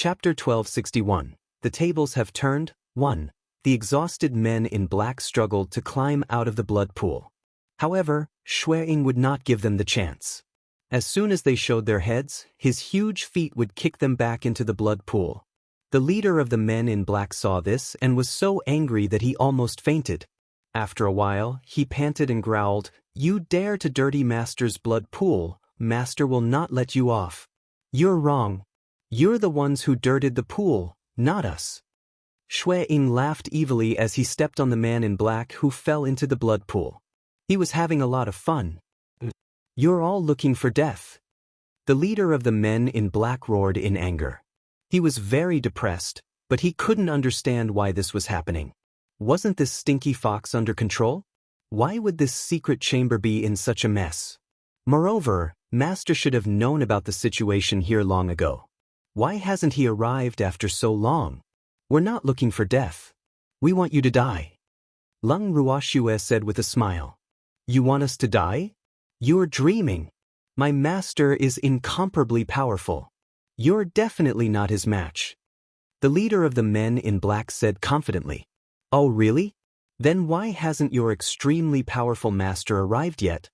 Chapter 1261. The tables have turned. 1. The exhausted men in black struggled to climb out of the blood pool. However, Shui would not give them the chance. As soon as they showed their heads, his huge feet would kick them back into the blood pool. The leader of the men in black saw this and was so angry that he almost fainted. After a while, he panted and growled, "You dare to dirty Master's blood pool, Master will not let you off. You're wrong. You're the ones who dirted the pool, not us." Shui laughed evilly as he stepped on the man in black who fell into the blood pool. He was having a lot of fun. "You're all looking for death." The leader of the men in black roared in anger. He was very depressed, but he couldn't understand why this was happening. Wasn't this stinky fox under control? Why would this secret chamber be in such a mess? Moreover, Master should have known about the situation here long ago. Why hasn't he arrived after so long? "We're not looking for death. We want you to die," Lung Ruoxue said with a smile. "You want us to die? You're dreaming. My master is incomparably powerful. You're definitely not his match," the leader of the men in black said confidently. "Oh really? Then why hasn't your extremely powerful master arrived yet?"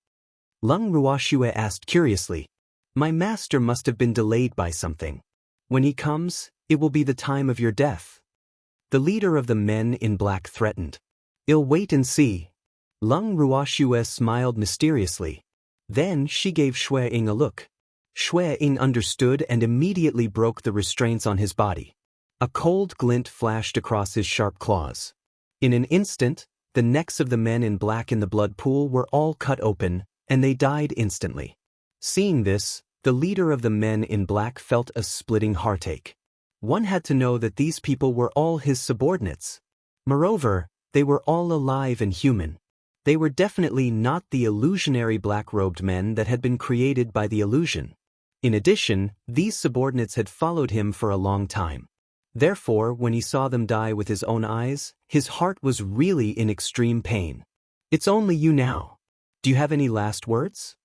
Lung Ruoxue asked curiously. "My master must have been delayed by something. When he comes, it will be the time of your death," the leader of the men in black threatened. "I'll wait and see." Lung Ruoxue smiled mysteriously. Then she gave Shui a look. Shui understood and immediately broke the restraints on his body. A cold glint flashed across his sharp claws. In an instant, the necks of the men in black in the blood pool were all cut open, and they died instantly. Seeing this, the leader of the men in black felt a splitting heartache. One had to know that these people were all his subordinates. Moreover, they were all alive and human. They were definitely not the illusionary black-robed men that had been created by the illusion. In addition, these subordinates had followed him for a long time. Therefore, when he saw them die with his own eyes, his heart was really in extreme pain. "It's only you now. Do you have any last words?"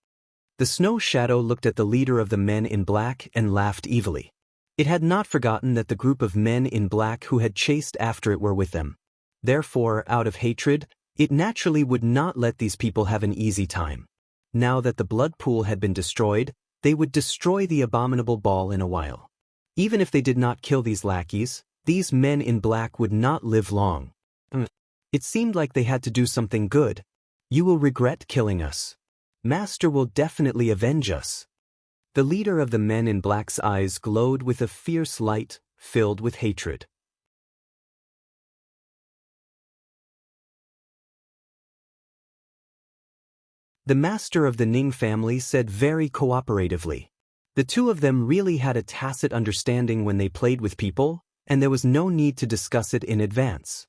The snow shadow looked at the leader of the men in black and laughed evilly. It had not forgotten that the group of men in black who had chased after it were with them. Therefore, out of hatred, it naturally would not let these people have an easy time. Now that the blood pool had been destroyed, they would destroy the abominable ball in a while. Even if they did not kill these lackeys, these men in black would not live long. It seemed like they had to do something good. "You will regret killing us. Master will definitely avenge us." The leader of the men in black's eyes glowed with a fierce light, filled with hatred. The master of the Ning family said very cooperatively. The two of them really had a tacit understanding when they played with people, and there was no need to discuss it in advance.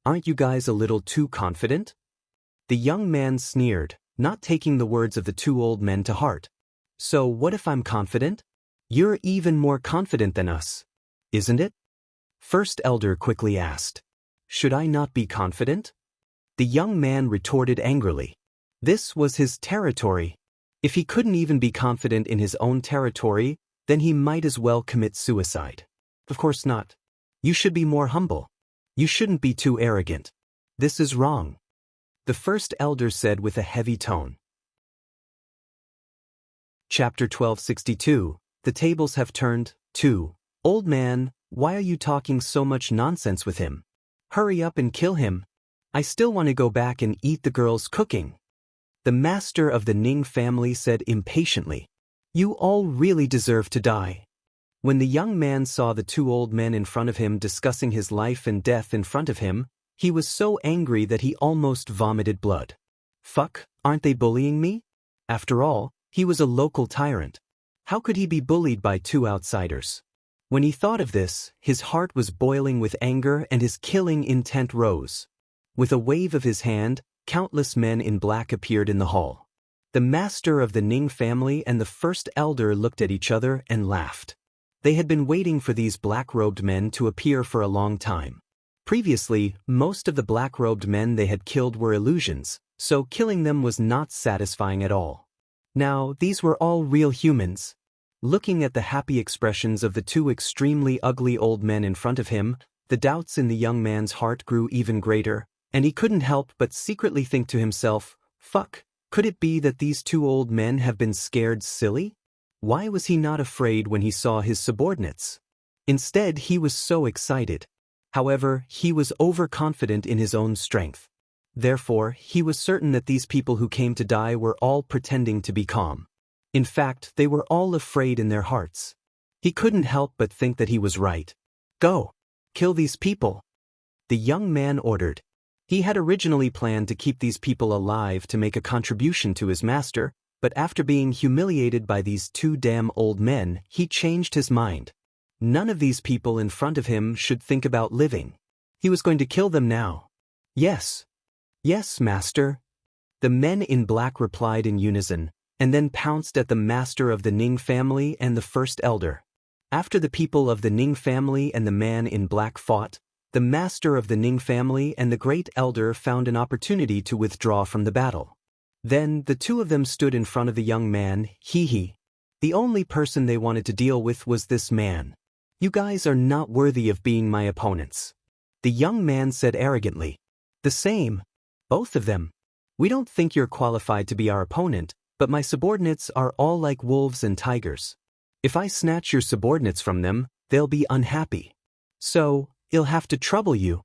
"Aren't you guys a little too confident?" The young man sneered, not taking the words of the two old men to heart. "So what if I'm confident? You're even more confident than us, isn't it?" First Elder quickly asked. "Should I not be confident?" The young man retorted angrily. This was his territory. If he couldn't even be confident in his own territory, then he might as well commit suicide. "Of course not. You should be more humble. You shouldn't be too arrogant. This is wrong," the first elder said with a heavy tone. Chapter 1262. The tables have turned. 2. "Old man, why are you talking so much nonsense with him? Hurry up and kill him. I still want to go back and eat the girl's cooking," the master of the Ning family said impatiently. "You all really deserve to die." When the young man saw the two old men in front of him discussing his life and death in front of him, he was so angry that he almost vomited blood. Fuck, aren't they bullying me? After all, he was a local tyrant. How could he be bullied by two outsiders? When he thought of this, his heart was boiling with anger and his killing intent rose. With a wave of his hand, countless men in black appeared in the hall. The master of the Ning family and the first elder looked at each other and laughed. They had been waiting for these black-robed men to appear for a long time. Previously, most of the black-robed men they had killed were illusions, so killing them was not satisfying at all. Now, these were all real humans. Looking at the happy expressions of the two extremely ugly old men in front of him, the doubts in the young man's heart grew even greater, and he couldn't help but secretly think to himself, "Fuck, could it be that these two old men have been scared silly? Why was he not afraid when he saw his subordinates? Instead, he was so excited. However, he was overconfident in his own strength. Therefore, he was certain that these people who came to die were all pretending to be calm. In fact, they were all afraid in their hearts. He couldn't help but think that he was right. Go! Kill these people! The young man ordered. He had originally planned to keep these people alive to make a contribution to his master, but after being humiliated by these two damn old men, he changed his mind. None of these people in front of him should think about living. He was going to kill them now. Yes. Yes, master. The men in black replied in unison, and then pounced at the master of the Ning family and the first elder. After the people of the Ning family and the man in black fought, the master of the Ning family and the great elder found an opportunity to withdraw from the battle. Then the two of them stood in front of the young man, he. The only person they wanted to deal with was this man. You guys are not worthy of being my opponents. The young man said arrogantly. The same. Both of them. We don't think you're qualified to be our opponent, but my subordinates are all like wolves and tigers. If I snatch your subordinates from them, they'll be unhappy. So, it'll have to trouble you.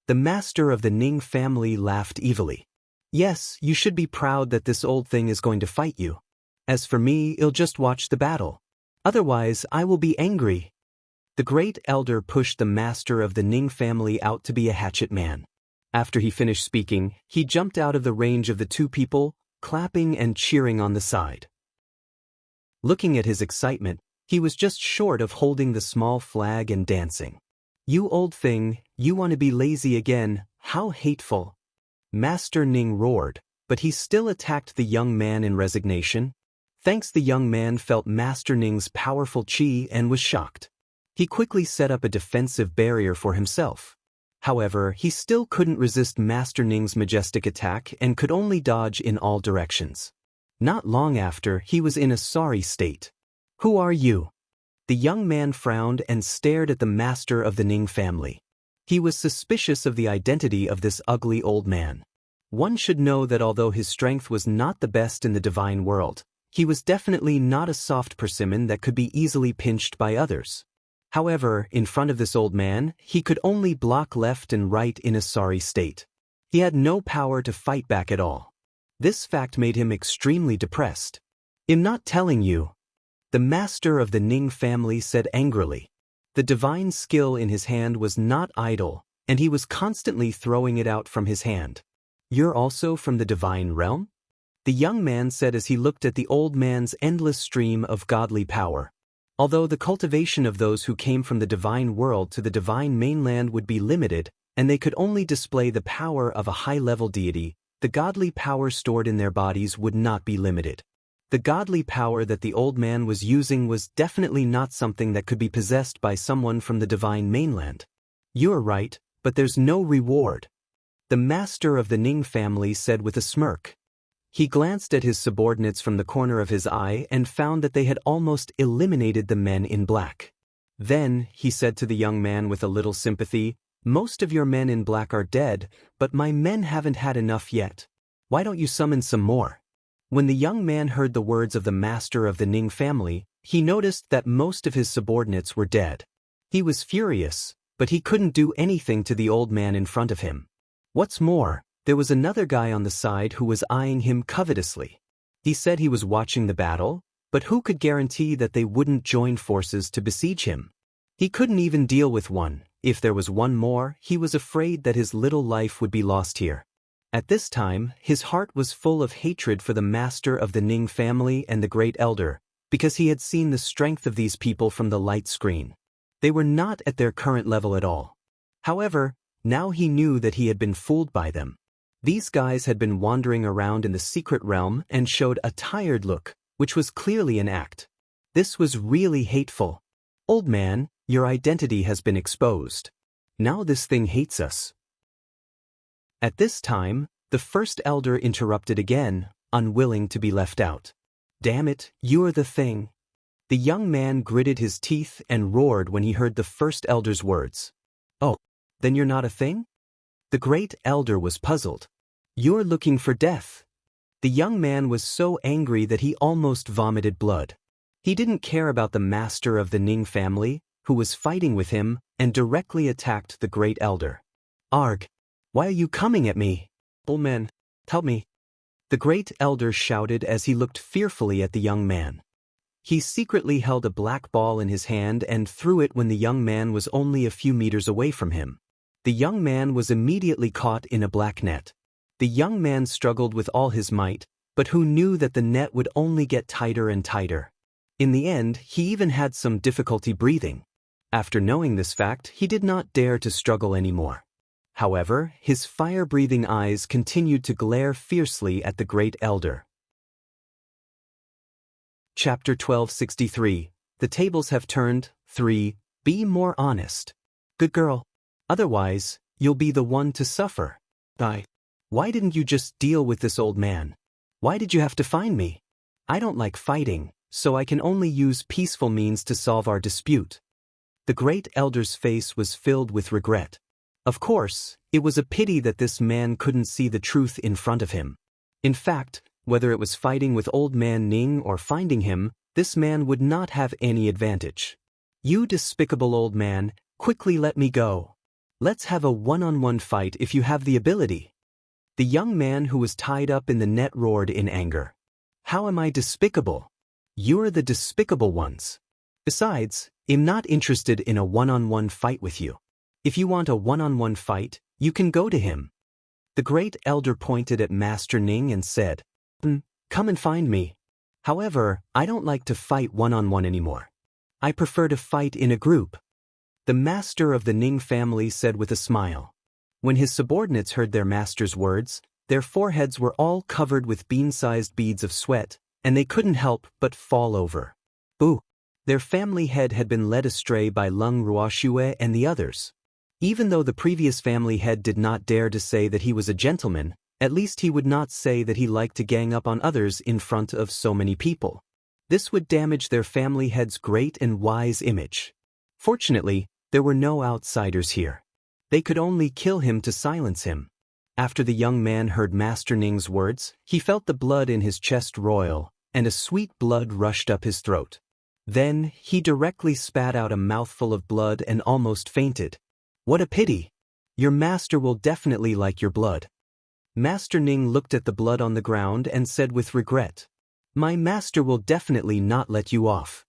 The master of the Ning family laughed evilly. Yes, you should be proud that this old thing is going to fight you. As for me, I'll just watch the battle. Otherwise, I will be angry. The great elder pushed the master of the Ning family out to be a hatchet man. After he finished speaking, he jumped out of the range of the two people, clapping and cheering on the side. Looking at his excitement, he was just short of holding the small flag and dancing. You old thing, you want to be lazy again, how hateful. Master Ning roared, but he still attacked the young man in resignation. Thanks, the young man felt Master Ning's powerful chi and was shocked. He quickly set up a defensive barrier for himself. However, he still couldn't resist Master Ning's majestic attack and could only dodge in all directions. Not long after, he was in a sorry state. Who are you? The young man frowned and stared at the master of the Ning family. He was suspicious of the identity of this ugly old man. One should know that although his strength was not the best in the divine world, he was definitely not a soft persimmon that could be easily pinched by others. However, in front of this old man, he could only block left and right in a sorry state. He had no power to fight back at all. This fact made him extremely depressed. I'm not telling you. The master of the Ning family said angrily. The divine skill in his hand was not idle, and he was constantly throwing it out from his hand. You're also from the divine realm? The young man said as he looked at the old man's endless stream of godly power. Although the cultivation of those who came from the divine world to the divine mainland would be limited, and they could only display the power of a high-level deity, the godly power stored in their bodies would not be limited. The godly power that the old man was using was definitely not something that could be possessed by someone from the divine mainland. You're right, but there's no reward. The master of the Ning family said with a smirk. He glanced at his subordinates from the corner of his eye and found that they had almost eliminated the men in black. Then, he said to the young man with a little sympathy, most of your men in black are dead, but my men haven't had enough yet. Why don't you summon some more? When the young man heard the words of the master of the Ning family, he noticed that most of his subordinates were dead. He was furious, but he couldn't do anything to the old man in front of him. What's more, there was another guy on the side who was eyeing him covetously. He said he was watching the battle, but who could guarantee that they wouldn't join forces to besiege him? He couldn't even deal with one. If there was one more, he was afraid that his little life would be lost here. At this time, his heart was full of hatred for the master of the Ning family and the great elder, because he had seen the strength of these people from the light screen. They were not at their current level at all. However, now he knew that he had been fooled by them. These guys had been wandering around in the secret realm and showed a tired look, which was clearly an act. This was really hateful. Old man, your identity has been exposed. Now this thing hates us. At this time, the first elder interrupted again, unwilling to be left out. Damn it, you're the thing. The young man gritted his teeth and roared when he heard the first elder's words. "Oh, then you're not a thing?" The great elder was puzzled. "You're looking for death." The young man was so angry that he almost vomited blood. He didn't care about the master of the Ning family, who was fighting with him, and directly attacked the great elder. "Arg! Why are you coming at me? Old man, help me!" The great elder shouted as he looked fearfully at the young man. He secretly held a black ball in his hand and threw it when the young man was only a few meters away from him. The young man was immediately caught in a black net. The young man struggled with all his might, but who knew that the net would only get tighter and tighter. In the end, he even had some difficulty breathing. After knowing this fact, he did not dare to struggle anymore. However, his fire-breathing eyes continued to glare fiercely at the great elder. Chapter 1263. The tables have turned. 3. Be more honest. Good girl. Otherwise, you'll be the one to suffer. Why didn't you just deal with this old man? Why did you have to find me? I don't like fighting, so I can only use peaceful means to solve our dispute. The great elder's face was filled with regret. Of course, it was a pity that this man couldn't see the truth in front of him. In fact, whether it was fighting with old man Ning or finding him, this man would not have any advantage. "You despicable old man, quickly let me go. Let's have a one-on-one fight if you have the ability." The young man who was tied up in the net roared in anger. "How am I despicable? You're the despicable ones. Besides, I'm not interested in a one-on-one fight with you. If you want a one-on-one fight, you can go to him." The great elder pointed at Master Ning and said, "Come and find me. However, I don't like to fight one-on-one anymore. I prefer to fight in a group." The master of the Ning family said with a smile. When his subordinates heard their master's words, their foreheads were all covered with bean-sized beads of sweat, and they couldn't help but fall over. Boo! Their family head had been led astray by Leng Ruoxue and the others. Even though the previous family head did not dare to say that he was a gentleman, at least he would not say that he liked to gang up on others in front of so many people. This would damage their family head's great and wise image. Fortunately, there were no outsiders here. They could only kill him to silence him. After the young man heard Master Ning's words, he felt the blood in his chest roil, and a sweet blood rushed up his throat. Then, he directly spat out a mouthful of blood and almost fainted. "What a pity! Your master will definitely like your blood." Master Ning looked at the blood on the ground and said with regret, "My master will definitely not let you off."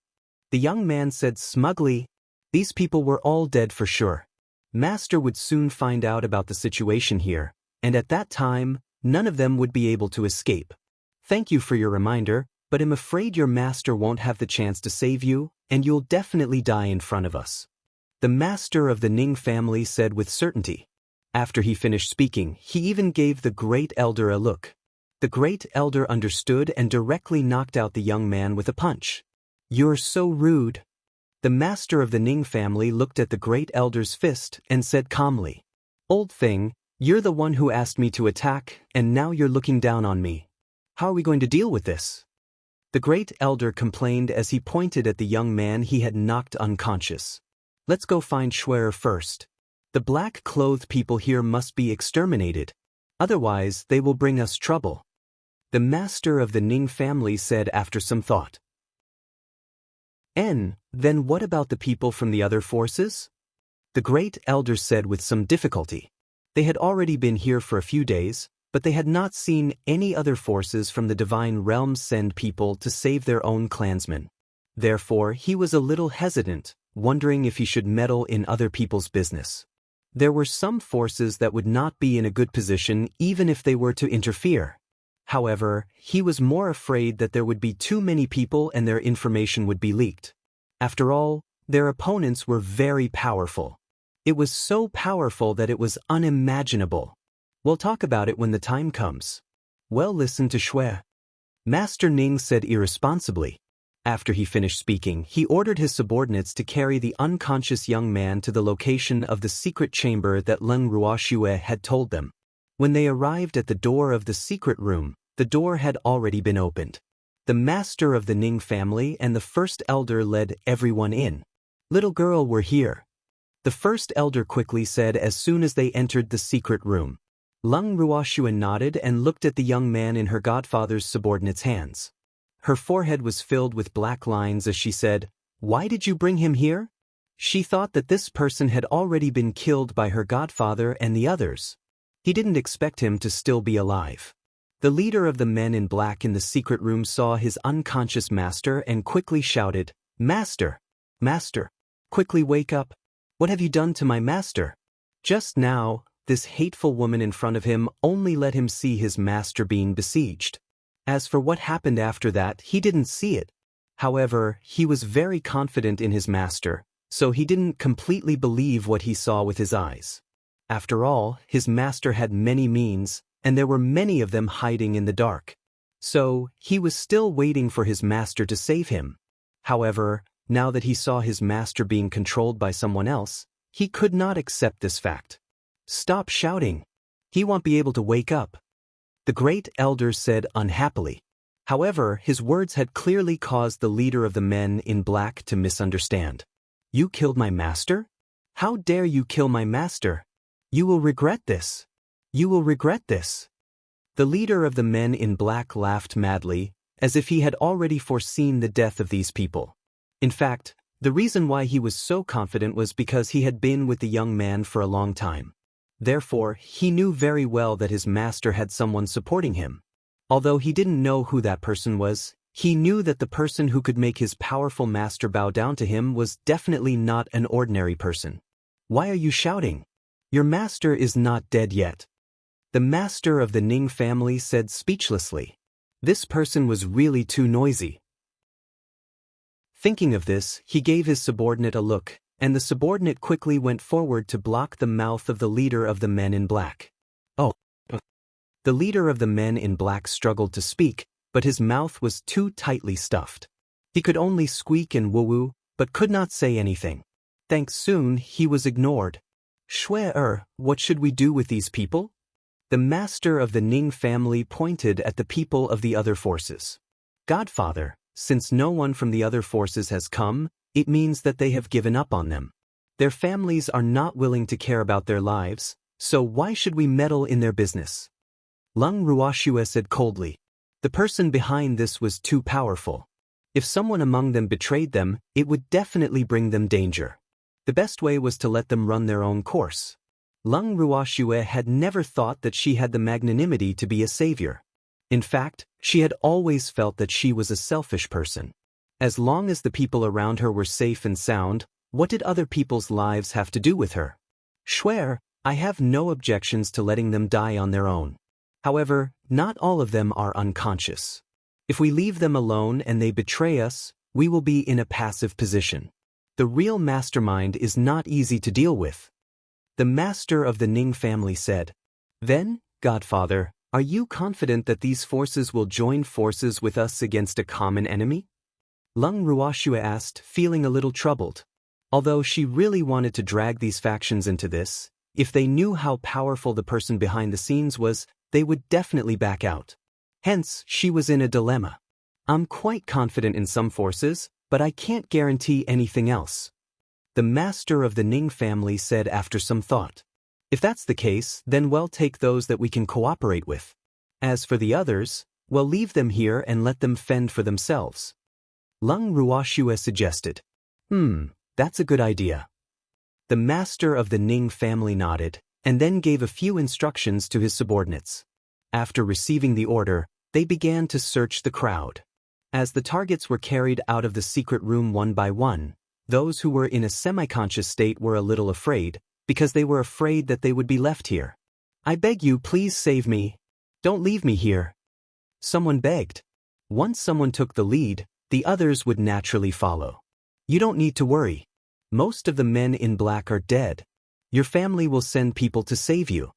The young man said smugly, "These people were all dead for sure. Master would soon find out about the situation here, and at that time, none of them would be able to escape. Thank you for your reminder, but I'm afraid your master won't have the chance to save you, and you'll definitely die in front of us." The master of the Ning family said with certainty. After he finished speaking, he even gave the great elder a look. The great elder understood and directly knocked out the young man with a punch. "You're so rude." The master of the Ning family looked at the great elder's fist and said calmly, "Old thing, you're the one who asked me to attack, and now you're looking down on me. How are we going to deal with this?" The great elder complained as he pointed at the young man he had knocked unconscious. "Let's go find Schwer first. The black-clothed people here must be exterminated. Otherwise, they will bring us trouble," the master of the Ning family said after some thought. Then what about the people from the other forces?" The great elder said with some difficulty. They had already been here for a few days, but they had not seen any other forces from the divine realms send people to save their own clansmen. Therefore, he was a little hesitant, wondering if he should meddle in other people's business. There were some forces that would not be in a good position even if they were to interfere. However, he was more afraid that there would be too many people and their information would be leaked. After all, their opponents were very powerful. It was so powerful that it was unimaginable. We'll talk about it when the time comes. Well, listen to Schwer. Master Ning said irresponsibly. After he finished speaking, he ordered his subordinates to carry the unconscious young man to the location of the secret chamber that Leng Ruoxue had told them. When they arrived at the door of the secret room, the door had already been opened. The master of the Ning family and the first elder led everyone in. Little girl, we're here. The first elder quickly said as soon as they entered the secret room. Lung Ruoxue nodded and looked at the young man in her godfather's subordinate's hands. Her forehead was filled with black lines as she said, "Why did you bring him here?" She thought that this person had already been killed by her godfather and the others. He didn't expect him to still be alive. The leader of the men in black in the secret room saw his unconscious master and quickly shouted, "Master! Master! Quickly wake up! What have you done to my master?" Just now, this hateful woman in front of him only let him see his master being besieged. As for what happened after that, he didn't see it. However, he was very confident in his master, so he didn't completely believe what he saw with his eyes. After all, his master had many means, and there were many of them hiding in the dark. So, he was still waiting for his master to save him. However, now that he saw his master being controlled by someone else, he could not accept this fact. "Stop shouting. He won't be able to wake up," the great elder said unhappily. However, his words had clearly caused the leader of the men in black to misunderstand. "You killed my master? How dare you kill my master? You will regret this. You will regret this." The leader of the men in black laughed madly, as if he had already foreseen the death of these people. In fact, the reason why he was so confident was because he had been with the young man for a long time. Therefore, he knew very well that his master had someone supporting him. Although he didn't know who that person was, he knew that the person who could make his powerful master bow down to him was definitely not an ordinary person. "Why are you shouting? Your master is not dead yet," the master of the Ning family said speechlessly. This person was really too noisy. Thinking of this, he gave his subordinate a look, and the subordinate quickly went forward to block the mouth of the leader of the men in black. "Oh." The leader of the men in black struggled to speak, but his mouth was too tightly stuffed. He could only squeak and woo-woo, but could not say anything. Thanks soon, he was ignored. "Shui, what should we do with these people?" The master of the Ning family pointed at the people of the other forces. "Godfather, since no one from the other forces has come, it means that they have given up on them. Their families are not willing to care about their lives, so why should we meddle in their business?" Lung Ruoxue said coldly. The person behind this was too powerful. If someone among them betrayed them, it would definitely bring them danger. The best way was to let them run their own course. Lung Ruoxue had never thought that she had the magnanimity to be a savior. In fact, she had always felt that she was a selfish person. As long as the people around her were safe and sound, what did other people's lives have to do with her? "Shui, I have no objections to letting them die on their own. However, not all of them are unconscious. If we leave them alone and they betray us, we will be in a passive position. The real mastermind is not easy to deal with," the master of the Ning family said. "Then, Godfather, are you confident that these forces will join forces with us against a common enemy?" Lung Ruoxue asked, feeling a little troubled. Although she really wanted to drag these factions into this, if they knew how powerful the person behind the scenes was, they would definitely back out. Hence, she was in a dilemma. "I'm quite confident in some forces, but I can't guarantee anything else," the master of the Ning family said after some thought. "If that's the case, then we'll take those that we can cooperate with. As for the others, we'll leave them here and let them fend for themselves," Lung Ruoxue suggested. That's a good idea." The master of the Ning family nodded, and then gave a few instructions to his subordinates. After receiving the order, they began to search the crowd. As the targets were carried out of the secret room one by one, those who were in a semi-conscious state were a little afraid, because they were afraid that they would be left here. "I beg you, please save me. Don't leave me here," someone begged. Once someone took the lead, the others would naturally follow. "You don't need to worry. Most of the men in black are dead. Your family will send people to save you,"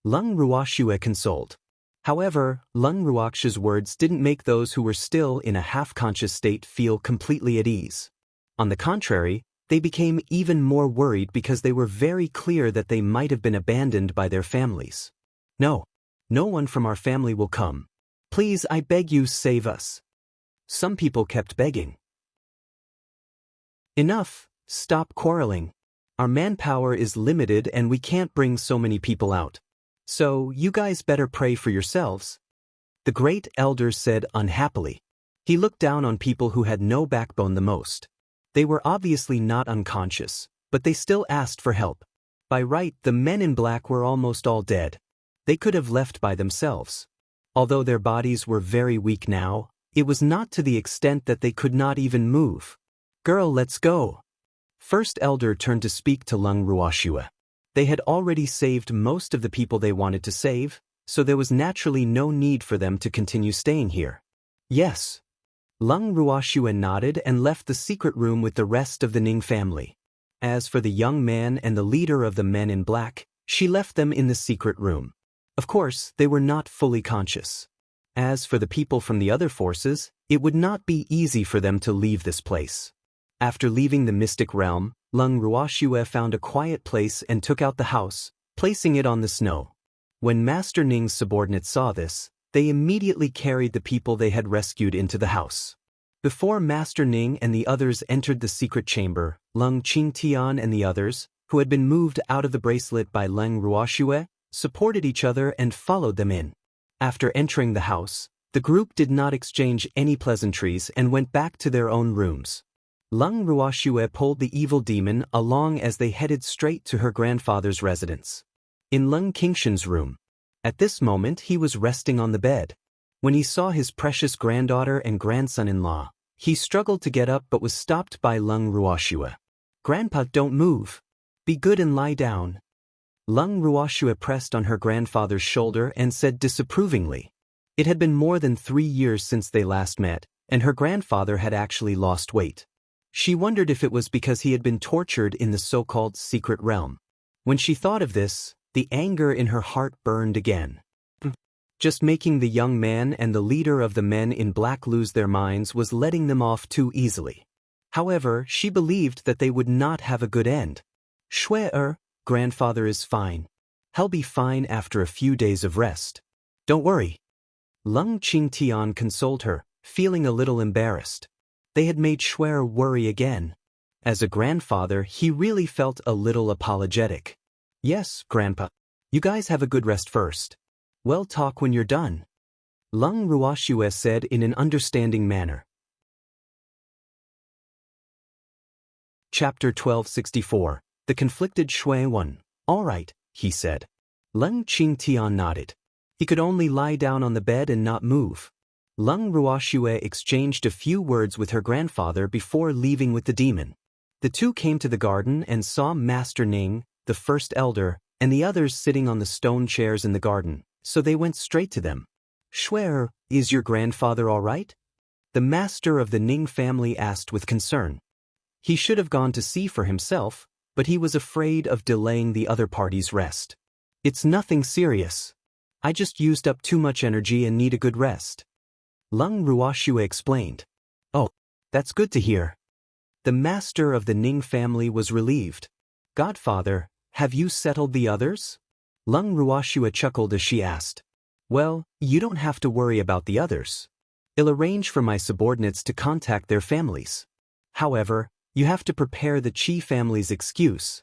Lung Ruoxue consoled. However, Lung Ruoxue's words didn't make those who were still in a half-conscious state feel completely at ease. On the contrary, they became even more worried because they were very clear that they might have been abandoned by their families. "No. No one from our family will come. Please, I beg you, save us." Some people kept begging. Enough, stop quarreling. Our manpower is limited and we can't bring so many people out. So, you guys better pray for yourselves. The great elder said unhappily. He looked down on people who had no backbone the most. They were obviously not unconscious, but they still asked for help. By right, the men in black were almost all dead. They could have left by themselves. Although their bodies were very weak now, it was not to the extent that they could not even move. Girl, let's go. First elder turned to speak to Lung Ruoxue. They had already saved most of the people they wanted to save, so there was naturally no need for them to continue staying here. Yes. Lung Ruoxue nodded and left the secret room with the rest of the Ning family. As for the young man and the leader of the men in black, she left them in the secret room. Of course, they were not fully conscious. As for the people from the other forces, it would not be easy for them to leave this place. After leaving the mystic realm, Lung Ruoxue found a quiet place and took out the house, placing it on the snow. When Master Ning's subordinates saw this, they immediately carried the people they had rescued into the house. Before Master Ning and the others entered the secret chamber, Lung Qingtian and the others, who had been moved out of the bracelet by Lung Ruoxue, supported each other and followed them in. After entering the house, the group did not exchange any pleasantries and went back to their own rooms. Lung Ruoxue pulled the evil demon along as they headed straight to her grandfather's residence. In Lung Qingshan's room. At this moment he was resting on the bed. When he saw his precious granddaughter and grandson-in-law, he struggled to get up but was stopped by Lung Ruoxue. Grandpa, don't move. Be good and lie down. Lung Ruoxue pressed on her grandfather's shoulder and said disapprovingly. It had been more than 3 years since they last met, and her grandfather had actually lost weight. She wondered if it was because he had been tortured in the so-called secret realm. When she thought of this, the anger in her heart burned again. Just making the young man and the leader of the men in black lose their minds was letting them off too easily. However, she believed that they would not have a good end. Shue, grandfather is fine. He'll be fine after a few days of rest. Don't worry. Lung Qingtian consoled her, feeling a little embarrassed. They had made Shue worry again. As a grandfather, he really felt a little apologetic. Yes, Grandpa. You guys have a good rest first. We'll talk when you're done. Lung Ruoxue said in an understanding manner. Chapter 1264. The Conflicted Shui 1. All right, he said. Lung Qingtian nodded. He could only lie down on the bed and not move. Lung Ruoxue exchanged a few words with her grandfather before leaving with the demon. The two came to the garden and saw Master Ning, the first elder, and the others sitting on the stone chairs in the garden, so they went straight to them. Shue, is your grandfather all right? The master of the Ning family asked with concern. He should have gone to see for himself, but he was afraid of delaying the other party's rest. It's nothing serious. I just used up too much energy and need a good rest. Lung Ruoxue explained. Oh, that's good to hear. The master of the Ning family was relieved. Godfather, have you settled the others? Lung Ruoxue chuckled as she asked. Well, you don't have to worry about the others. I'll arrange for my subordinates to contact their families. However, you have to prepare the Qi family's excuse.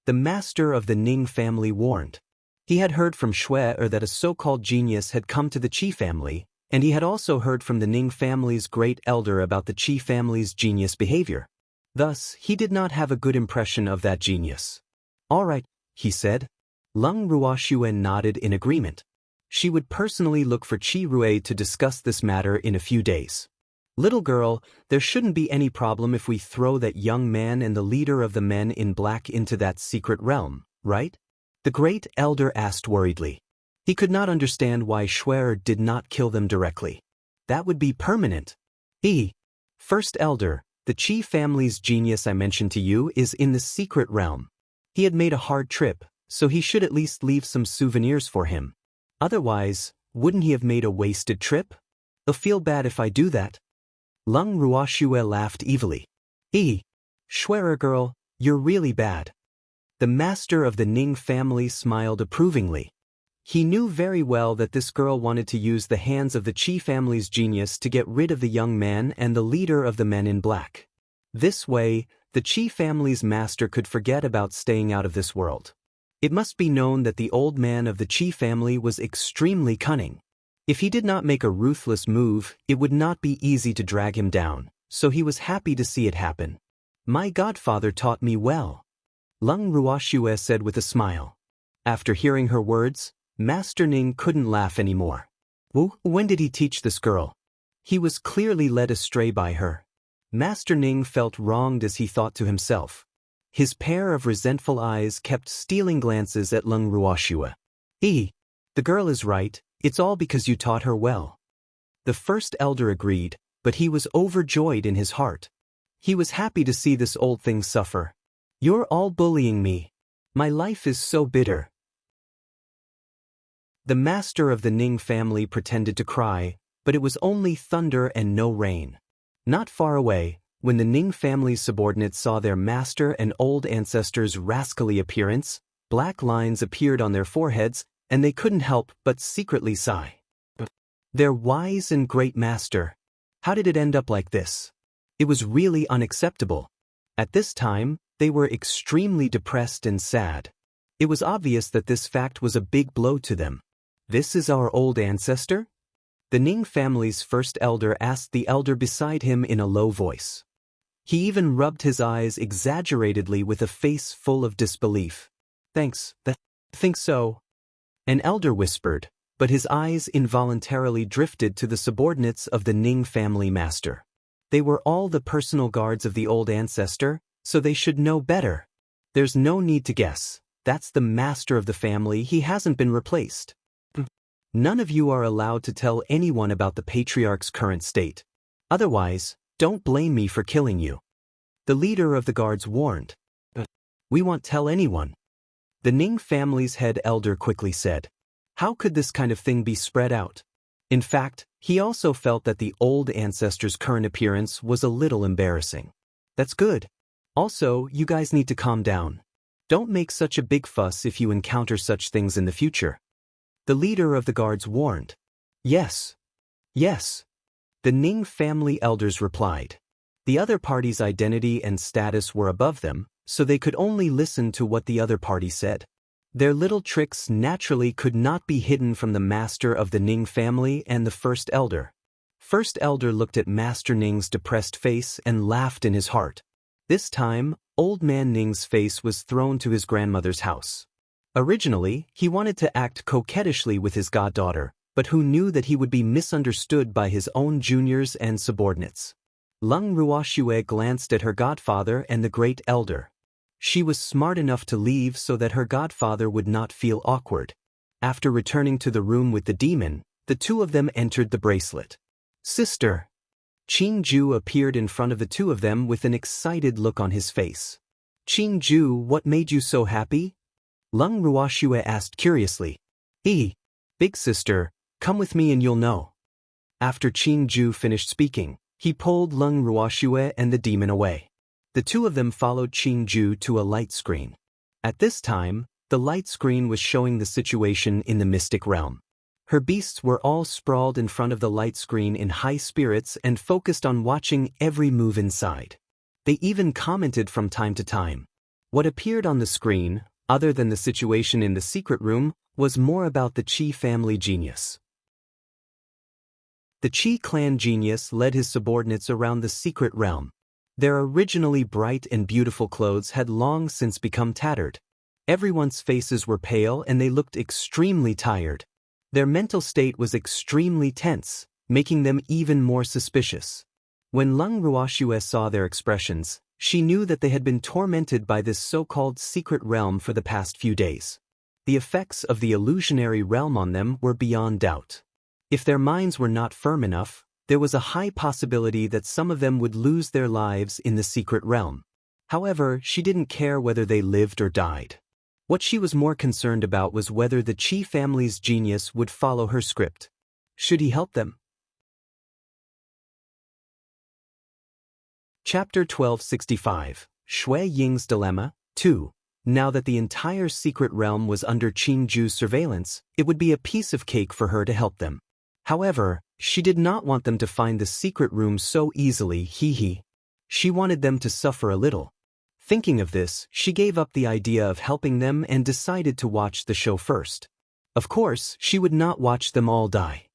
The master of the Ning family warned. He had heard from Shue that a so-called genius had come to the Qi family, and he had also heard from the Ning family's great elder about the Qi family's genius behavior. Thus, he did not have a good impression of that genius. All right, he said. Lung Ruoxue nodded in agreement. She would personally look for Qi Rui to discuss this matter in a few days. Little girl, there shouldn't be any problem if we throw that young man and the leader of the men in black into that secret realm, right? The great elder asked worriedly. He could not understand why Shue did not kill them directly. That would be permanent. First elder, the Qi family's genius I mentioned to you is in the secret realm. He had made a hard trip, so he should at least leave some souvenirs for him. Otherwise, wouldn't he have made a wasted trip? I'll feel bad if I do that. Lung Ruoxue laughed evilly. Shue girl, you're really bad. The master of the Ning family smiled approvingly. He knew very well that this girl wanted to use the hands of the Qi family's genius to get rid of the young man and the leader of the men in black. This way, the Qi family's master could forget about staying out of this world. It must be known that the old man of the Qi family was extremely cunning. If he did not make a ruthless move, it would not be easy to drag him down, so he was happy to see it happen. My godfather taught me well, Leng Ruoxue said with a smile. After hearing her words, Master Ning couldn't laugh anymore. When did he teach this girl? He was clearly led astray by her. Master Ning felt wronged as he thought to himself. His pair of resentful eyes kept stealing glances at Leng Ruoxue. The girl is right, it's all because you taught her well. The first elder agreed, but he was overjoyed in his heart. He was happy to see this old thing suffer. You're all bullying me. My life is so bitter. The master of the Ning family pretended to cry, but it was only thunder and no rain. Not far away, when the Ning family's subordinates saw their master and old ancestors' rascally appearance, black lines appeared on their foreheads, and they couldn't help but secretly sigh. Their wise and great master. How did it end up like this? It was really unacceptable. At this time, they were extremely depressed and sad. It was obvious that this fact was a big blow to them. This is our old ancestor? The Ning family's first elder asked the elder beside him in a low voice. He even rubbed his eyes exaggeratedly with a face full of disbelief. Thanks, think so. An elder whispered, but his eyes involuntarily drifted to the subordinates of the Ning family master. They were all the personal guards of the old ancestor, so they should know better. There's no need to guess. That's the master of the family. He hasn't been replaced. None of you are allowed to tell anyone about the patriarch's current state. Otherwise, don't blame me for killing you. The leader of the guards warned. We won't tell anyone. The Ning family's head elder quickly said. How could this kind of thing be spread out? In fact, he also felt that the old ancestor's current appearance was a little embarrassing. That's good. Also, you guys need to calm down. Don't make such a big fuss if you encounter such things in the future. The leader of the guards warned. Yes. Yes. The Ning family elders replied. The other party's identity and status were above them, so they could only listen to what the other party said. Their little tricks naturally could not be hidden from the master of the Ning family and the first elder. First elder looked at Master Ning's depressed face and laughed in his heart. This time, old man Ning's face was thrown to his grandmother's house. Originally, he wanted to act coquettishly with his goddaughter, but who knew that he would be misunderstood by his own juniors and subordinates. Leng Ruoxue glanced at her godfather and the great elder. She was smart enough to leave so that her godfather would not feel awkward. After returning to the room with the demon, the two of them entered the bracelet. Sister. Qingju appeared in front of the two of them with an excited look on his face. Qingju, what made you so happy? Leng Ruoxue asked curiously. Big sister, come with me and you'll know. After Qingju finished speaking, he pulled Leng Ruoxue and the demon away. The two of them followed Qingju to a light screen. At this time, the light screen was showing the situation in the mystic realm. Her beasts were all sprawled in front of the light screen in high spirits and focused on watching every move inside. They even commented from time to time. What appeared on the screen, other than the situation in the secret room, was more about the Qi family genius. The Qi clan genius led his subordinates around the secret realm. Their originally bright and beautiful clothes had long since become tattered. Everyone's faces were pale and they looked extremely tired. Their mental state was extremely tense, making them even more suspicious. When Leng Ruoxue saw their expressions, she knew that they had been tormented by this so-called secret realm for the past few days. The effects of the illusionary realm on them were beyond doubt. If their minds were not firm enough, there was a high possibility that some of them would lose their lives in the secret realm. However, she didn't care whether they lived or died. What she was more concerned about was whether the Qi family's genius would follow her script. Should he help them? Chapter 1265, Shui Ying's Dilemma, 2. Now that the entire secret realm was under Qingju's surveillance, it would be a piece of cake for her to help them. However, she did not want them to find the secret room so easily, hee. She wanted them to suffer a little. Thinking of this, she gave up the idea of helping them and decided to watch the show first. Of course, she would not watch them all die.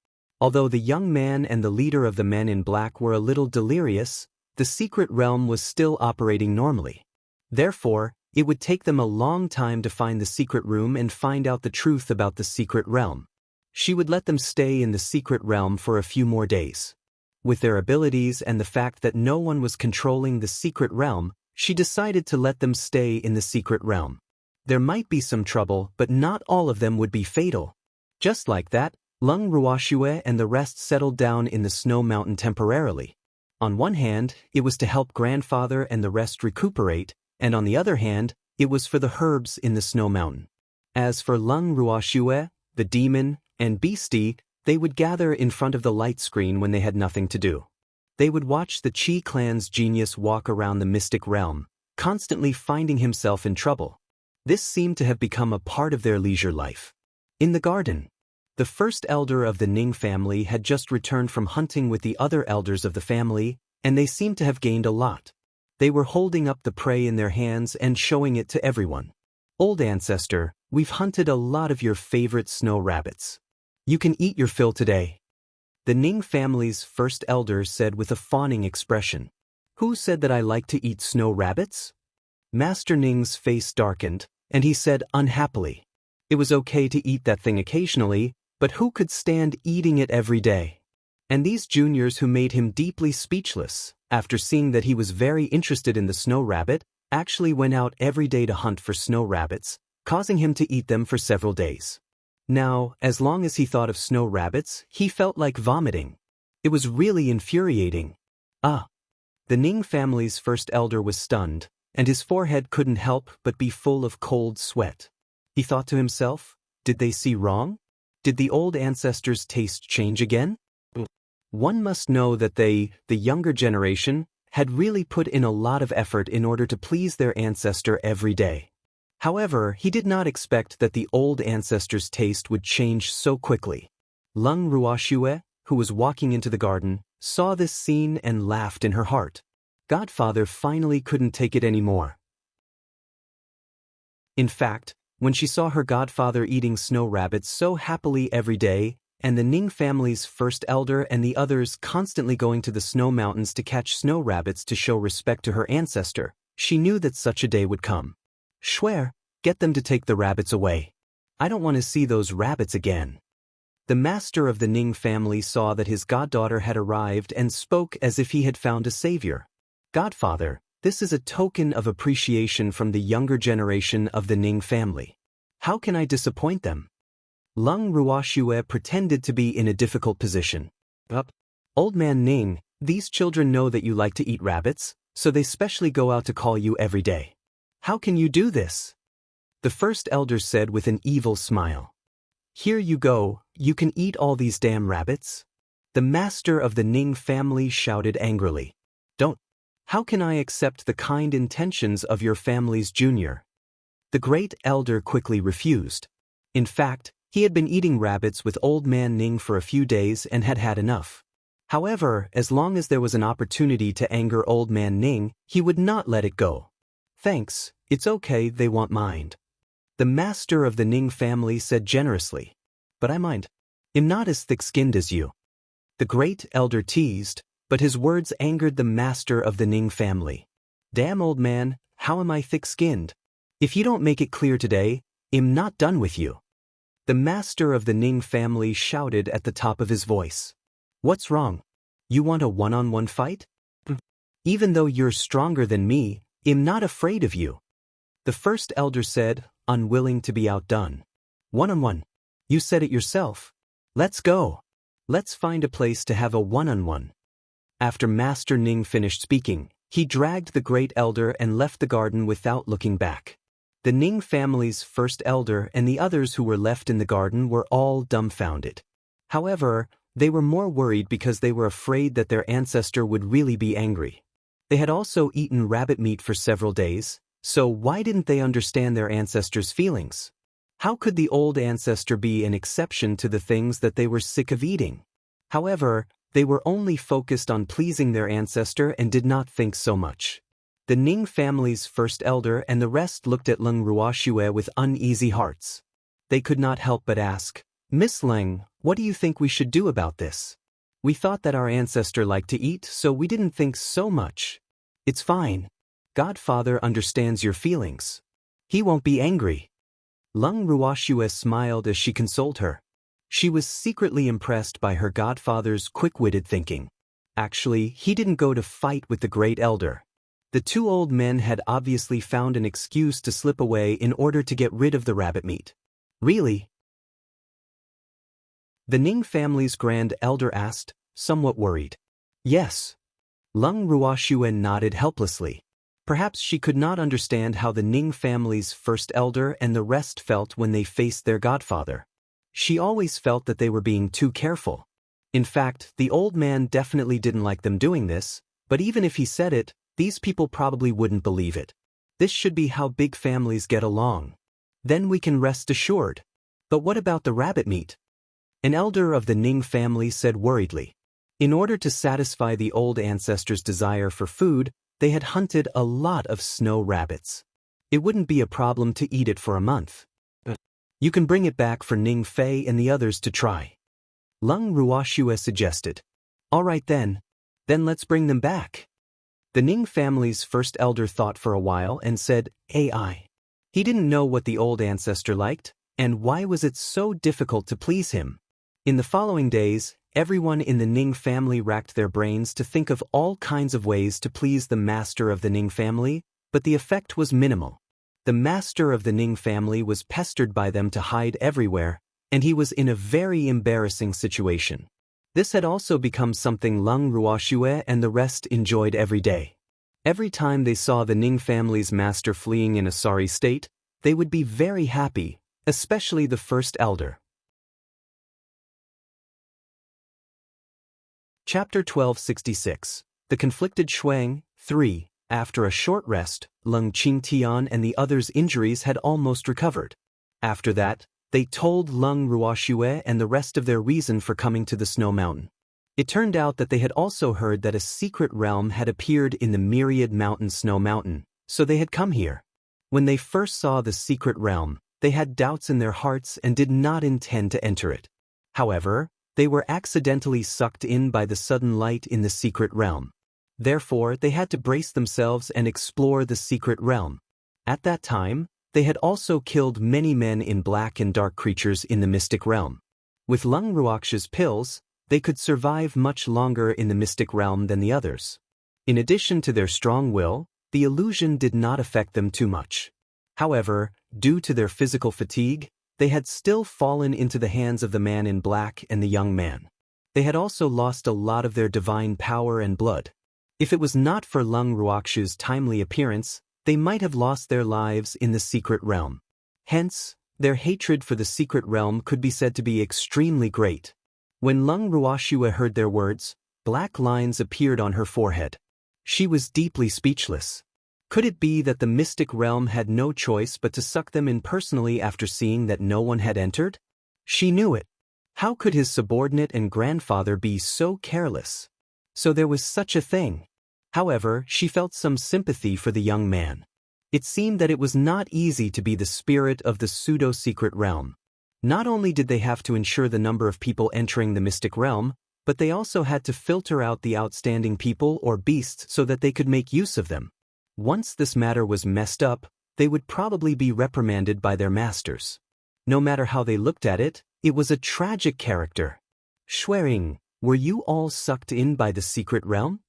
Although the young man and the leader of the men in black were a little delirious, the secret realm was still operating normally. Therefore, it would take them a long time to find the secret room and find out the truth about the secret realm. She would let them stay in the secret realm for a few more days. With their abilities and the fact that no one was controlling the secret realm, she decided to let them stay in the secret realm. There might be some trouble, but not all of them would be fatal. Just like that, Lung Ruoxue and the rest settled down in the snow mountain temporarily. On one hand, it was to help grandfather and the rest recuperate, and on the other hand, it was for the herbs in the snow mountain. As for Lung Ruoxue, the demon, and Beastie, they would gather in front of the light screen when they had nothing to do. They would watch the Qi clan's genius walk around the mystic realm, constantly finding himself in trouble. This seemed to have become a part of their leisure life. In the garden, the first elder of the Ning family had just returned from hunting with the other elders of the family, and they seemed to have gained a lot. They were holding up the prey in their hands and showing it to everyone. Old ancestor, we've hunted a lot of your favorite snow rabbits. You can eat your fill today. The Ning family's first elder said with a fawning expression. Who said that I like to eat snow rabbits? Master Ning's face darkened, and he said unhappily. It was okay to eat that thing occasionally, but who could stand eating it every day? And these juniors who made him deeply speechless, after seeing that he was very interested in the snow rabbit, actually went out every day to hunt for snow rabbits, causing him to eat them for several days. Now, as long as he thought of snow rabbits, he felt like vomiting. It was really infuriating. The Ning family's first elder was stunned, and his forehead couldn't help but be full of cold sweat. He thought to himself, did they see wrong? Did the old ancestors' taste change again? One must know that they, the younger generation, had really put in a lot of effort in order to please their ancestor every day. However, he did not expect that the old ancestor's taste would change so quickly. Lung Ruoxue, who was walking into the garden, saw this scene and laughed in her heart. Godfather finally couldn't take it anymore. In fact, when she saw her godfather eating snow rabbits so happily every day, and the Ning family's first elder and the others constantly going to the snow mountains to catch snow rabbits to show respect to her ancestor, she knew that such a day would come. Schwer, get them to take the rabbits away. I don't want to see those rabbits again. The master of the Ning family saw that his goddaughter had arrived and spoke as if he had found a savior. Godfather, this is a token of appreciation from the younger generation of the Ning family. How can I disappoint them? Lung Ruoxue pretended to be in a difficult position. Old man Ning, these children know that you like to eat rabbits, so they specially go out to call you every day. How can you do this? The first elder said with an evil smile. Here you go, you can eat all these damn rabbits? The master of the Ning family shouted angrily. Don't. How can I accept the kind intentions of your family's junior? The great elder quickly refused. In fact, he had been eating rabbits with old man Ning for a few days and had had enough. However, as long as there was an opportunity to anger old man Ning, he would not let it go. Thanks, it's okay, they won't mind. The master of the Ning family said generously. But I mind. I'm not as thick-skinned as you. The great elder teased, but his words angered the master of the Ning family. Damn old man, how am I thick-skinned? If you don't make it clear today, I'm not done with you. The master of the Ning family shouted at the top of his voice. What's wrong? You want a one-on-one fight? Even though you're stronger than me, I'm not afraid of you. The first elder said, unwilling to be outdone. One-on-one. You said it yourself. Let's go. Let's find a place to have a one-on-one. After Master Ning finished speaking, he dragged the great elder and left the garden without looking back. The Ning family's first elder and the others who were left in the garden were all dumbfounded. However, they were more worried because they were afraid that their ancestor would really be angry. They had also eaten rabbit meat for several days, So why didn't they understand their ancestors' feelings? How could the old ancestor be an exception to the things that they were sick of eating? However, they were only focused on pleasing their ancestor and did not think so much. The Ning family's first elder and the rest looked at Leng Ruoxue with uneasy hearts. They could not help but ask, "Miss Leng, what do you think we should do about this? We thought that our ancestor liked to eat, so we didn't think so much." "It's fine. Godfather understands your feelings. He won't be angry." Leng Ruoxue smiled as she consoled her. She was secretly impressed by her godfather's quick-witted thinking. Actually, he didn't go to fight with the great elder. The two old men had obviously found an excuse to slip away in order to get rid of the rabbit meat. "Really?" the Ning family's grand elder asked, somewhat worried. "Yes." Leng Ruoxue nodded helplessly. Perhaps she could not understand how the Ning family's first elder and the rest felt when they faced their godfather. She always felt that they were being too careful. In fact, the old man definitely didn't like them doing this, but even if he said it, these people probably wouldn't believe it. This should be how big families get along. Then we can rest assured. But what about the rabbit meat? An elder of the Ning family said worriedly. In order to satisfy the old ancestors' desire for food, they had hunted a lot of snow rabbits. It wouldn't be a problem to eat it for a month. You can bring it back for Ning Fei and the others to try. Leng Ruoxue suggested. All right then let's bring them back. The Ning family's first elder thought for a while and said, "AI." He didn't know what the old ancestor liked, and why was it so difficult to please him. In the following days, everyone in the Ning family racked their brains to think of all kinds of ways to please the master of the Ning family, but the effect was minimal. The master of the Ning family was pestered by them to hide everywhere, and he was in a very embarrassing situation. This had also become something Leng Ruoxue and the rest enjoyed every day. Every time they saw the Ning family's master fleeing in a sorry state, they would be very happy, especially the first elder. Chapter 1266. The Conflicted Shuang, 3. After a short rest, Leng Qingtian and the others' injuries had almost recovered. After that, they told Leng Ruoxue and the rest of their reason for coming to the Snow Mountain. It turned out that they had also heard that a secret realm had appeared in the Myriad Mountain Snow Mountain, so they had come here. When they first saw the secret realm, they had doubts in their hearts and did not intend to enter it. However, they were accidentally sucked in by the sudden light in the secret realm. Therefore, they had to brace themselves and explore the secret realm. At that time, they had also killed many men in black and dark creatures in the mystic realm. With Leng Ruoxue's pills, they could survive much longer in the mystic realm than the others. In addition to their strong will, the illusion did not affect them too much. However, due to their physical fatigue, they had still fallen into the hands of the man in black and the young man. They had also lost a lot of their divine power and blood. If it was not for Leng Ruoxue's timely appearance, they might have lost their lives in the secret realm. Hence, their hatred for the secret realm could be said to be extremely great. When Leng Ruoxue heard their words, black lines appeared on her forehead. She was deeply speechless. Could it be that the mystic realm had no choice but to suck them in personally after seeing that no one had entered? She knew it. How could his subordinate and grandfather be so careless? So there was such a thing. However, she felt some sympathy for the young man. It seemed that it was not easy to be the spirit of the pseudo-secret realm. Not only did they have to ensure the number of people entering the mystic realm, but they also had to filter out the outstanding people or beasts so that they could make use of them. Once this matter was messed up, they would probably be reprimanded by their masters. No matter how they looked at it, it was a tragic character. Shuang, were you all sucked in by the secret realm?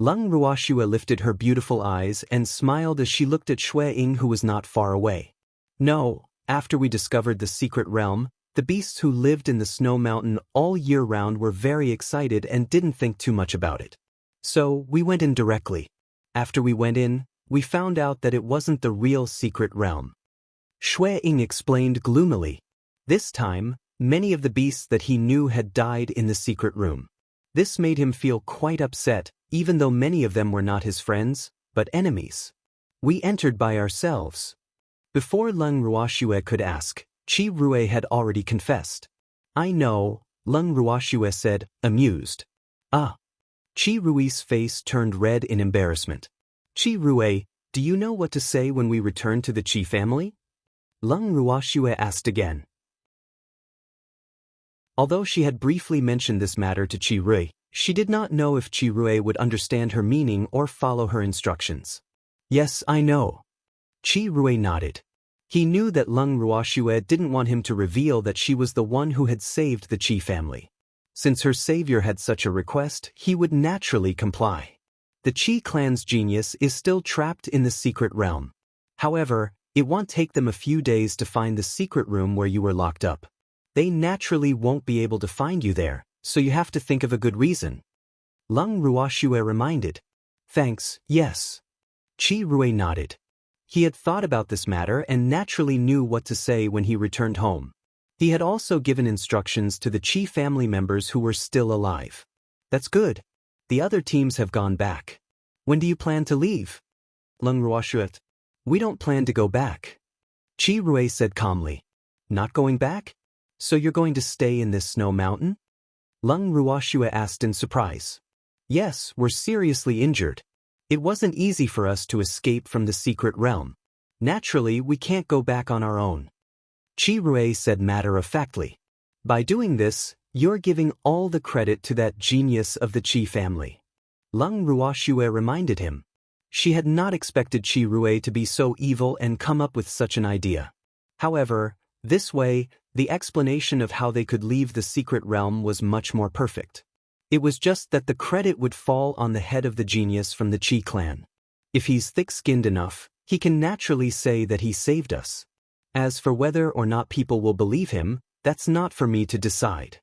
Leng Ruoxue lifted her beautiful eyes and smiled as she looked at Shuang, who was not far away. No, after we discovered the secret realm, the beasts who lived in the Snow Mountain all year round were very excited and didn't think too much about it. So we went in directly. After we went in, we found out that it wasn't the real secret realm. Shuang explained gloomily. This time, many of the beasts that he knew had died in the secret room. This made him feel quite upset, even though many of them were not his friends, but enemies. We entered by ourselves. Before Leng Ruoxue could ask, Qi Rui had already confessed. I know, Leng Ruoxue said, amused. Ah. Qi Rui's face turned red in embarrassment. Qi Rui, do you know what to say when we return to the Qi family? Leng Ruoxue asked again. Although she had briefly mentioned this matter to Qi Rui, she did not know if Qi Rui would understand her meaning or follow her instructions. Yes, I know. Qi Rui nodded. He knew that Leng Ruoxue didn't want him to reveal that she was the one who had saved the Qi family. Since her savior had such a request, he would naturally comply. The Qi clan's genius is still trapped in the secret realm. However, it won't take them a few days to find the secret room where you were locked up. They naturally won't be able to find you there, so you have to think of a good reason. Leng Ruoxue reminded. Thanks, yes. Qi Rui nodded. He had thought about this matter and naturally knew what to say when he returned home. He had also given instructions to the Qi family members who were still alive. That's good. The other teams have gone back. When do you plan to leave? Leng Ruoxue. We don't plan to go back. Qi Rui said calmly. Not going back? So you're going to stay in this snow mountain? Leng Ruoxue asked in surprise. Yes, we're seriously injured. It wasn't easy for us to escape from the secret realm. Naturally, we can't go back on our own. Qi Rui said matter-of-factly. By doing this, you're giving all the credit to that genius of the Qi family. Leng Ruoxue reminded him. She had not expected Qi Rui to be so evil and come up with such an idea. However, this way, the explanation of how they could leave the secret realm was much more perfect. It was just that the credit would fall on the head of the genius from the Qi clan. If he's thick-skinned enough, he can naturally say that he saved us. As for whether or not people will believe him, that's not for me to decide.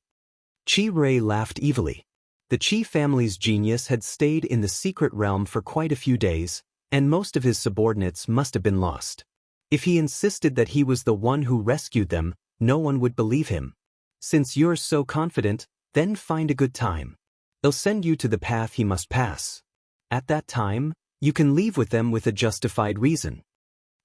Qi Rui laughed evilly. The Qi family's genius had stayed in the secret realm for quite a few days, and most of his subordinates must have been lost. If he insisted that he was the one who rescued them, no one would believe him. Since you're so confident, then find a good time. They'll send you to the path he must pass. At that time, you can leave with them with a justified reason.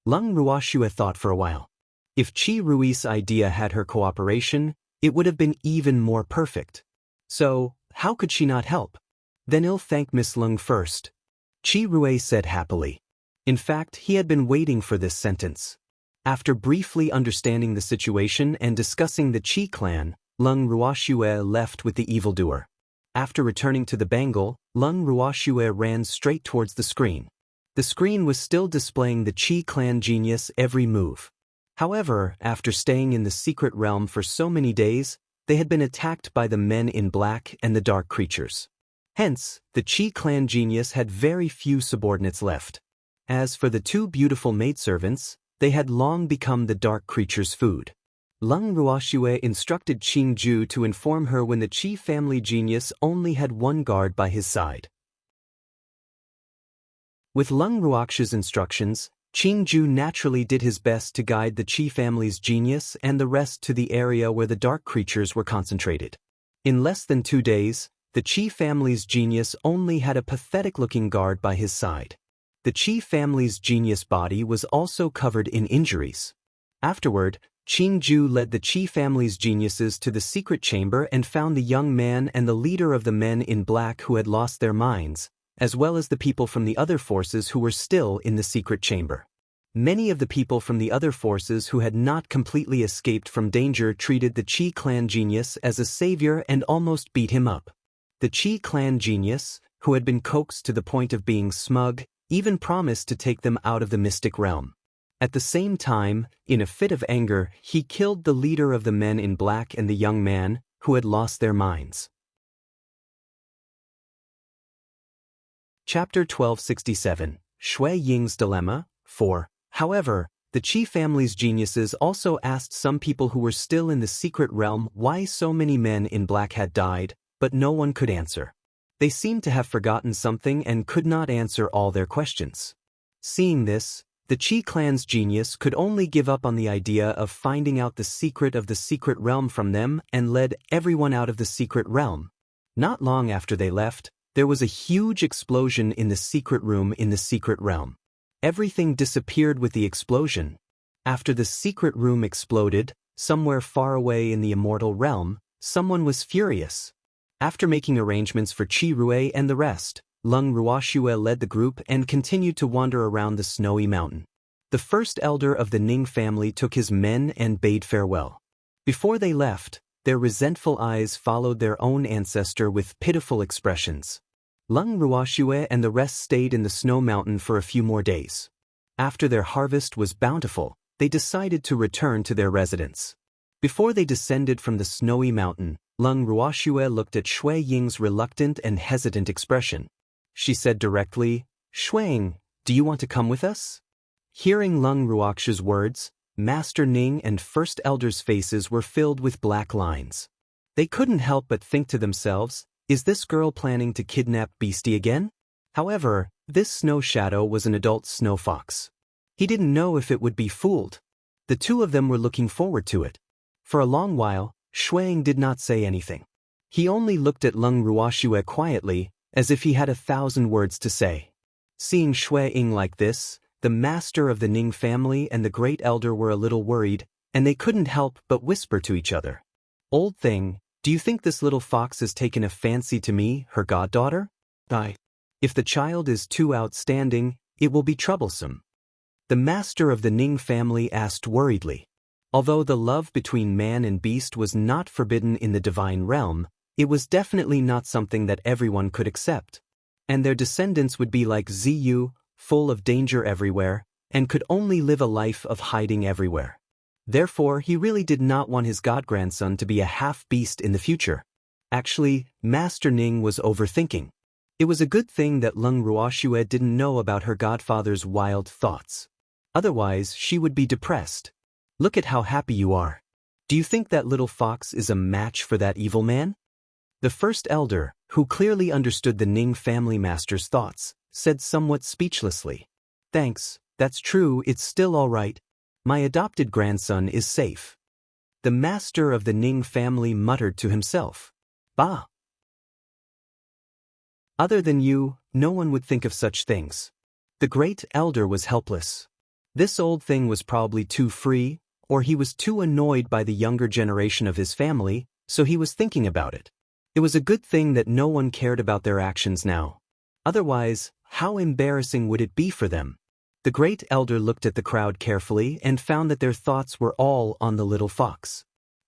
Leng Ruoxue thought for a while. If Qi Rui's idea had her cooperation, it would have been even more perfect. So, how could she not help? Then I'll thank Miss Leng first. Qi Rui said happily. In fact, he had been waiting for this sentence. After briefly understanding the situation and discussing the Qi clan, Leng Ruoxue left with the evildoer. After returning to the bangle, Leng Ruoxue ran straight towards the screen. The screen was still displaying the Qi clan genius every move. However, after staying in the secret realm for so many days, they had been attacked by the men in black and the dark creatures. Hence, the Qi clan genius had very few subordinates left. As for the two beautiful maidservants, they had long become the dark creature's food. Leng Ruoxue instructed Qing Ju to inform her when the Qi family genius only had one guard by his side. With Leng Ruoxue's instructions, Qing Ju naturally did his best to guide the Qi family's genius and the rest to the area where the dark creatures were concentrated. In less than 2 days, the Qi family's genius only had a pathetic-looking guard by his side. The Qi family's genius body was also covered in injuries. Afterward, Qing Ju led the Qi family's geniuses to the secret chamber and found the young man and the leader of the men in black who had lost their minds, as well as the people from the other forces who were still in the secret chamber. Many of the people from the other forces who had not completely escaped from danger treated the Qi clan genius as a savior and almost beat him up. The Qi clan genius, who had been coaxed to the point of being smug, even promised to take them out of the mystic realm. At the same time, in a fit of anger, he killed the leader of the men in black and the young man, who had lost their minds. Chapter 1267, Shui Ying's Dilemma, 4. However, the Qi family's geniuses also asked some people who were still in the secret realm why so many men in black had died, but no one could answer. They seemed to have forgotten something and could not answer all their questions. Seeing this, the Qi clan's genius could only give up on the idea of finding out the secret of the secret realm from them and led everyone out of the secret realm. Not long after they left, there was a huge explosion in the secret room in the secret realm. Everything disappeared with the explosion. After the secret room exploded, somewhere far away in the immortal realm, someone was furious. After making arrangements for Chi Rue and the rest, Lung Ruoxue led the group and continued to wander around the snowy mountain. The first elder of the Ning family took his men and bade farewell. Before they left, their resentful eyes followed their own ancestor with pitiful expressions. Lung Ruoxue and the rest stayed in the snow mountain for a few more days. After their harvest was bountiful, they decided to return to their residence. Before they descended from the snowy mountain, Lung Ruoxue looked at Shui Ying's reluctant and hesitant expression. She said directly, "Shuang, do you want to come with us?" Hearing Lung Ruoxue's words, Master Ning and First Elder's faces were filled with black lines. They couldn't help but think to themselves, is this girl planning to kidnap Beastie again? However, this snow shadow was an adult snow fox. He didn't know if it would be fooled. The two of them were looking forward to it. For a long while, Shuang did not say anything. He only looked at Lung Ruoxue quietly, as if he had 1,000 words to say. Seeing Shui Ying like this, the master of the Ning family and the great elder were a little worried, and they couldn't help but whisper to each other. "Old thing, do you think this little fox has taken a fancy to me, her goddaughter? If the child is too outstanding, it will be troublesome." The master of the Ning family asked worriedly. Although the love between man and beast was not forbidden in the divine realm, it was definitely not something that everyone could accept. And their descendants would be like Ziyu, full of danger everywhere, and could only live a life of hiding everywhere. Therefore, he really did not want his god-grandson to be a half-beast in the future. Actually, Master Ning was overthinking. It was a good thing that Lung Ruoxue didn't know about her godfather's wild thoughts. Otherwise, she would be depressed. "Look at how happy you are. Do you think that little fox is a match for that evil man?" The first elder, who clearly understood the Ning family master's thoughts, said somewhat speechlessly, "Thanks, that's true, it's still all right. My adopted grandson is safe." The master of the Ning family muttered to himself, "Bah! Other than you, no one would think of such things." The great elder was helpless. This old thing was probably too free, or he was too annoyed by the younger generation of his family, so he was thinking about it. It was a good thing that no one cared about their actions now. Otherwise, how embarrassing would it be for them? The great elder looked at the crowd carefully and found that their thoughts were all on the little fox.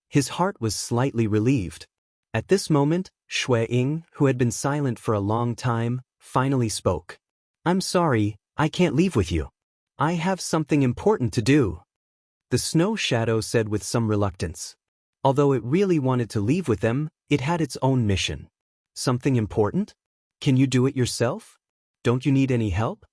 His heart was slightly relieved. At this moment, Shui Ying, who had been silent for a long time, finally spoke. "I'm sorry, I can't leave with you. I have something important to do." The snow shadow said with some reluctance. Although it really wanted to leave with them, it had its own mission. "Something important? Can you do it yourself? Don't you need any help?"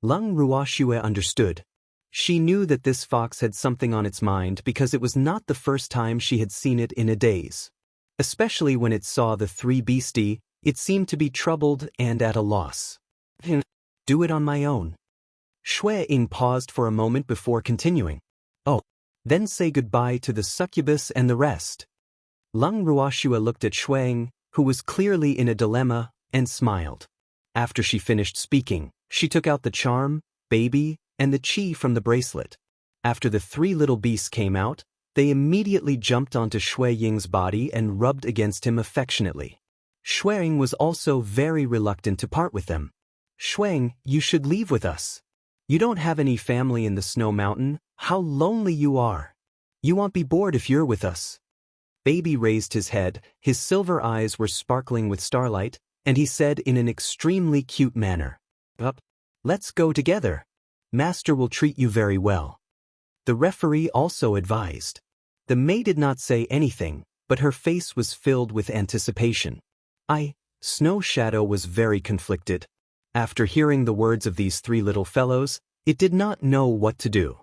Lung Ruoxue understood. She knew that this fox had something on its mind because it was not the first time she had seen it in a daze. Especially when it saw the three beastie, it seemed to be troubled and at a loss. "Do it on my own." Shui Ying paused for a moment before continuing. "Oh, then say goodbye to the succubus and the rest." Lung Ruoxue looked at Shui Ying, who was clearly in a dilemma, and smiled. After she finished speaking, she took out the charm, baby, and the chi from the bracelet. After the three little beasts came out, they immediately jumped onto Shui Ying's body and rubbed against him affectionately. Shui Ying was also very reluctant to part with them. "Shuang, you should leave with us. You don't have any family in the snow mountain. How lonely you are. You won't be bored if you're with us." Baby raised his head, his silver eyes were sparkling with starlight, and he said in an extremely cute manner, "Up, let's go together. Master will treat you very well." The referee also advised. The maid did not say anything, but her face was filled with anticipation. Snow Shadow was very conflicted. After hearing the words of these three little fellows, it did not know what to do.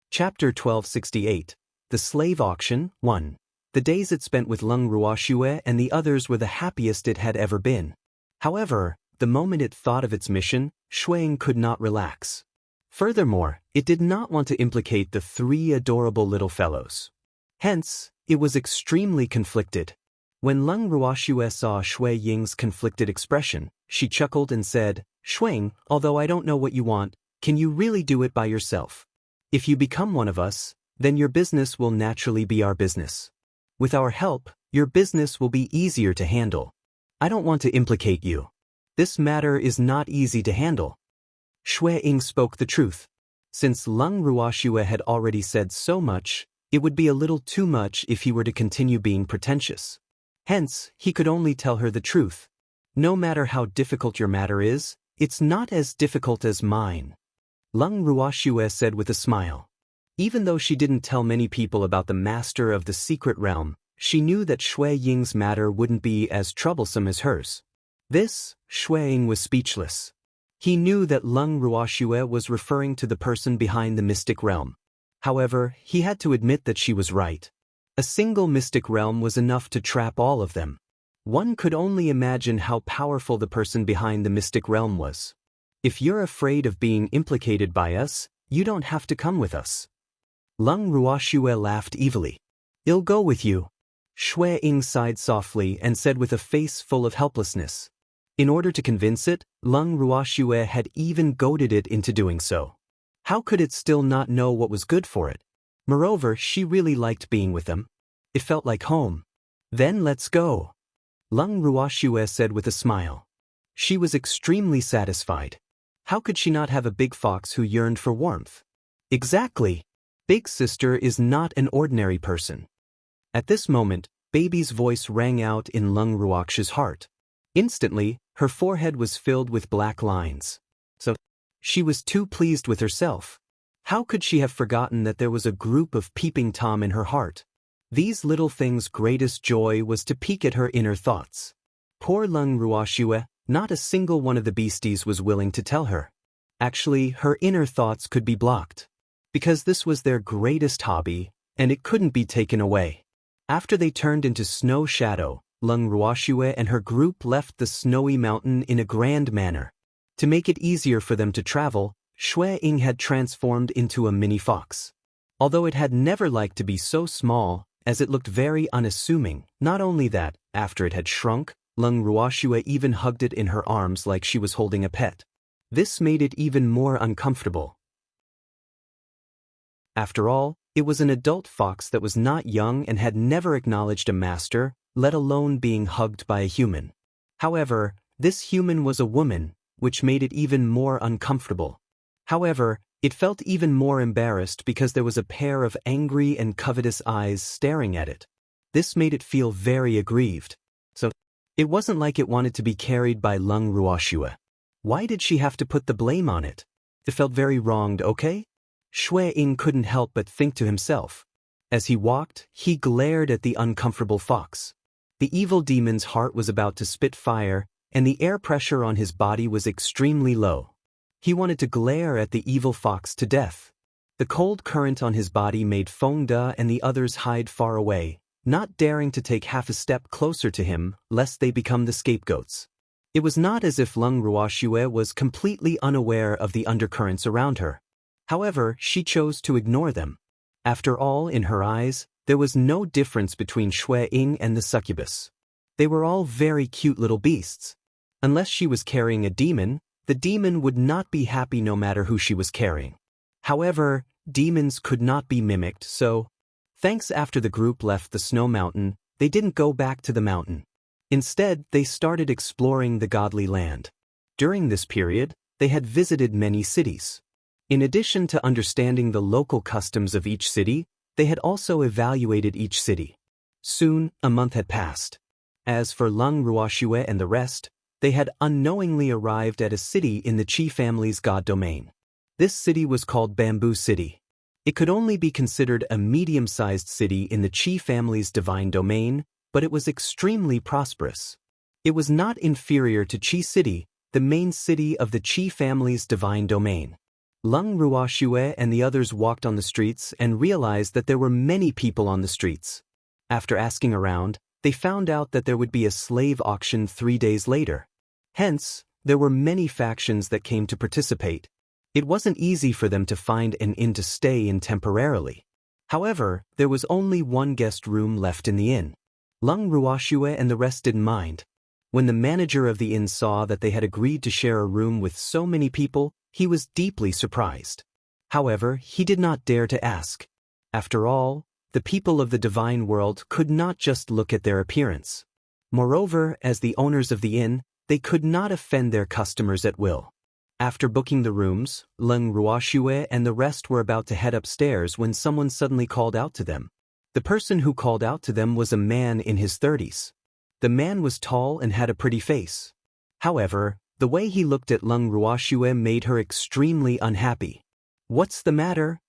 Chapter 1268. The Slave Auction, 1. The days it spent with Lung Ruoxue and the others were the happiest it had ever been. However, the moment it thought of its mission, Shuang could not relax. Furthermore, it did not want to implicate the three adorable little fellows. Hence, it was extremely conflicted. When Leng Ruoxue saw Shui Ying's conflicted expression, she chuckled and said, "Shuang, although I don't know what you want, can you really do it by yourself? If you become one of us, then your business will naturally be our business. With our help, your business will be easier to handle. I don't want to implicate you. This matter is not easy to handle." Shui Ying spoke the truth. Since Leng Ruoxue had already said so much, it would be a little too much if he were to continue being pretentious. Hence, he could only tell her the truth. "No matter how difficult your matter is, it's not as difficult as mine," Leng Ruoxue said with a smile. Even though she didn't tell many people about the master of the secret realm, she knew that Shui Ying's matter wouldn't be as troublesome as hers. Shui Ying was speechless. He knew that Leng Ruoxue was referring to the person behind the mystic realm. However, he had to admit that she was right. A single mystic realm was enough to trap all of them. One could only imagine how powerful the person behind the mystic realm was. "If you're afraid of being implicated by us, you don't have to come with us." Leng Ruoxue laughed evilly. "I'll go with you." Shui Ying sighed softly and said with a face full of helplessness. In order to convince it, Leng Ruoxue had even goaded it into doing so. How could it still not know what was good for it? Moreover, she really liked being with them. It felt like home. "Then let's go," Leng Ruoxue said with a smile. She was extremely satisfied. How could she not have a big fox who yearned for warmth? Exactly. Big Sister is not an ordinary person. At this moment, Baby's voice rang out in Leng Ruoxue's heart. Instantly, her forehead was filled with black lines. She was too pleased with herself. How could she have forgotten that there was a group of peeping Tom in her heart? These little things' greatest joy was to peek at her inner thoughts. Poor Leng Ruoxue, not a single one of the beasties was willing to tell her. Actually, her inner thoughts could be blocked. Because this was their greatest hobby, and it couldn't be taken away. After they turned into snow shadow, Leng Ruoxue and her group left the snowy mountain in a grand manner. To make it easier for them to travel, Shui Ying had transformed into a mini fox. Although it had never liked to be so small, as it looked very unassuming, not only that, after it had shrunk, Leng Ruoxue even hugged it in her arms like she was holding a pet. This made it even more uncomfortable. After all, it was an adult fox that was not young and had never acknowledged a master, let alone being hugged by a human. However, this human was a woman, which made it even more uncomfortable. However, it felt even more embarrassed because there was a pair of angry and covetous eyes staring at it. This made it feel very aggrieved. It wasn't like it wanted to be carried by Leng Ruoxue. Why did she have to put the blame on it? It felt very wronged, okay? Shui Ying couldn't help but think to himself. As he walked, he glared at the uncomfortable fox. The evil demon's heart was about to spit fire, and the air pressure on his body was extremely low. He wanted to glare at the evil fox to death. The cold current on his body made Feng De and the others hide far away, not daring to take half a step closer to him, lest they become the scapegoats. It was not as if Leng Ruoxue was completely unaware of the undercurrents around her. However, she chose to ignore them. After all, in her eyes, there was no difference between Shui Ying and the succubus. They were all very cute little beasts. Unless she was carrying a demon, the demon would not be happy no matter who she was carrying. However, demons could not be mimicked, so, thanks after the group left the snow mountain, they didn't go back to the mountain. Instead, they started exploring the godly land. During this period, they had visited many cities. In addition to understanding the local customs of each city, they had also evaluated each city. Soon, a month had passed. As for Leng Ruoxue and the rest, they had unknowingly arrived at a city in the Qi family's god domain. This city was called Bamboo City. It could only be considered a medium-sized city in the Qi family's divine domain, but it was extremely prosperous. It was not inferior to Qi City, the main city of the Qi family's divine domain. Leng Ruoxue and the others walked on the streets and realized that there were many people on the streets. After asking around, they found out that there would be a slave auction 3 days later. Hence, there were many factions that came to participate. It wasn't easy for them to find an inn to stay in temporarily. However, there was only one guest room left in the inn. Lung Ruoxue and the rest didn't mind. When the manager of the inn saw that they had agreed to share a room with so many people, he was deeply surprised. However, he did not dare to ask. After all, the people of the divine world could not just look at their appearance. Moreover, as the owners of the inn, they could not offend their customers at will. After booking the rooms, Lung Ruoxue and the rest were about to head upstairs when someone suddenly called out to them. The person who called out to them was a man in his 30s. The man was tall and had a pretty face. However, the way he looked at Lung Ruoxue made her extremely unhappy. "What's the matter?"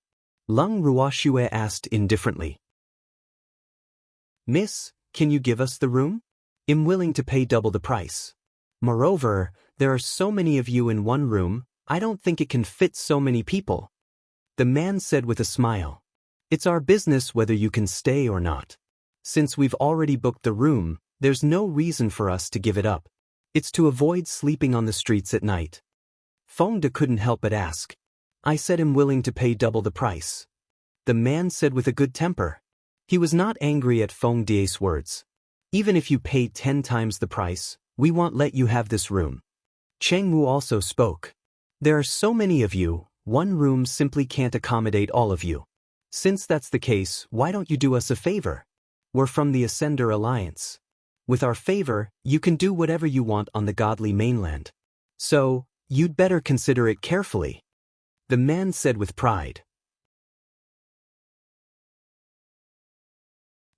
Lung Ruoxue asked indifferently. "Miss, can you give us the room? I'm willing to pay double the price. Moreover, there are so many of you in one room, I don't think it can fit so many people." The man said with a smile. "It's our business whether you can stay or not. Since we've already booked the room, there's no reason for us to give it up. It's to avoid sleeping on the streets at night." Feng De couldn't help but ask. "I said I'm willing to pay double the price." The man said with a good temper. He was not angry at Feng De's words. "Even if you pay 10 times the price, we won't let you have this room." Cheng Wu also spoke. "There are so many of you, one room simply can't accommodate all of you. Since that's the case, why don't you do us a favor? We're from the Ascender Alliance. With our favor, you can do whatever you want on the godly mainland. So, you'd better consider it carefully." The man said with pride.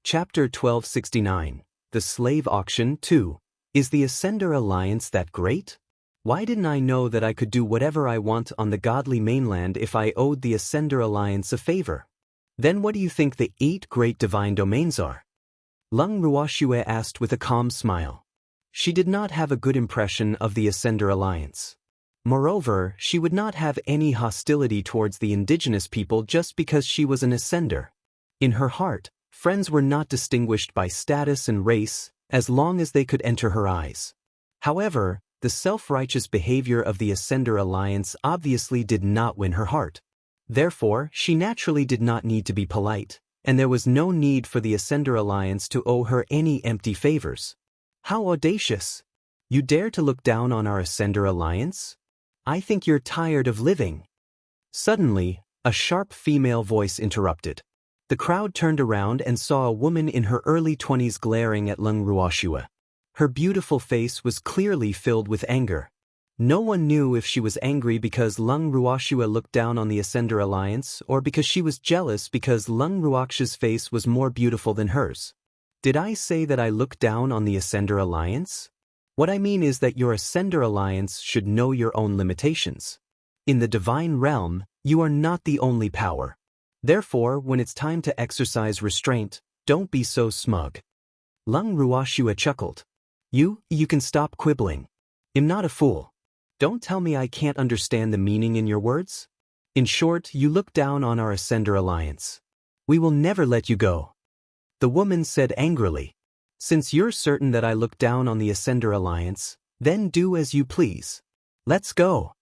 Chapter 1269. The Slave Auction 2. Is the Ascender Alliance that great? Why didn't I know that I could do whatever I want on the godly mainland if I owed the Ascender Alliance a favor? Then what do you think the 8 great divine domains are? Lung Ruoxue asked with a calm smile. She did not have a good impression of the Ascender Alliance. Moreover, she would not have any hostility towards the indigenous people just because she was an Ascender. In her heart, friends were not distinguished by status and race, as long as they could enter her eyes. However, the self-righteous behavior of the Ascender Alliance obviously did not win her heart. Therefore, she naturally did not need to be polite, and there was no need for the Ascender Alliance to owe her any empty favors. How audacious! You dare to look down on our Ascender Alliance? I think you're tired of living. Suddenly, a sharp female voice interrupted. The crowd turned around and saw a woman in her early 20s glaring at Lung Ruoxue. Her beautiful face was clearly filled with anger. No one knew if she was angry because Lung Ruoxue looked down on the Ascender Alliance or because she was jealous because Lung Ruoxue's face was more beautiful than hers. Did I say that I look down on the Ascender Alliance? What I mean is that your Ascender Alliance should know your own limitations. In the divine realm, you are not the only power. Therefore, when it's time to exercise restraint, don't be so smug. Lung Ruoxue chuckled. You can stop quibbling. I'm not a fool. Don't tell me I can't understand the meaning in your words. In short, you look down on our Ascender Alliance. We will never let you go. The woman said angrily. Since you're certain that I look down on the Ascender Alliance, then do as you please. Let's go.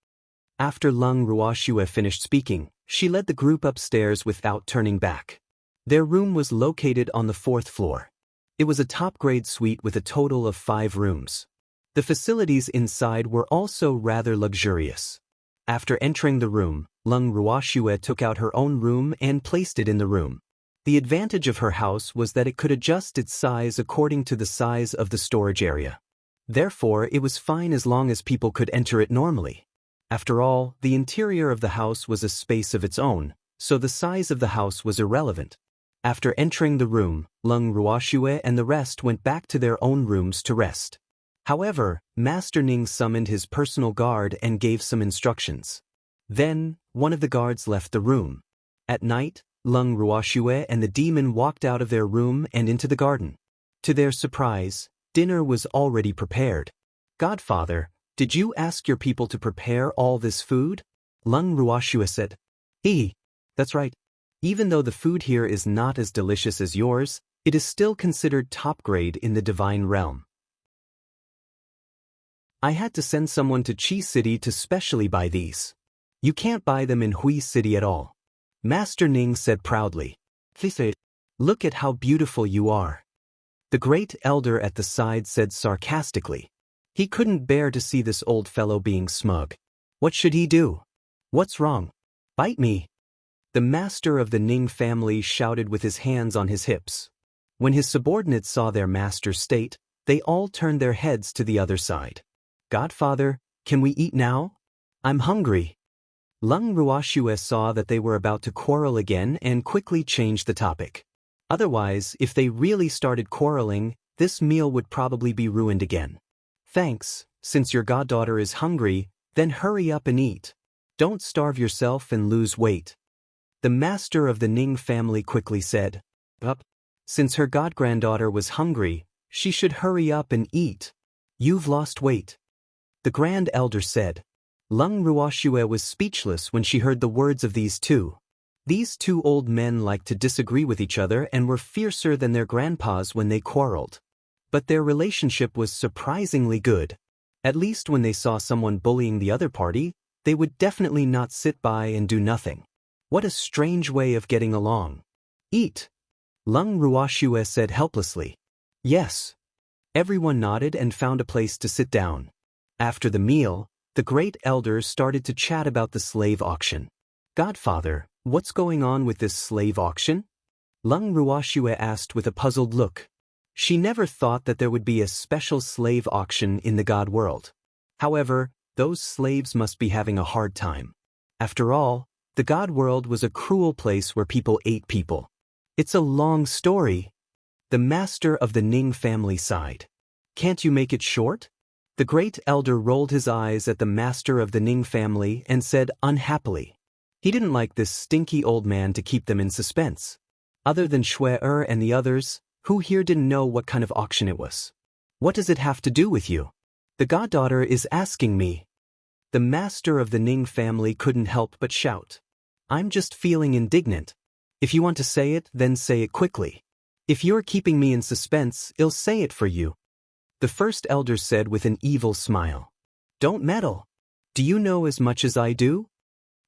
After Lung Ruoxue finished speaking, she led the group upstairs without turning back. Their room was located on the 4th floor. It was a top-grade suite with a total of 5 rooms. The facilities inside were also rather luxurious. After entering the room, Lung Ruoxue took out her own room and placed it in the room. The advantage of her house was that it could adjust its size according to the size of the storage area. Therefore, it was fine as long as people could enter it normally. After all, the interior of the house was a space of its own, so the size of the house was irrelevant. After entering the room, Lung Ruoxue and the rest went back to their own rooms to rest. However, Master Ning summoned his personal guard and gave some instructions. Then, one of the guards left the room. At night, Lung Ruoxue and the demon walked out of their room and into the garden. To their surprise, dinner was already prepared. Godfather, did you ask your people to prepare all this food? Lung Ruoxue said. That's right. Even though the food here is not as delicious as yours, it is still considered top grade in the divine realm. I had to send someone to Qi City to specially buy these. You can't buy them in Hui City at all. Master Ning said proudly. Look at how beautiful you are. The great elder at the side said sarcastically. He couldn't bear to see this old fellow being smug. What should he do? What's wrong? Bite me. The master of the Ning family shouted with his hands on his hips. When his subordinates saw their master's state, they all turned their heads to the other side. Godfather, can we eat now? I'm hungry. Lung Ruoxue saw that they were about to quarrel again and quickly changed the topic. Otherwise, if they really started quarreling, this meal would probably be ruined again. Thanks, since your goddaughter is hungry, then hurry up and eat. Don't starve yourself and lose weight. The master of the Ning family quickly said, Up. Since her godgranddaughter was hungry, she should hurry up and eat. You've lost weight. The grand elder said. Lung Ruoxue was speechless when she heard the words of these two. These two old men liked to disagree with each other and were fiercer than their grandpas when they quarreled. But their relationship was surprisingly good. At least when they saw someone bullying the other party, they would definitely not sit by and do nothing. What a strange way of getting along. Eat. Lung Ruoxue said helplessly. Yes. Everyone nodded and found a place to sit down. After the meal, the great elder started to chat about the slave auction. Godfather, what's going on with this slave auction? Lung Ruoxue asked with a puzzled look. She never thought that there would be a special slave auction in the god world. However, those slaves must be having a hard time. After all, the god world was a cruel place where people ate people. It's a long story. The master of the Ning family sighed. Can't you make it short? The great elder rolled his eyes at the master of the Ning family and said unhappily. He didn't like this stinky old man to keep them in suspense. Other than Shui and the others, who here didn't know what kind of auction it was? What does it have to do with you? The goddaughter is asking me. The master of the Ning family couldn't help but shout. I'm just feeling indignant. If you want to say it, then say it quickly. If you're keeping me in suspense, I'll say it for you. The first elder said with an evil smile. Don't meddle. Do you know as much as I do?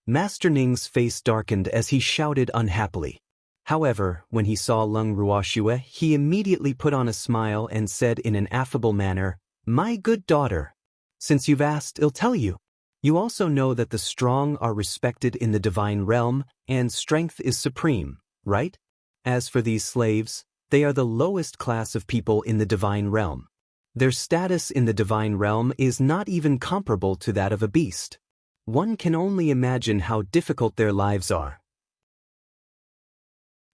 Master Ning's face darkened as he shouted unhappily. However, when he saw Lung Ruoxue, he immediately put on a smile and said in an affable manner, My good daughter. Since you've asked, I'll tell you. You also know that the strong are respected in the divine realm, and strength is supreme, right? As for these slaves, they are the lowest class of people in the divine realm. Their status in the divine realm is not even comparable to that of a beast. One can only imagine how difficult their lives are.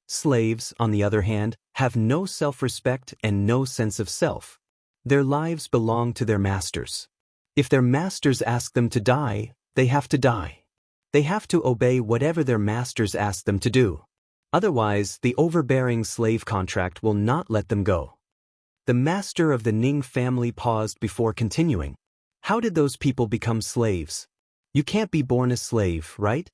Slaves, on the other hand, have no self-respect and no sense of self. Their lives belong to their masters. If their masters ask them to die, they have to die. They have to obey whatever their masters ask them to do. Otherwise, the overbearing slave contract will not let them go. The master of the Ning family paused before continuing. How did those people become slaves? You can't be born a slave, right?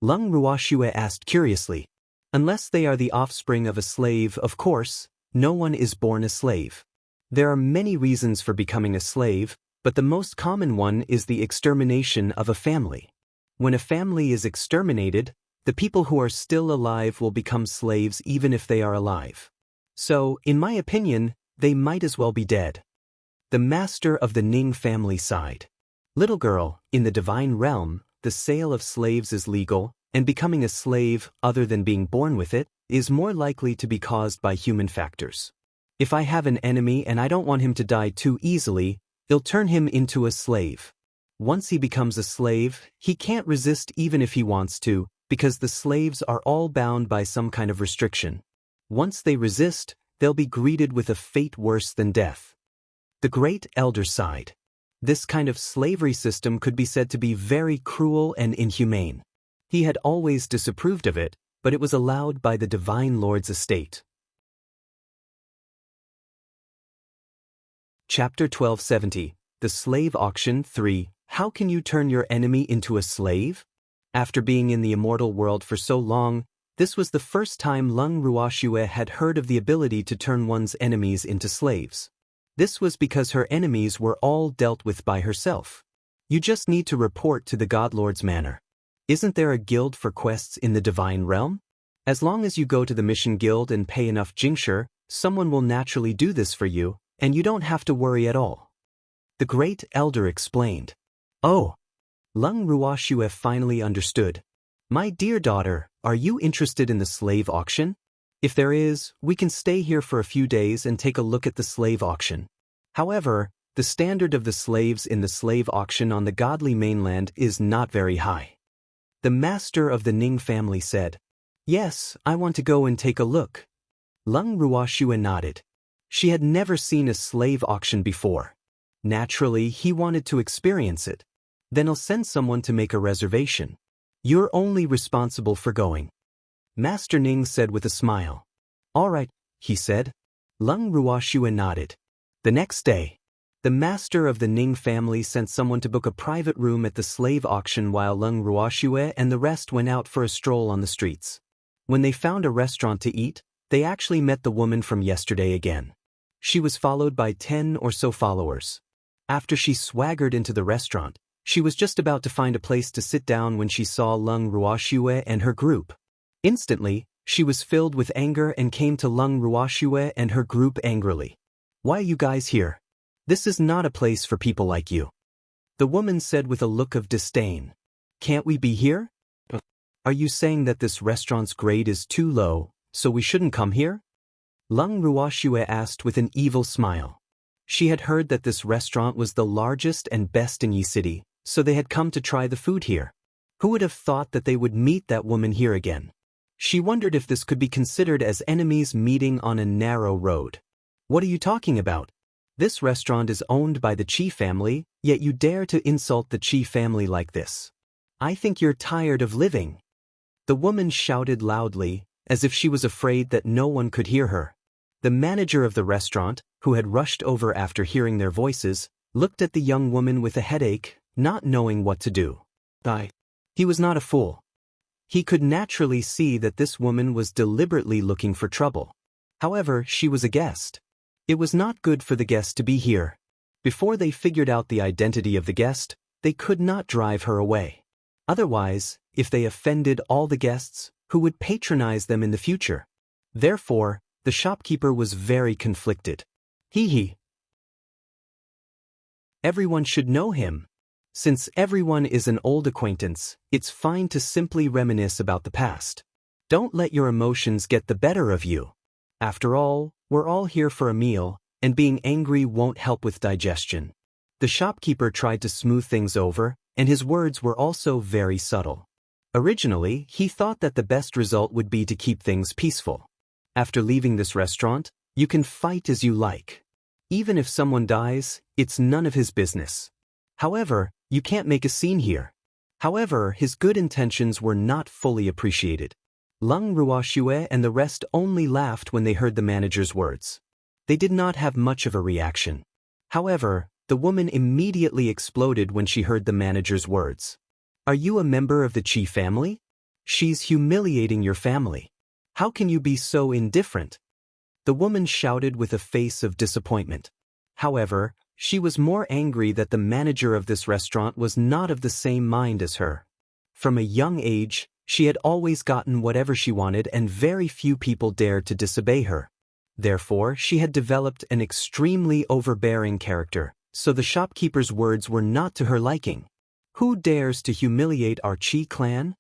Lung Ruoxue asked curiously. Unless they are the offspring of a slave, of course, no one is born a slave. There are many reasons for becoming a slave, but the most common one is the extermination of a family. When a family is exterminated, the people who are still alive will become slaves even if they are alive. So, in my opinion, they might as well be dead. The master of the Ning family sighed. Little girl, in the divine realm, the sale of slaves is legal, and becoming a slave, other than being born with it, is more likely to be caused by human factors. If I have an enemy and I don't want him to die too easily, I'll turn him into a slave. Once he becomes a slave, he can't resist even if he wants to, because the slaves are all bound by some kind of restriction. Once they resist, they'll be greeted with a fate worse than death. The great elder sighed. This kind of slavery system could be said to be very cruel and inhumane. He had always disapproved of it, but it was allowed by the Divine Lord's estate. Chapter 1270, The Slave Auction 3, How can you turn your enemy into a slave? After being in the immortal world for so long, this was the first time Lung Ruoxue had heard of the ability to turn one's enemies into slaves. This was because her enemies were all dealt with by herself. You just need to report to the God Lord's manor. Isn't there a guild for quests in the divine realm? As long as you go to the mission guild and pay enough jingsher, someone will naturally do this for you, and you don't have to worry at all. The great elder explained. Oh. Lung Ruoxue finally understood. My dear daughter, are you interested in the slave auction? If there is, we can stay here for a few days and take a look at the slave auction. However, the standard of the slaves in the slave auction on the godly mainland is not very high. The master of the Ning family said. Yes, I want to go and take a look. Lung Ruoxue nodded. She had never seen a slave auction before. Naturally, he wanted to experience it. Then I'll send someone to make a reservation. You're only responsible for going. Master Ning said with a smile. All right, he said. Lung Ruoxue nodded. The next day, the master of the Ning family sent someone to book a private room at the slave auction while Lung Ruoxue and the rest went out for a stroll on the streets. When they found a restaurant to eat, they actually met the woman from yesterday again. She was followed by 10 or so followers. After she swaggered into the restaurant, she was just about to find a place to sit down when she saw Lung Ruoxue and her group. Instantly, she was filled with anger and came to Lung Ruoxue and her group angrily. Why are you guys here? This is not a place for people like you. The woman said with a look of disdain. Can't we be here? Are you saying that this restaurant's grade is too low, so we shouldn't come here? Lung Ruoxue asked with an evil smile. She had heard that this restaurant was the largest and best in Yi City, so they had come to try the food here. Who would have thought that they would meet that woman here again? She wondered if this could be considered as enemies meeting on a narrow road. What are you talking about? This restaurant is owned by the Qi family, yet you dare to insult the Qi family like this. I think you're tired of living. The woman shouted loudly, as if she was afraid that no one could hear her. The manager of the restaurant, who had rushed over after hearing their voices, looked at the young woman with a headache, not knowing what to do. He was not a fool. He could naturally see that this woman was deliberately looking for trouble. However, she was a guest. It was not good for the guest to be here. Before they figured out the identity of the guest, they could not drive her away. Otherwise, if they offended all the guests, who would patronize them in the future? Therefore, the shopkeeper was very conflicted. Everyone should know him. Since everyone is an old acquaintance, it's fine to simply reminisce about the past. Don't let your emotions get the better of you. After all, we're all here for a meal, and being angry won't help with digestion. The shopkeeper tried to smooth things over, and his words were also very subtle. Originally, he thought that the best result would be to keep things peaceful. After leaving this restaurant, you can fight as you like. Even if someone dies, it's none of his business. However, you can't make a scene here. However, his good intentions were not fully appreciated. Lung Ruoxue and the rest only laughed when they heard the manager's words. They did not have much of a reaction. However, the woman immediately exploded when she heard the manager's words. Are you a member of the Qi family? She's humiliating your family. How can you be so indifferent? The woman shouted with a face of disappointment. However, she was more angry that the manager of this restaurant was not of the same mind as her. From a young age, she had always gotten whatever she wanted and very few people dared to disobey her. Therefore, she had developed an extremely overbearing character, so the shopkeeper's words were not to her liking. Who dares to humiliate our Qi clan?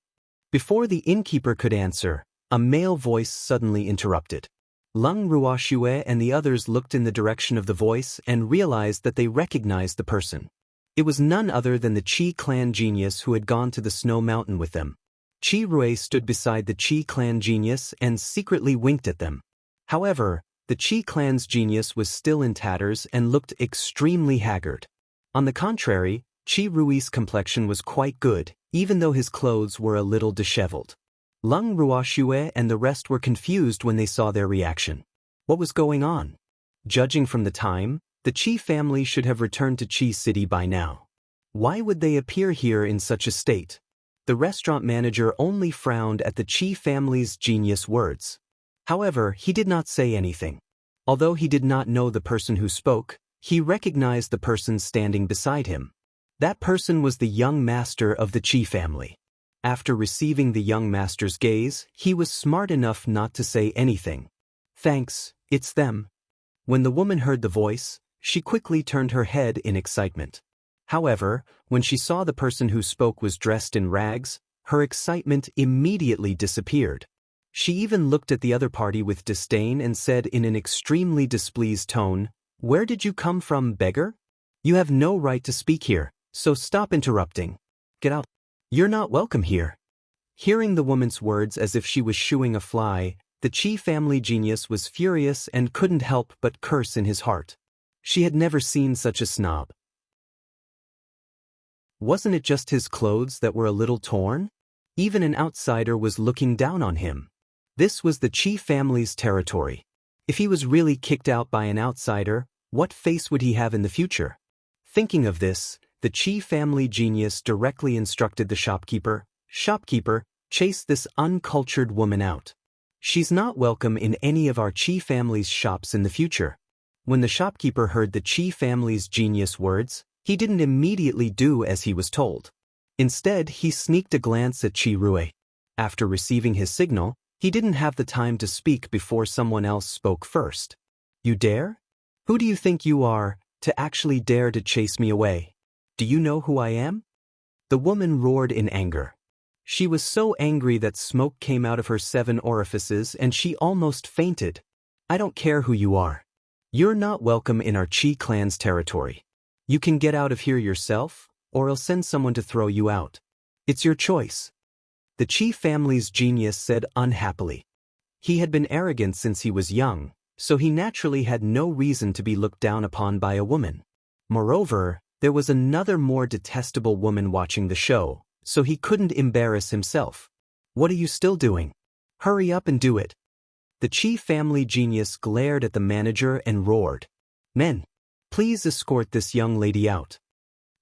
Before the innkeeper could answer, a male voice suddenly interrupted. Lung Ruoxue and the others looked in the direction of the voice and realized that they recognized the person. It was none other than the Qi clan genius who had gone to the snow mountain with them. Qi Rui stood beside the Qi clan genius and secretly winked at them. However, the Qi clan's genius was still in tatters and looked extremely haggard. On the contrary, Qi Rui's complexion was quite good, even though his clothes were a little disheveled. Lung Ruoxue and the rest were confused when they saw their reaction. What was going on? Judging from the time, the Qi family should have returned to Qi City by now. Why would they appear here in such a state? The restaurant manager only frowned at the Qi family's genius words. However, he did not say anything. Although he did not know the person who spoke, he recognized the person standing beside him. That person was the young master of the Qi family. After receiving the young master's gaze, he was smart enough not to say anything. Thanks, It's them. When the woman heard the voice, she quickly turned her head in excitement. However, when she saw the person who spoke was dressed in rags, her excitement immediately disappeared. She even looked at the other party with disdain and said in an extremely displeased tone, "Where did you come from, beggar? You have no right to speak here, so stop interrupting. Get out. You're not welcome here." Hearing the woman's words as if she was shooing a fly, the Chi family genius was furious and couldn't help but curse in his heart. She had never seen such a snob. Wasn't it just his clothes that were a little torn? Even an outsider was looking down on him. This was the Chi family's territory. If he was really kicked out by an outsider, what face would he have in the future? Thinking of this, the Chi family genius directly instructed the shopkeeper, "Shopkeeper, chase this uncultured woman out. She's not welcome in any of our Chi family's shops in the future." When the shopkeeper heard the Chi family's genius words, he didn't immediately do as he was told. Instead, he sneaked a glance at Chi Rue. After receiving his signal, he didn't have the time to speak before someone else spoke first. "You dare? Who do you think you are, to actually dare to chase me away? Do you know who I am?" The woman roared in anger. She was so angry that smoke came out of her 7 orifices and she almost fainted. "I don't care who you are. You're not welcome in our Chi clan's territory. You can get out of here yourself, or I'll send someone to throw you out. It's your choice." The Chi family's genius said unhappily. He had been arrogant since he was young, so he naturally had no reason to be looked down upon by a woman. Moreover, there was another more detestable woman watching the show, so he couldn't embarrass himself. "What are you still doing? Hurry up and do it." The Chi family genius glared at the manager and roared, "Men, please escort this young lady out."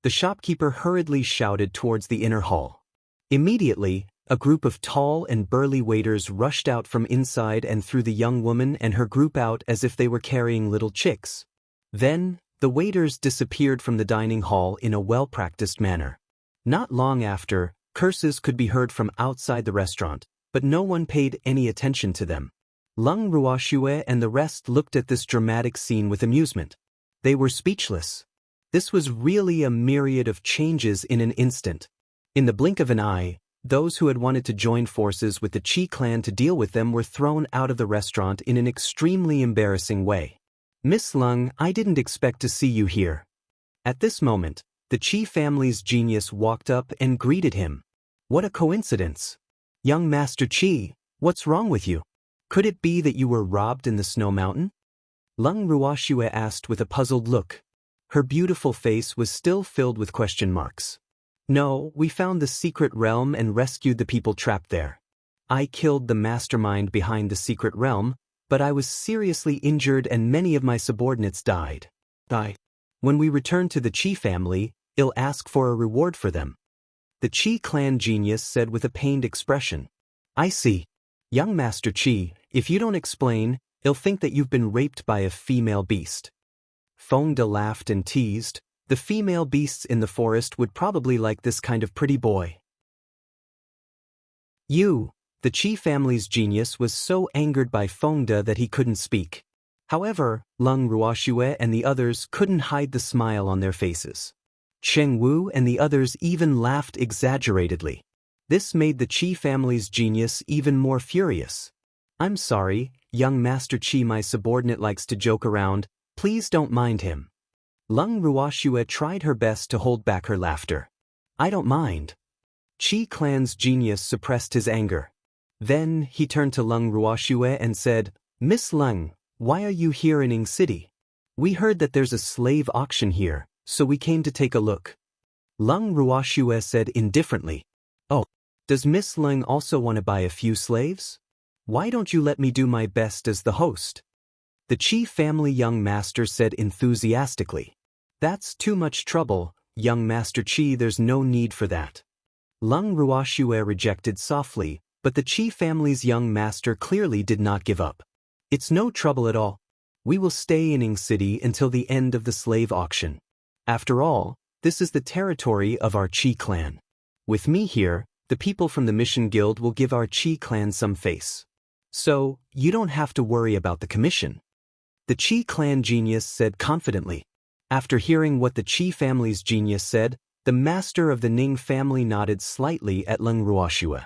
The shopkeeper hurriedly shouted towards the inner hall. Immediately, a group of tall and burly waiters rushed out from inside and threw the young woman and her group out as if they were carrying little chicks. Then, the waiters disappeared from the dining hall in a well-practiced manner. Not long after, curses could be heard from outside the restaurant, but no one paid any attention to them. Lung Ruoxue and the rest looked at this dramatic scene with amusement. They were speechless. This was really a myriad of changes in an instant. In the blink of an eye, those who had wanted to join forces with the Chi clan to deal with them were thrown out of the restaurant in an extremely embarrassing way. "Miss Lung, I didn't expect to see you here." At this moment, the Chi family's genius walked up and greeted him. "What a coincidence. Young Master Chi, what's wrong with you? Could it be that you were robbed in the snow mountain?" Lung Ruoxue asked with a puzzled look. Her beautiful face was still filled with question marks. "No, we found the secret realm and rescued the people trapped there. I killed the mastermind behind the secret realm, but I was seriously injured and many of my subordinates died. When we return to the Chi family, I'll ask for a reward for them." The Chi clan genius said with a pained expression. "I see. Young Master Chi, if you don't explain, I'll think that you've been raped by a female beast." Fengde laughed and teased, "The female beasts in the forest would probably like this kind of pretty boy." The Chi family's genius was so angered by Fengde that he couldn't speak. However, Lung Ruoxue and the others couldn't hide the smile on their faces. Cheng Wu and the others even laughed exaggeratedly. This made the Chi family's genius even more furious. "I'm sorry, young Master Chi, my subordinate likes to joke around. Please don't mind him." Lung Ruoxue tried her best to hold back her laughter. "I don't mind." Chi clan's genius suppressed his anger. Then he turned to Lung Ruoxue and said, "Miss Lung, why are you here in Ing City? We heard that there's a slave auction here, so we came to take a look." Lung Ruoxue said indifferently, "Oh, does Miss Lung also want to buy a few slaves? Why don't you let me do my best as the host?" The Chi family young master said enthusiastically, "That's too much trouble, young Master Chi, there's no need for that." Lung Ruoxue rejected softly, but the Chi family's young master clearly did not give up. "It's no trouble at all. We will stay in Ing City until the end of the slave auction. After all, this is the territory of our Chi clan. With me here, the people from the Mission Guild will give our Chi clan some face. So, you don't have to worry about the commission." the Qi clan genius said confidently. After hearing what the Qi family's genius said, the master of the Ning family nodded slightly at Leng Ruoxue.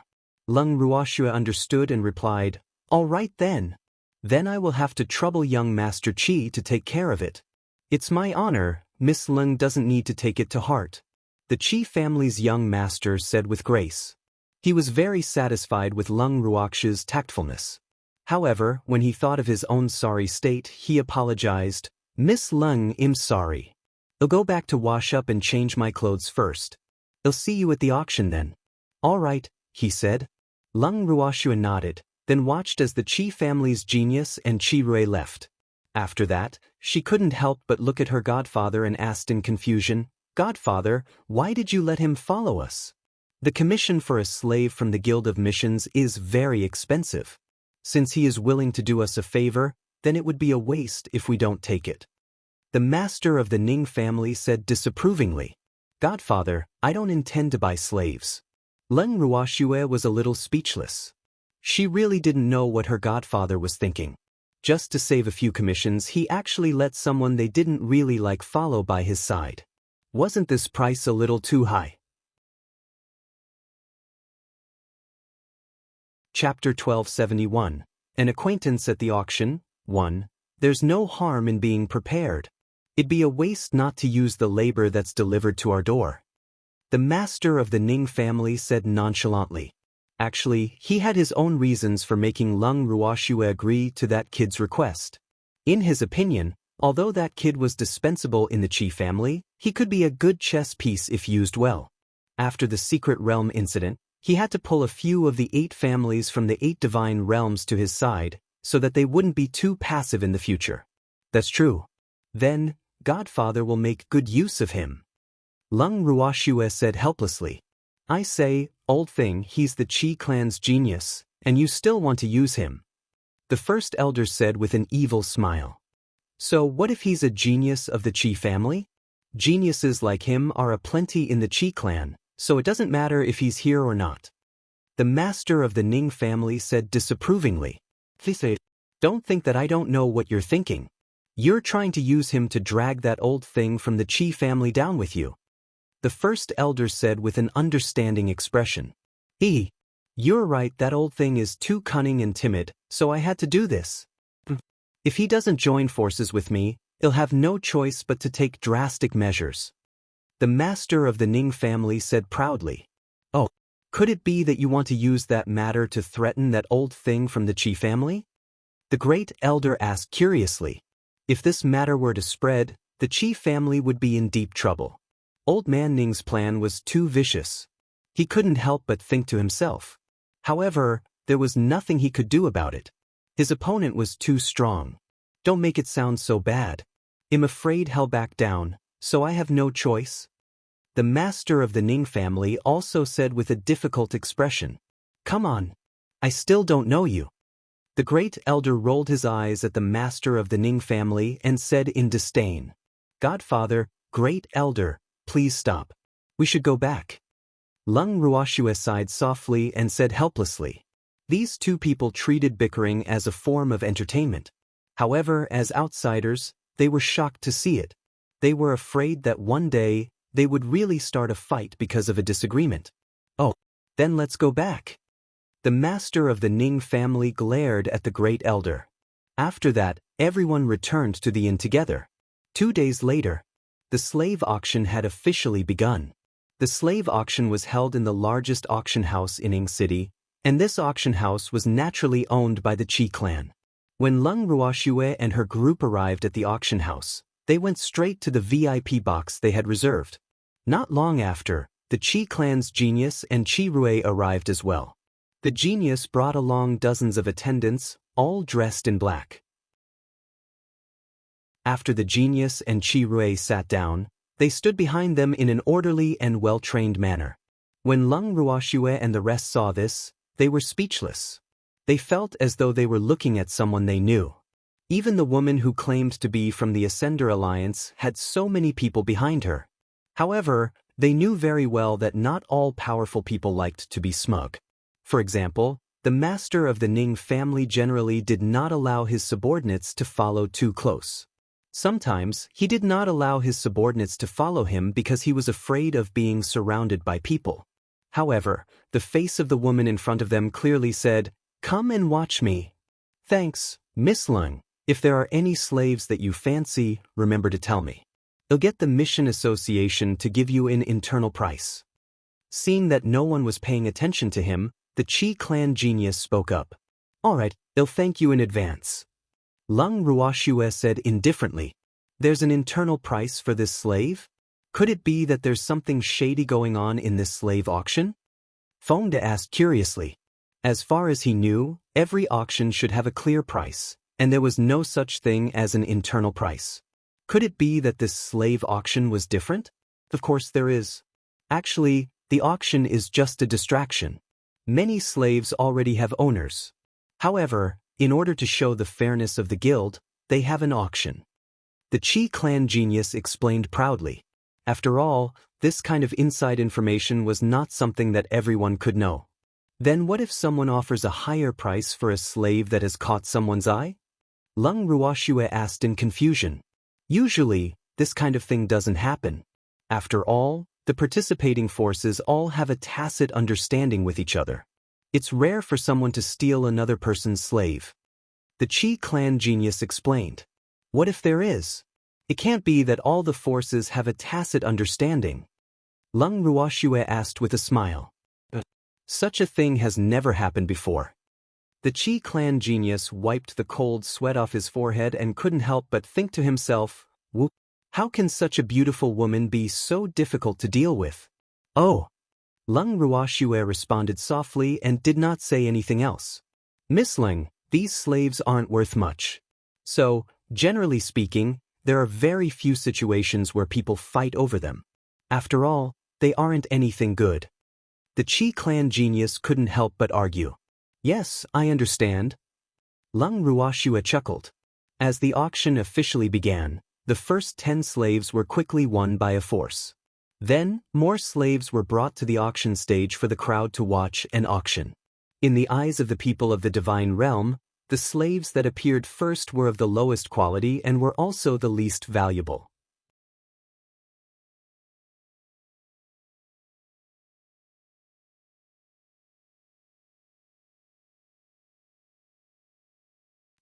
Leng Ruoxue understood and replied, "All right then. Then I will have to trouble young Master Qi to take care of it. It's my honor, Miss Leng doesn't need to take it to heart," the Qi family's young master said with grace. He was very satisfied with Leng Ruoxue's tactfulness. However, when he thought of his own sorry state, he apologized. "Miss Leng, I'm sorry. I'll go back to wash up and change my clothes first. I'll see you at the auction then." "All right," he said. Leng Ruoxue nodded, then watched as the Qi family's genius and Qi Rui left. After that, she couldn't help but look at her godfather and asked in confusion, "Godfather, why did you let him follow us? The commission for a slave from the Guild of Missions is very expensive. Since he is willing to do us a favor, then it would be a waste if we don't take it." The master of the Ning family said disapprovingly, "Godfather, I don't intend to buy slaves." Leng Ruoxue was a little speechless. She really didn't know what her godfather was thinking. Just to save a few commissions, he actually let someone they didn't really like follow by his side. Wasn't this price a little too high? Chapter 1271. An Acquaintance at the Auction. 1. There's no harm in being prepared. It'd be a waste not to use the labor that's delivered to our door. The master of the Ning family said nonchalantly. Actually, he had his own reasons for making Leng Ruoxue agree to that kid's request. In his opinion, although that kid was dispensable in the Qi family, he could be a good chess piece if used well. After the Secret Realm incident, he had to pull a few of the 8 families from the 8 divine realms to his side, so that they wouldn't be too passive in the future. That's true. Then, Godfather will make good use of him. Leng Ruoxue said helplessly. "I say, old thing, he's the Qi clan's genius, and you still want to use him." The first elder said with an evil smile. "So what if he's a genius of the Qi family? Geniuses like him are aplenty in the Qi clan, so it doesn't matter if he's here or not." The master of the Ning family said disapprovingly. "Don't think that I don't know what you're thinking. You're trying to use him to drag that old thing from the Qi family down with you." The first elder said with an understanding expression. "You're right, that old thing is too cunning and timid, so I had to do this. If he doesn't join forces with me, he'll have no choice but to take drastic measures." The master of the Ning family said proudly. "Oh, could it be that you want to use that matter to threaten that old thing from the Qi family?" The great elder asked curiously. If this matter were to spread, the Qi family would be in deep trouble. Old Man Ning's plan was too vicious. He couldn't help but think to himself. However, there was nothing he could do about it. His opponent was too strong. "Don't make it sound so bad. I'm afraid he'll back down, so I have no choice." The master of the Ning family also said with a difficult expression. "Come on. I still don't know you." The great elder rolled his eyes at the master of the Ning family and said in disdain. "Godfather, great elder, please stop. We should go back." Leng Ruoxue sighed softly and said helplessly. These two people treated bickering as a form of entertainment. However, as outsiders, they were shocked to see it. They were afraid that one day, they would really start a fight because of a disagreement. "Oh, then let's go back." The master of the Ning family glared at the great elder. After that, everyone returned to the inn together. 2 days later, the slave auction had officially begun. The slave auction was held in the largest auction house in Ing City, and this auction house was naturally owned by the Qi clan. When Leng Ruoxue and her group arrived at the auction house, they went straight to the VIP box they had reserved. Not long after, the Qi clan's genius and Qi Rui arrived as well. The genius brought along dozens of attendants, all dressed in black. After the genius and Qi Rui sat down, they stood behind them in an orderly and well-trained manner. When Leng Ruoxue and the rest saw this, they were speechless. They felt as though they were looking at someone they knew. Even the woman who claimed to be from the Ascender Alliance had so many people behind her. However, they knew very well that not all powerful people liked to be smug. For example, The master of the Ning family generally did not allow his subordinates to follow too close. Sometimes, he did not allow his subordinates to follow him because he was afraid of being surrounded by people. However, the face of the woman in front of them clearly said, "Come and watch me." "Thanks, Miss Lung. If there are any slaves that you fancy, remember to tell me. You'll get the mission association to give you an internal price." Seeing that no one was paying attention to him, the Qi clan genius spoke up. "All right, they'll thank you in advance." Lung Ruoxue said indifferently, "There's an internal price for this slave? Could it be that there's something shady going on in this slave auction?" Fengde asked curiously. As far as he knew, every auction should have a clear price, and there was no such thing as an internal price. Could it be that this slave auction was different? Of course there is. Actually, the auction is just a distraction. Many slaves already have owners. However, in order to show the fairness of the guild, they have an auction. The Qi clan genius explained proudly. After all, this kind of inside information was not something that everyone could know. Then what if someone offers a higher price for a slave that has caught someone's eye? Lung Ruoxue asked in confusion. Usually, this kind of thing doesn't happen. After all, the participating forces all have a tacit understanding with each other. It's rare for someone to steal another person's slave. The Qi clan genius explained. What if there is? It can't be that all the forces have a tacit understanding. Lung Ruoxue asked with a smile. Such a thing has never happened before. The Qi clan genius wiped the cold sweat off his forehead and couldn't help but think to himself, "Whoop. How can such a beautiful woman be so difficult to deal with?" "Oh." Lung Ruoxue responded softly and did not say anything else. "Miss Ling, these slaves aren't worth much. So, generally speaking, there are very few situations where people fight over them. After all, they aren't anything good." The Qi clan genius couldn't help but argue. "Yes, I understand." Lung Ruoxue chuckled. As the auction officially began, the first 10 slaves were quickly won by a force. Then, more slaves were brought to the auction stage for the crowd to watch and auction. In the eyes of the people of the divine realm, the slaves that appeared first were of the lowest quality and were also the least valuable.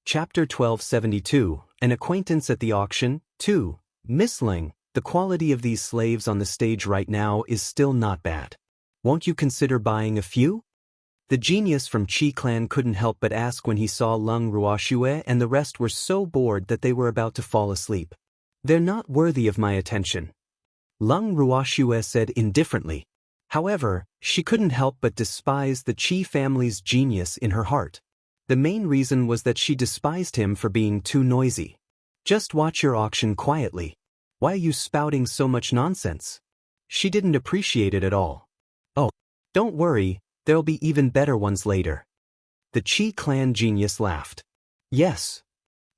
Chapter 1272, An Acquaintance at the Auction, 2. Miss Ling, the quality of these slaves on the stage right now is still not bad. Won't you consider buying a few? The genius from Qi clan couldn't help but ask when he saw Lung Ruoxue and the rest were so bored that they were about to fall asleep. "They're not worthy of my attention," Lung Ruoxue said indifferently. However, she couldn't help but despise the Qi family's genius in her heart. The main reason was that she despised him for being too noisy. "Just watch your auction quietly. Why are you spouting so much nonsense?" She didn't appreciate it at all. "Oh, don't worry, there'll be even better ones later." The Qi clan genius laughed. "Yes."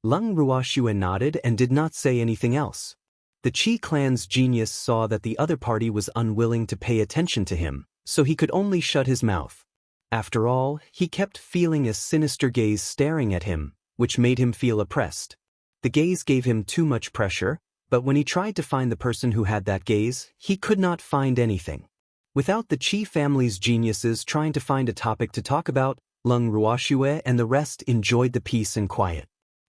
Lung Ruoxue nodded and did not say anything else. The Qi clan's genius saw that the other party was unwilling to pay attention to him, so he could only shut his mouth. After all, he kept feeling a sinister gaze staring at him, which made him feel oppressed. The gaze gave him too much pressure, but when he tried to find the person who had that gaze, he could not find anything. Without the Qi family's geniuses trying to find a topic to talk about, Lung Ruoxue and the rest enjoyed the peace and quiet.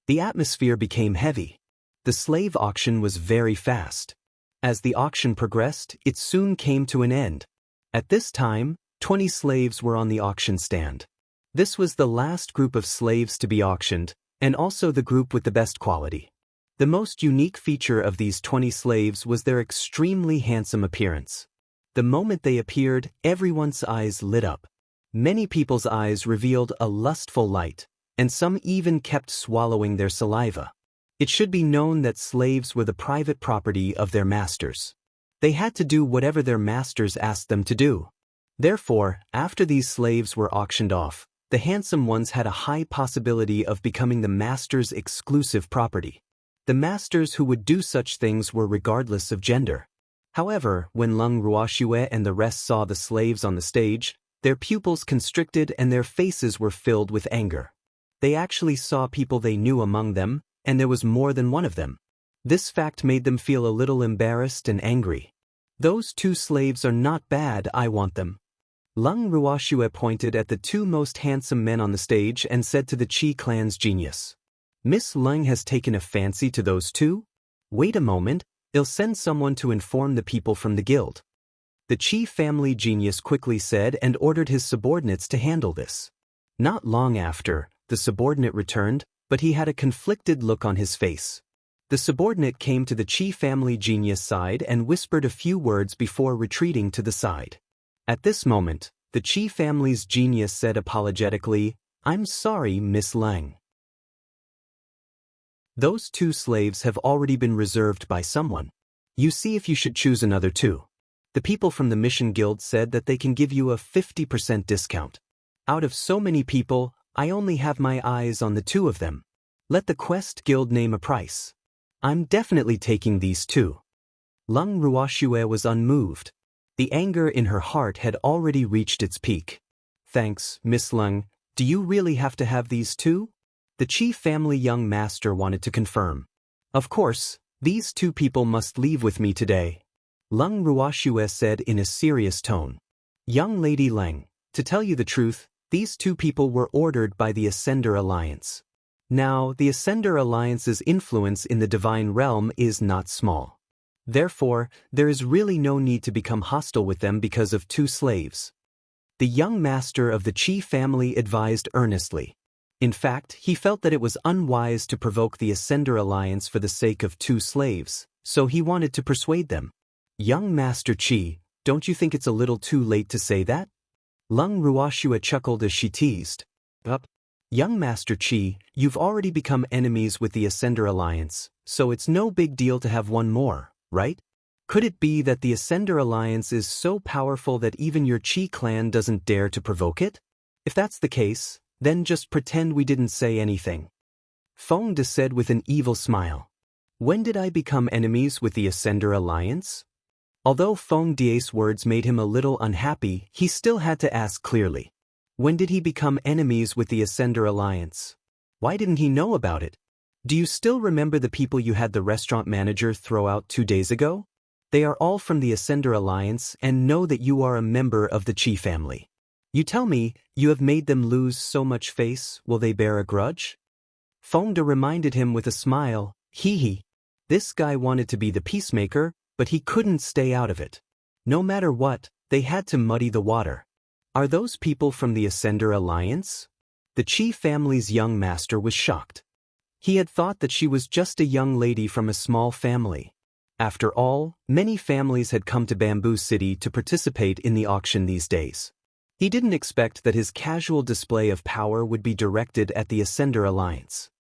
The atmosphere became heavy. The slave auction was very fast. As the auction progressed, it soon came to an end. At this time, 20 slaves were on the auction stand. This was the last group of slaves to be auctioned, and also the group with the best quality. The most unique feature of these 20 slaves was their extremely handsome appearance. The moment they appeared, everyone's eyes lit up. Many people's eyes revealed a lustful light, and some even kept swallowing their saliva. It should be known that slaves were the private property of their masters. They had to do whatever their masters asked them to do. Therefore, after these slaves were auctioned off, the handsome ones had a high possibility of becoming the master's exclusive property. The masters who would do such things were regardless of gender. However, when Lung Ruoxue and the rest saw the slaves on the stage, Their pupils constricted and their faces were filled with anger. They actually saw people they knew among them, and there was more than one of them. This fact made them feel a little embarrassed and angry. Those 2 slaves are not bad, I want them. Lung Ruoxue pointed at the 2 most handsome men on the stage and said to the Qi clan's genius, Miss Lung has taken a fancy to those 2? Wait a moment, I'll send someone to inform the people from the guild. The Qi family genius quickly said and ordered his subordinates to handle this. Not long after, the subordinate returned, but he had a conflicted look on his face. The subordinate came to the Qi family genius side and whispered a few words before retreating to the side. At this moment, the Qi family's genius said apologetically, I'm sorry, Miss Lang. Those 2 slaves have already been reserved by someone. You see if you should choose another 2. The people from the Mission Guild said that they can give you a 50% discount. Out of so many people, I only have my eyes on the 2 of them. Let the Quest Guild name a price. I'm definitely taking these 2. Lung Ruoxue was unmoved. The anger in her heart had already reached its peak. Thanks, Miss Lung. Do you really have to have these 2? The Qi family young master wanted to confirm. Of course, these 2 people must leave with me today. Lung Ruoxue said in a serious tone. Young Lady Lang, to tell you the truth, these 2 people were ordered by the Ascender Alliance. Now, the Ascender Alliance's influence in the divine realm is not small. Therefore, there is really no need to become hostile with them because of 2 slaves. The young master of the Qi family advised earnestly. In fact, he felt that it was unwise to provoke the Ascender Alliance for the sake of 2 slaves, so he wanted to persuade them. Young Master Qi, don't you think it's a little too late to say that? Lung Ruoxue chuckled as she teased. Young Master Qi, you've already become enemies with the Ascender Alliance, so it's no big deal to have one more, right? Could it be that the Ascender Alliance is so powerful that even your Qi clan doesn't dare to provoke it? If that's the case, then just pretend we didn't say anything. Feng De said with an evil smile. When did I become enemies with the Ascender Alliance? Although Feng De's words made him a little unhappy, he still had to ask clearly. When did he become enemies with the Ascender Alliance? Why didn't he know about it? Do you still remember the people you had the restaurant manager throw out 2 days ago? They are all from the Ascender Alliance and know that you are a member of the Qi family. You tell me, you have made them lose so much face, will they bear a grudge? Feng De reminded him with a smile, hee. This guy wanted to be the peacemaker, but he couldn't stay out of it. No matter what, they had to muddy the water. Are those people from the Ascender Alliance? The Qi family's young master was shocked. He had thought that she was just a young lady from a small family. After all, many families had come to Bamboo City to participate in the auction these days. He didn't expect that his casual display of power would be directed at the Ascender Alliance.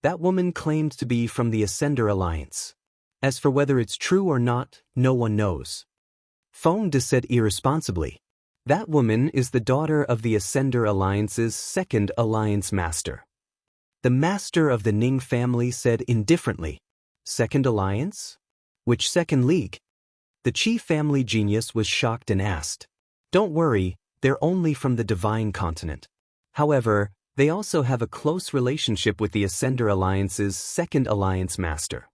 That woman claimed to be from the Ascender Alliance. As for whether it's true or not, no one knows. Feng De said irresponsibly. That woman is the daughter of the Ascender Alliance's 2nd Alliance Master. The Master of the Ning family said indifferently. 2nd Alliance? Which 2nd League? The Qi family genius was shocked and asked. Don't worry, they're only from the Divine Continent. However, they also have a close relationship with the Ascender Alliance's 2nd Alliance Master.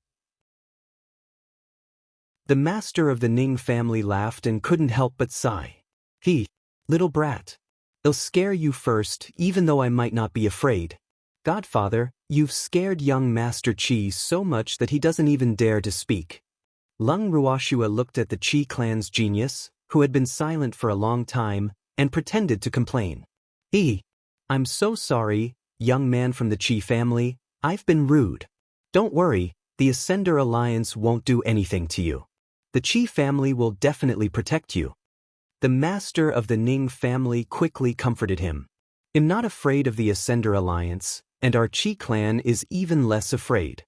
The Master of the Ning family laughed and couldn't help but sigh. Little brat. I'll scare you first, even though I might not be afraid. Godfather, you've scared young Master Qi so much that he doesn't even dare to speak. Lung Ruoxue looked at the Qi clan's genius, who had been silent for a long time, and pretended to complain. I'm so sorry, young man from the Qi family, I've been rude. Don't worry, the Ascender Alliance won't do anything to you. The Qi family will definitely protect you. The Master of the Ning family quickly comforted him. I'm not afraid of the Ascender Alliance, and our Qi clan is even less afraid.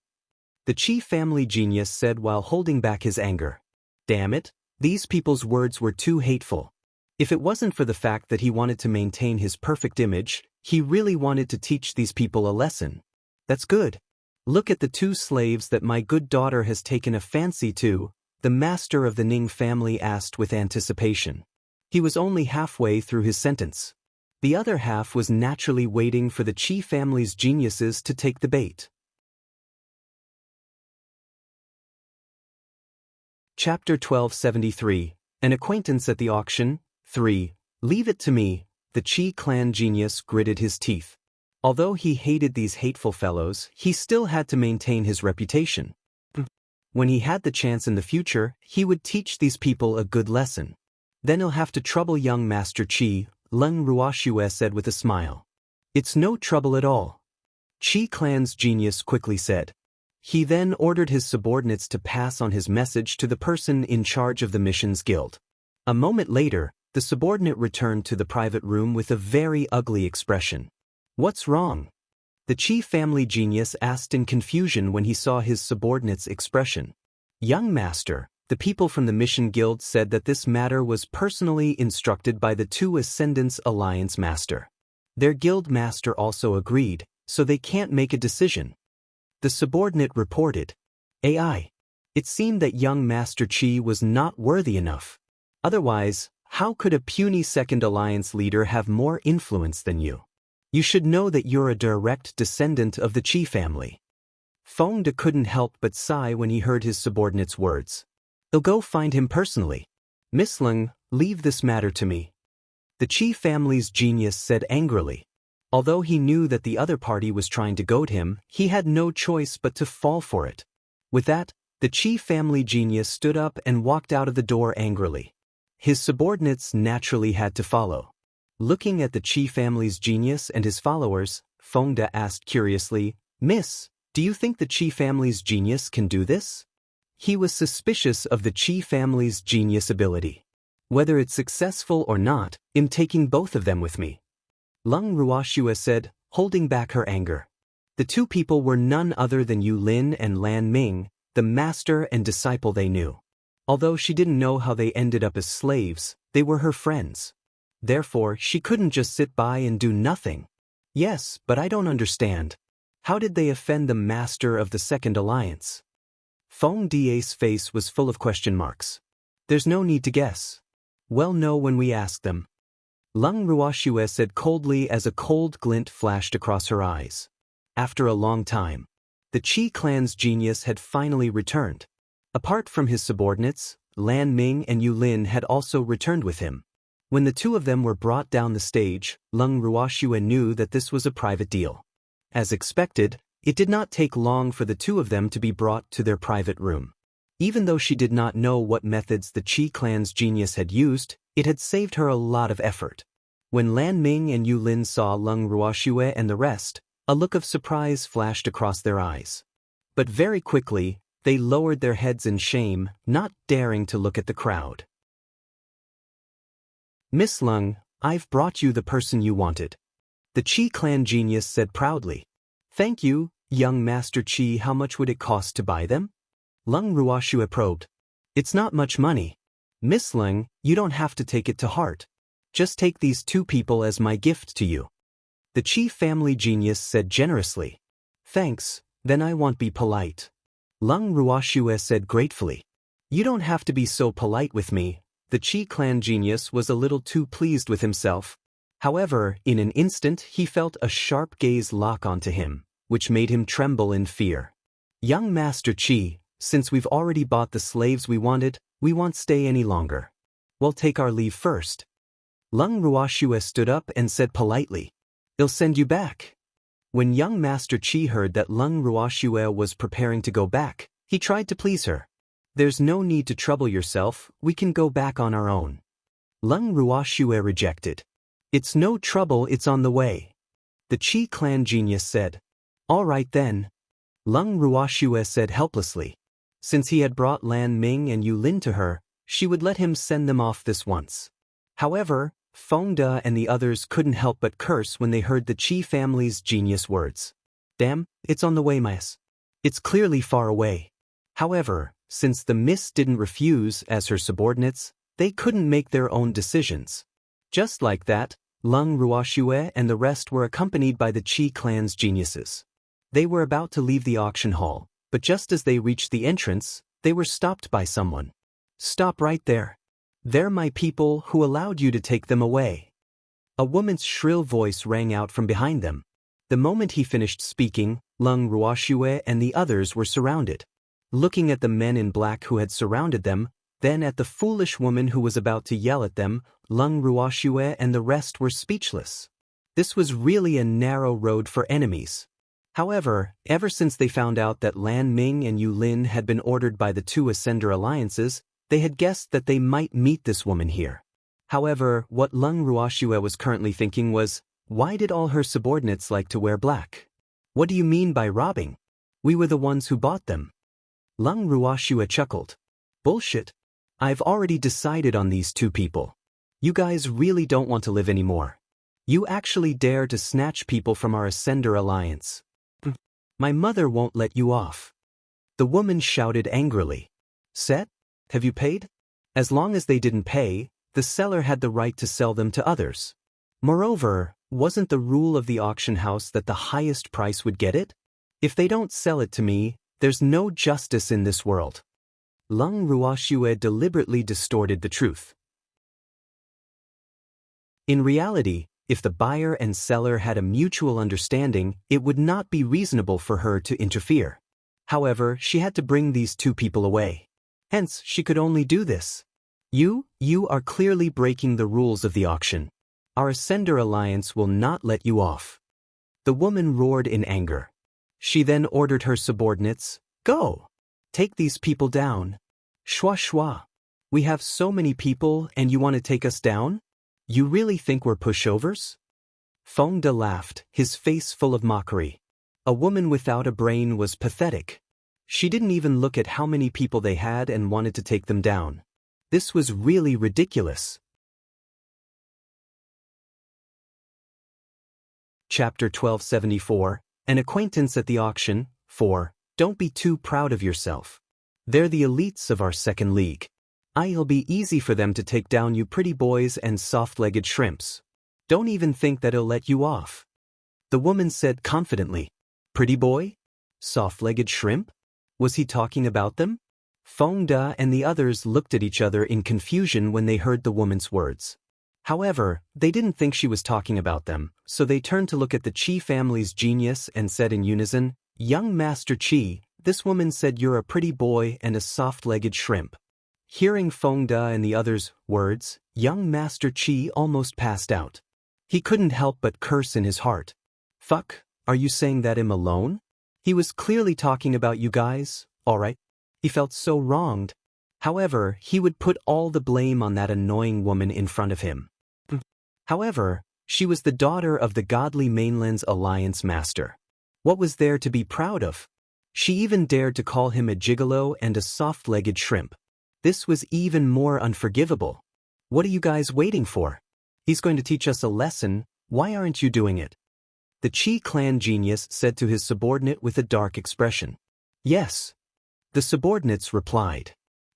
The Qi family genius said while holding back his anger. Damn it, these people's words were too hateful. If it wasn't for the fact that he wanted to maintain his perfect image, he really wanted to teach these people a lesson. That's good. Look at the 2 slaves that my good daughter has taken a fancy to, the Master of the Ning family asked with anticipation. He was only halfway through his sentence. The other half was naturally waiting for the Qi family's geniuses to take the bait. Chapter 1273, An Acquaintance at the Auction, 3. Leave it to me, the Qi clan genius gritted his teeth. Although he hated these hateful fellows, he still had to maintain his reputation. When he had the chance in the future, he would teach these people a good lesson. Then he'll have to trouble young Master Qi, Leng Ruoxue said with a smile. It's no trouble at all. Qi clan's genius quickly said. He then ordered his subordinates to pass on his message to the person in charge of the missions guild. A moment later, the subordinate returned to the private room with a very ugly expression. What's wrong? The Qi family genius asked in confusion when he saw his subordinate's expression. Young master, the people from the mission guild said that this matter was personally instructed by the two Ascendants Alliance master. Their guild master also agreed, so they can't make a decision. The subordinate reported. AI. It seemed that young Master Qi was not worthy enough. Otherwise, how could a puny Second Alliance leader have more influence than you? You should know that you're a direct descendant of the Qi family. Feng De couldn't help but sigh when he heard his subordinate's words. I'll go find him personally. Miss Leng, leave this matter to me. The Qi family's genius said angrily. Although he knew that the other party was trying to goad him, he had no choice but to fall for it. With that, the Qi family genius stood up and walked out of the door angrily. His subordinates naturally had to follow. Looking at the Qi family's genius and his followers, Feng De asked curiously, Miss, do you think the Qi family's genius can do this? He was suspicious of the Qi family's genius ability. Whether it's successful or not, I'm taking both of them with me. Leng Ruoxue said, holding back her anger. The two people were none other than Yu Lin and Lan Ming, the master and disciple they knew. Although she didn't know how they ended up as slaves, they were her friends. Therefore, she couldn't just sit by and do nothing. Yes, but I don't understand. How did they offend the master of the Second Alliance? Feng De's face was full of question marks. There's no need to guess. We'll know when we ask them. Leng Ruoxue said coldly as a cold glint flashed across her eyes. After a long time, the Qi clan's genius had finally returned. Apart from his subordinates, Lan Ming and Yu Lin had also returned with him. When the two of them were brought down the stage, Leng Ruoxue knew that this was a private deal. As expected, it did not take long for the two of them to be brought to their private room. Even though she did not know what methods the Qi clan's genius had used, it had saved her a lot of effort. When Lan Ming and Yu Lin saw Leng Ruoxue and the rest, a look of surprise flashed across their eyes. But very quickly, they lowered their heads in shame, not daring to look at the crowd. Miss Leng, I've brought you the person you wanted. The Qi clan genius said proudly. Thank you, young Master Qi. How much would it cost to buy them? Leng Ruoxue probed. It's not much money. Miss Leng, you don't have to take it to heart. Just take these two people as my gift to you. The Qi family genius said generously. Thanks, then I won't be polite. Leng Ruoxue said gratefully. You don't have to be so polite with me. The Qi clan genius was a little too pleased with himself. However, in an instant he felt a sharp gaze lock onto him, which made him tremble in fear. Young Master Qi, since we've already bought the slaves we wanted, we won't stay any longer. We'll take our leave first. Leng Ruoxue stood up and said politely. I'll send you back. When young Master Qi heard that Leng Ruoxue was preparing to go back, he tried to please her. There's no need to trouble yourself, we can go back on our own. Leng Ruoxue rejected. It's no trouble, it's on the way. The Qi clan genius said. All right then. Leng Ruoxue said helplessly. Since he had brought Lan Ming and Yu Lin to her, she would let him send them off this once. However, Feng De and the others couldn't help but curse when they heard the Qi family's genius words. Damn, it's on the way, miss. It's clearly far away. However, since the miss didn't refuse as her subordinates, they couldn't make their own decisions. Just like that, Leng Ruoxue and the rest were accompanied by the Qi clan's geniuses. They were about to leave the auction hall, but just as they reached the entrance, they were stopped by someone. Stop right there. They're my people. Who allowed you to take them away? A woman's shrill voice rang out from behind them. The moment he finished speaking, Lung Ruoxue and the others were surrounded. Looking at the men in black who had surrounded them, then at the foolish woman who was about to yell at them, Lung Ruoxue and the rest were speechless. This was really a narrow road for enemies. However, ever since they found out that Lan Ming and Yu Lin had been ordered by the two Ascender alliances, they had guessed that they might meet this woman here. However, what Lung Ruoxue was currently thinking was, why did all her subordinates like to wear black? What do you mean by robbing? We were the ones who bought them. Lung Ruoxue chuckled. Bullshit. I've already decided on these two people. You guys really don't want to live anymore. You actually dare to snatch people from our Ascender alliance. My mother won't let you off. The woman shouted angrily. Set? Have you paid? As long as they didn't pay, the seller had the right to sell them to others. Moreover, wasn't the rule of the auction house that the highest price would get it? If they don't sell it to me, there's no justice in this world. Lung Ruoxue deliberately distorted the truth. In reality, if the buyer and seller had a mutual understanding, it would not be reasonable for her to interfere. However, she had to bring these two people away. Hence, she could only do this. You are clearly breaking the rules of the auction. Our Ascender alliance will not let you off. The woman roared in anger. She then ordered her subordinates, Go! Take these people down. Shua shua. We have so many people and you want to take us down? You really think we're pushovers? Feng De laughed, his face full of mockery. A woman without a brain was pathetic. She didn't even look at how many people they had and wanted to take them down. This was really ridiculous. Chapter 1274, An Acquaintance at the Auction. 4. Don't be too proud of yourself. They're the elites of our second league. It'll be easy for them to take down you pretty boys and soft-legged shrimps. Don't even think that it'll let you off. The woman said confidently. Pretty boy? Soft-legged shrimp? Was he talking about them? Feng De and the others looked at each other in confusion when they heard the woman's words. However, they didn't think she was talking about them, so they turned to look at the Qi family's genius and said in unison, Young Master Qi, this woman said you're a pretty boy and a soft-legged shrimp. Hearing Feng De and the others' words, young Master Qi almost passed out. He couldn't help but curse in his heart. Fuck, are you saying that I'm alone? He was clearly talking about you guys, alright? He felt so wronged. However, he would put all the blame on that annoying woman in front of him. However, she was the daughter of the godly mainland's alliance master. What was there to be proud of? She even dared to call him a gigolo and a soft-legged shrimp. This was even more unforgivable. What are you guys waiting for? He's going to teach us a lesson. Why aren't you doing it? The Qi clan genius said to his subordinate with a dark expression. Yes. The subordinates replied.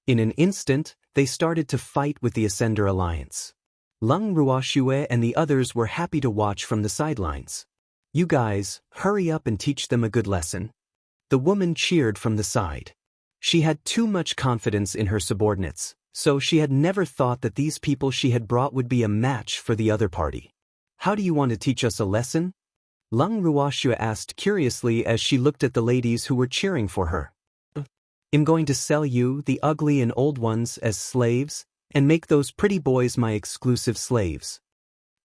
In an instant, they started to fight with the Ascender alliance. Lung Ruoxue and the others were happy to watch from the sidelines. You guys, hurry up and teach them a good lesson. The woman cheered from the side. She had too much confidence in her subordinates, so she had never thought that these people she had brought would be a match for the other party. How do you want to teach us a lesson? Lung Ruoxue asked curiously as she looked at the ladies who were cheering for her. I'm going to sell you, the ugly and old ones, as slaves, and make those pretty boys my exclusive slaves.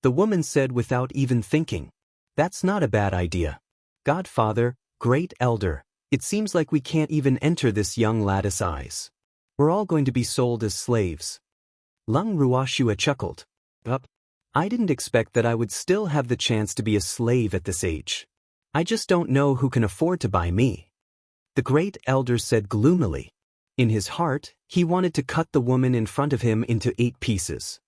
The woman said without even thinking. That's not a bad idea. Godfather, great elder, it seems like we can't even enter this young lad's eyes. We're all going to be sold as slaves. Lung Ruoxue chuckled. I didn't expect that I would still have the chance to be a slave at this age. I just don't know who can afford to buy me. The great elder said gloomily. In his heart, he wanted to cut the woman in front of him into 8 pieces.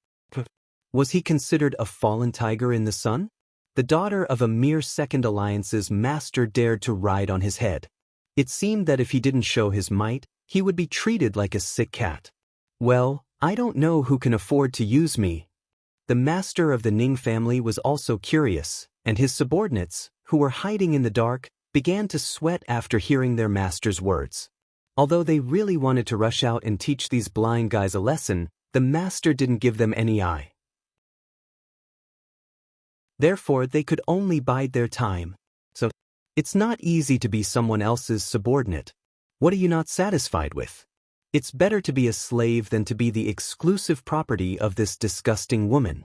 Was he considered a fallen tiger in the sun? The daughter of a mere Second Alliance's master dared to ride on his head. It seemed that if he didn't show his might, he would be treated like a sick cat. Well, I don't know who can afford to use me. The master of the Ning family was also curious, and his subordinates, who were hiding in the dark, began to sweat after hearing their master's words. Although they really wanted to rush out and teach these blind guys a lesson, The master didn't give them any eye. Therefore, they could only bide their time. So, it's not easy to be someone else's subordinate. What are you not satisfied with? It's better to be a slave than to be the exclusive property of this disgusting woman.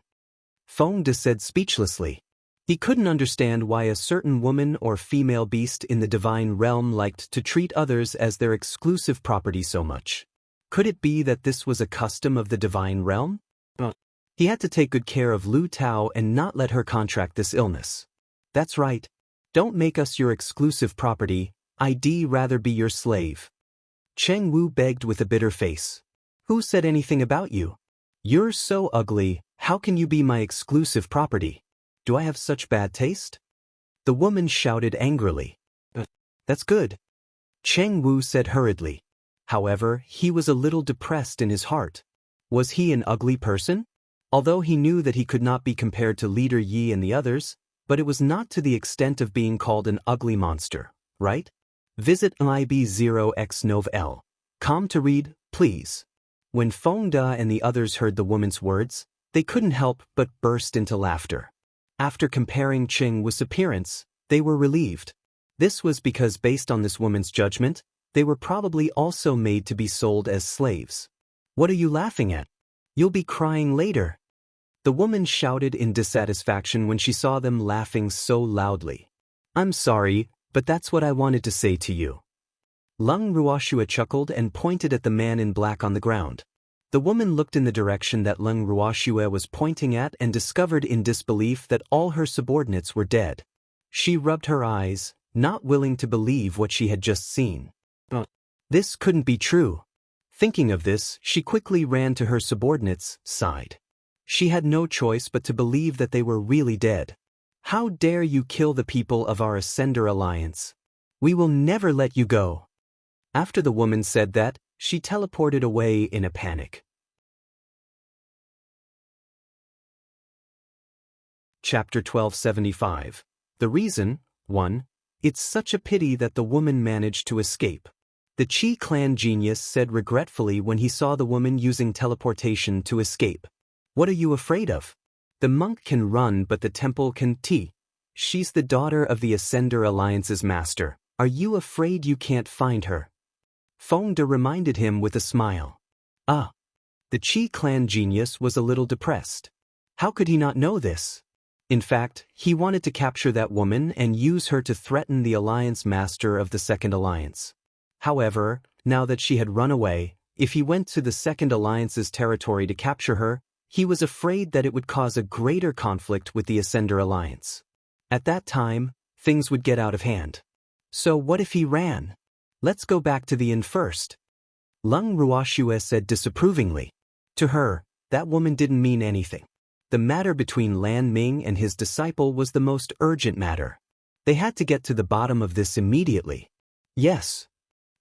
Feng De said speechlessly. He couldn't understand why a certain woman or female beast in the divine realm liked to treat others as their exclusive property so much. Could it be that this was a custom of the divine realm? He had to take good care of Lu Tao and not let her contract this illness. That's right. Don't make us your exclusive property, I'd rather be your slave. Cheng Wu begged with a bitter face. Who said anything about you? You're so ugly, how can you be my exclusive property? Do I have such bad taste? The woman shouted angrily. That's good. Cheng Wu said hurriedly. However, he was a little depressed in his heart. Was he an ugly person? Although he knew that he could not be compared to Leader Yi and the others, but it was not to the extent of being called an ugly monster, right? Visit IB0X9L. Com to read, please. When Feng De and the others heard the woman's words, they couldn't help but burst into laughter. After comparing Cheng Wu's appearance, they were relieved. This was because based on this woman's judgment, they were probably also made to be sold as slaves. What are you laughing at? You'll be crying later. The woman shouted in dissatisfaction when she saw them laughing so loudly. I'm sorry, but that's what I wanted to say to you. Lung Ruoxue chuckled and pointed at the man in black on the ground. The woman looked in the direction that Lung Ruoxue was pointing at and discovered in disbelief that all her subordinates were dead. She rubbed her eyes, not willing to believe what she had just seen. This couldn't be true. Thinking of this, she quickly ran to her subordinates' side. She had no choice but to believe that they were really dead. How dare you kill the people of our Ascender Alliance? We will never let you go. After the woman said that, she teleported away in a panic. Chapter 1275. The reason, 1. It's such a pity that the woman managed to escape. The Qi clan genius said regretfully when he saw the woman using teleportation to escape. What are you afraid of? The monk can run but the temple can tea. She's the daughter of the Ascender Alliance's master. Are you afraid you can't find her? Feng De reminded him with a smile. The Qi clan genius was a little depressed. How could he not know this? In fact, he wanted to capture that woman and use her to threaten the alliance master of the Second Alliance. However, now that she had run away, if he went to the Second Alliance's territory to capture her, he was afraid that it would cause a greater conflict with the Ascender Alliance. At that time, things would get out of hand. So what if he ran? Let's go back to the inn first. Lung Ruoxue said disapprovingly. To her, that woman didn't mean anything. The matter between Lan Ming and his disciple was the most urgent matter. They had to get to the bottom of this immediately. Yes.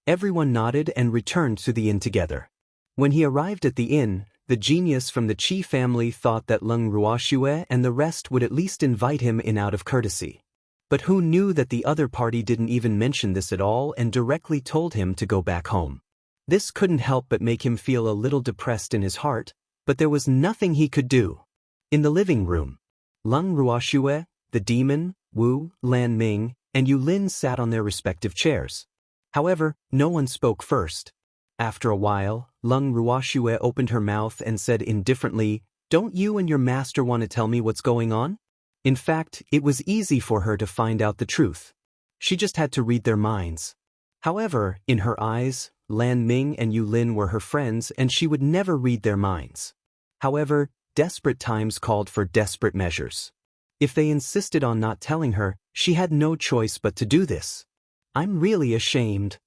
Everyone nodded and returned to the inn together. When he arrived at the inn, the genius from the Qi family thought that Lung Ruoxue and the rest would at least invite him in out of courtesy. But who knew that the other party didn't even mention this at all and directly told him to go back home. This couldn't help but make him feel a little depressed in his heart, but there was nothing he could do. In the living room, Lung Ruoxue, the demon, Wu, Lan Ming, and Yu Lin sat on their respective chairs. However, no one spoke first. After a while, Lung Ruoxue opened her mouth and said indifferently, "Don't you and your master want to tell me what's going on?" In fact, it was easy for her to find out the truth. She just had to read their minds. However, in her eyes, Lan Ming and Yu Lin were her friends and she would never read their minds. However, desperate times called for desperate measures. If they insisted on not telling her, she had no choice but to do this. "I'm really ashamed,"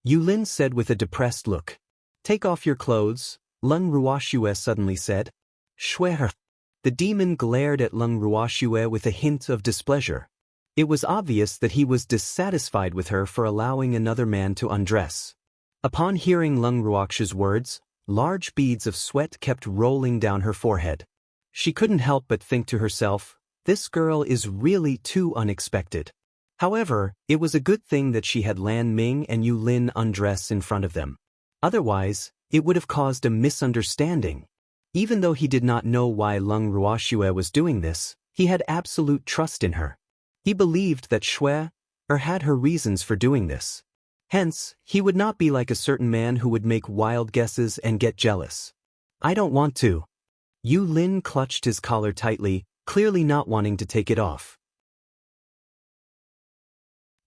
Yu Lin said with a depressed look. "Take off your clothes," Lung Ruoxue suddenly said. "Shwe." The demon glared at Lung Ruoxue with a hint of displeasure. It was obvious that he was dissatisfied with her for allowing another man to undress. Upon hearing Lung Ruoxue's words, large beads of sweat kept rolling down her forehead. She couldn't help but think to herself, this girl is really too unexpected. However, it was a good thing that she had Lan Ming and Yu Lin undress in front of them. Otherwise, it would have caused a misunderstanding. Even though he did not know why Leng Ruoxue was doing this, he had absolute trust in her. He believed that Xue had her reasons for doing this. Hence, he would not be like a certain man who would make wild guesses and get jealous. I don't want to. Yu Lin clutched his collar tightly, clearly not wanting to take it off.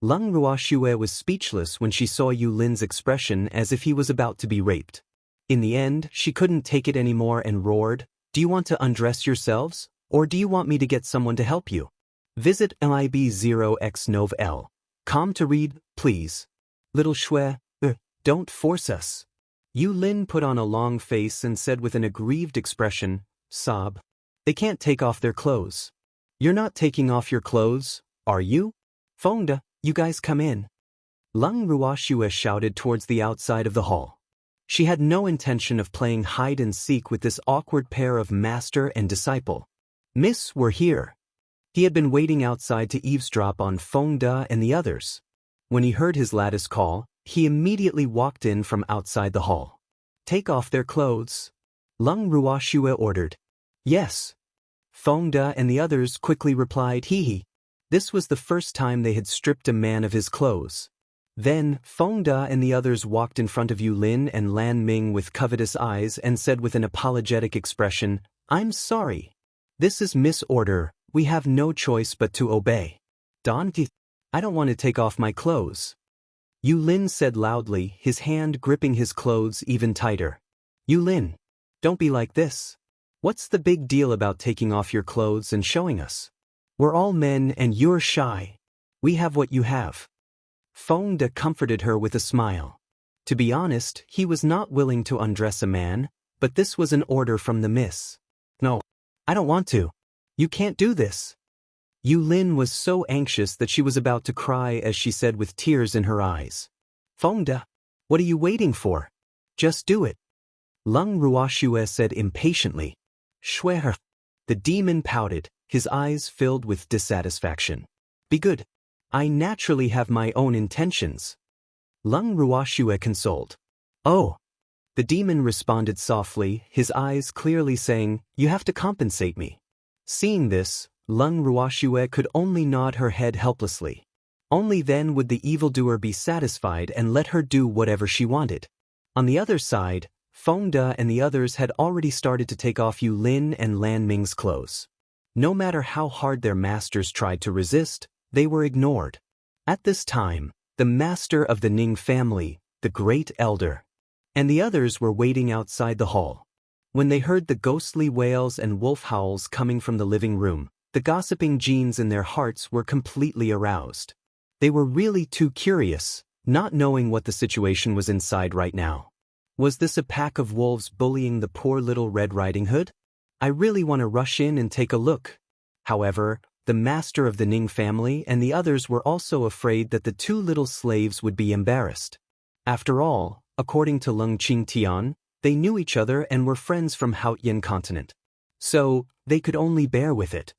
Leng Ruoxue was speechless when she saw Yu Lin's expression as if he was about to be raped. In the end, she couldn't take it anymore and roared, "Do you want to undress yourselves, or do you want me to get someone to help you? Visit lib0x9l.com to read, please. Little Xue, don't force us." Yu Lin put on a long face and said with an aggrieved expression, "Sob. They can't take off their clothes." "You're not taking off your clothes, are you? Fengde, you guys come in." Leng Ruoxue shouted towards the outside of the hall. She had no intention of playing hide-and-seek with this awkward pair of master and disciple. "Miss, we're here." He had been waiting outside to eavesdrop on Fengde and the others. When he heard his lattice call, he immediately walked in from outside the hall. "Take off their clothes," Leng Ruoxue ordered. "Yes." Fengde and the others quickly replied, "Hee." This was the first time they had stripped a man of his clothes. Then, Fengde and the others walked in front of Yu Lin and Lan Ming with covetous eyes and said with an apologetic expression, "I'm sorry. This is Miss Order, we have no choice but to obey." I don't want to take off my clothes." Yu Lin said loudly, his hand gripping his clothes even tighter. "Yu Lin, don't be like this. What's the big deal about taking off your clothes and showing us? We're all men and you're shy. We have what you have." Fengde comforted her with a smile. To be honest, he was not willing to undress a man, but this was an order from the miss. "No, I don't want to. You can't do this." Yu Lin was so anxious that she was about to cry as she said with tears in her eyes, "Fengde, what are you waiting for? Just do it." Leng Ruoxue said impatiently, "Xue." The demon pouted, his eyes filled with dissatisfaction. "Be good. I naturally have my own intentions." Leng Ruoxue consoled. "Oh." The demon responded softly, his eyes clearly saying, "You have to compensate me." Seeing this, Leng Ruoxue could only nod her head helplessly. Only then would the evildoer be satisfied and let her do whatever she wanted. On the other side, Fengde and the others had already started to take off Yu Lin and Lan Ming's clothes. No matter how hard their masters tried to resist, they were ignored. At this time, the master of the Ning family, the great elder, and the others were waiting outside the hall. When they heard the ghostly wails and wolf howls coming from the living room, the gossiping genes in their hearts were completely aroused. They were really too curious, not knowing what the situation was inside right now. Was this a pack of wolves bullying the poor little Red Riding Hood? I really want to rush in and take a look. However, the master of the Ning family and the others were also afraid that the two little slaves would be embarrassed. After all, according to Leng Qingtian, they knew each other and were friends from Haotian continent. So, they could only bear with it.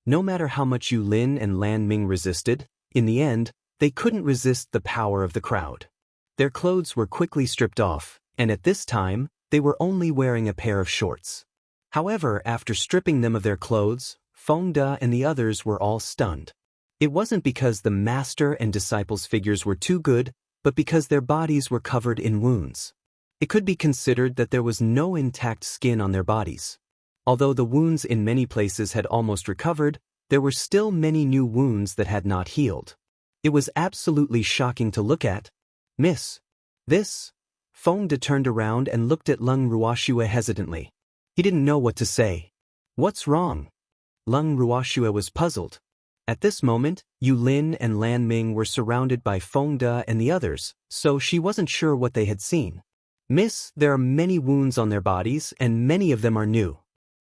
No matter how much Yu Lin and Lan Ming resisted, in the end, they couldn't resist the power of the crowd. Their clothes were quickly stripped off, and at this time, they were only wearing a pair of shorts. However, after stripping them of their clothes, Fengde and the others were all stunned. It wasn't because the master and disciples' figures were too good, but because their bodies were covered in wounds. It could be considered that there was no intact skin on their bodies. Although the wounds in many places had almost recovered, there were still many new wounds that had not healed. It was absolutely shocking to look at. "Miss. This?" Fengde turned around and looked at Leng Ruoxue hesitantly. He didn't know what to say. "What's wrong?" Leng Ruoxue was puzzled. At this moment, Yu Lin and Lan Ming were surrounded by Fengde and the others, so she wasn't sure what they had seen. "Miss, there are many wounds on their bodies and many of them are new.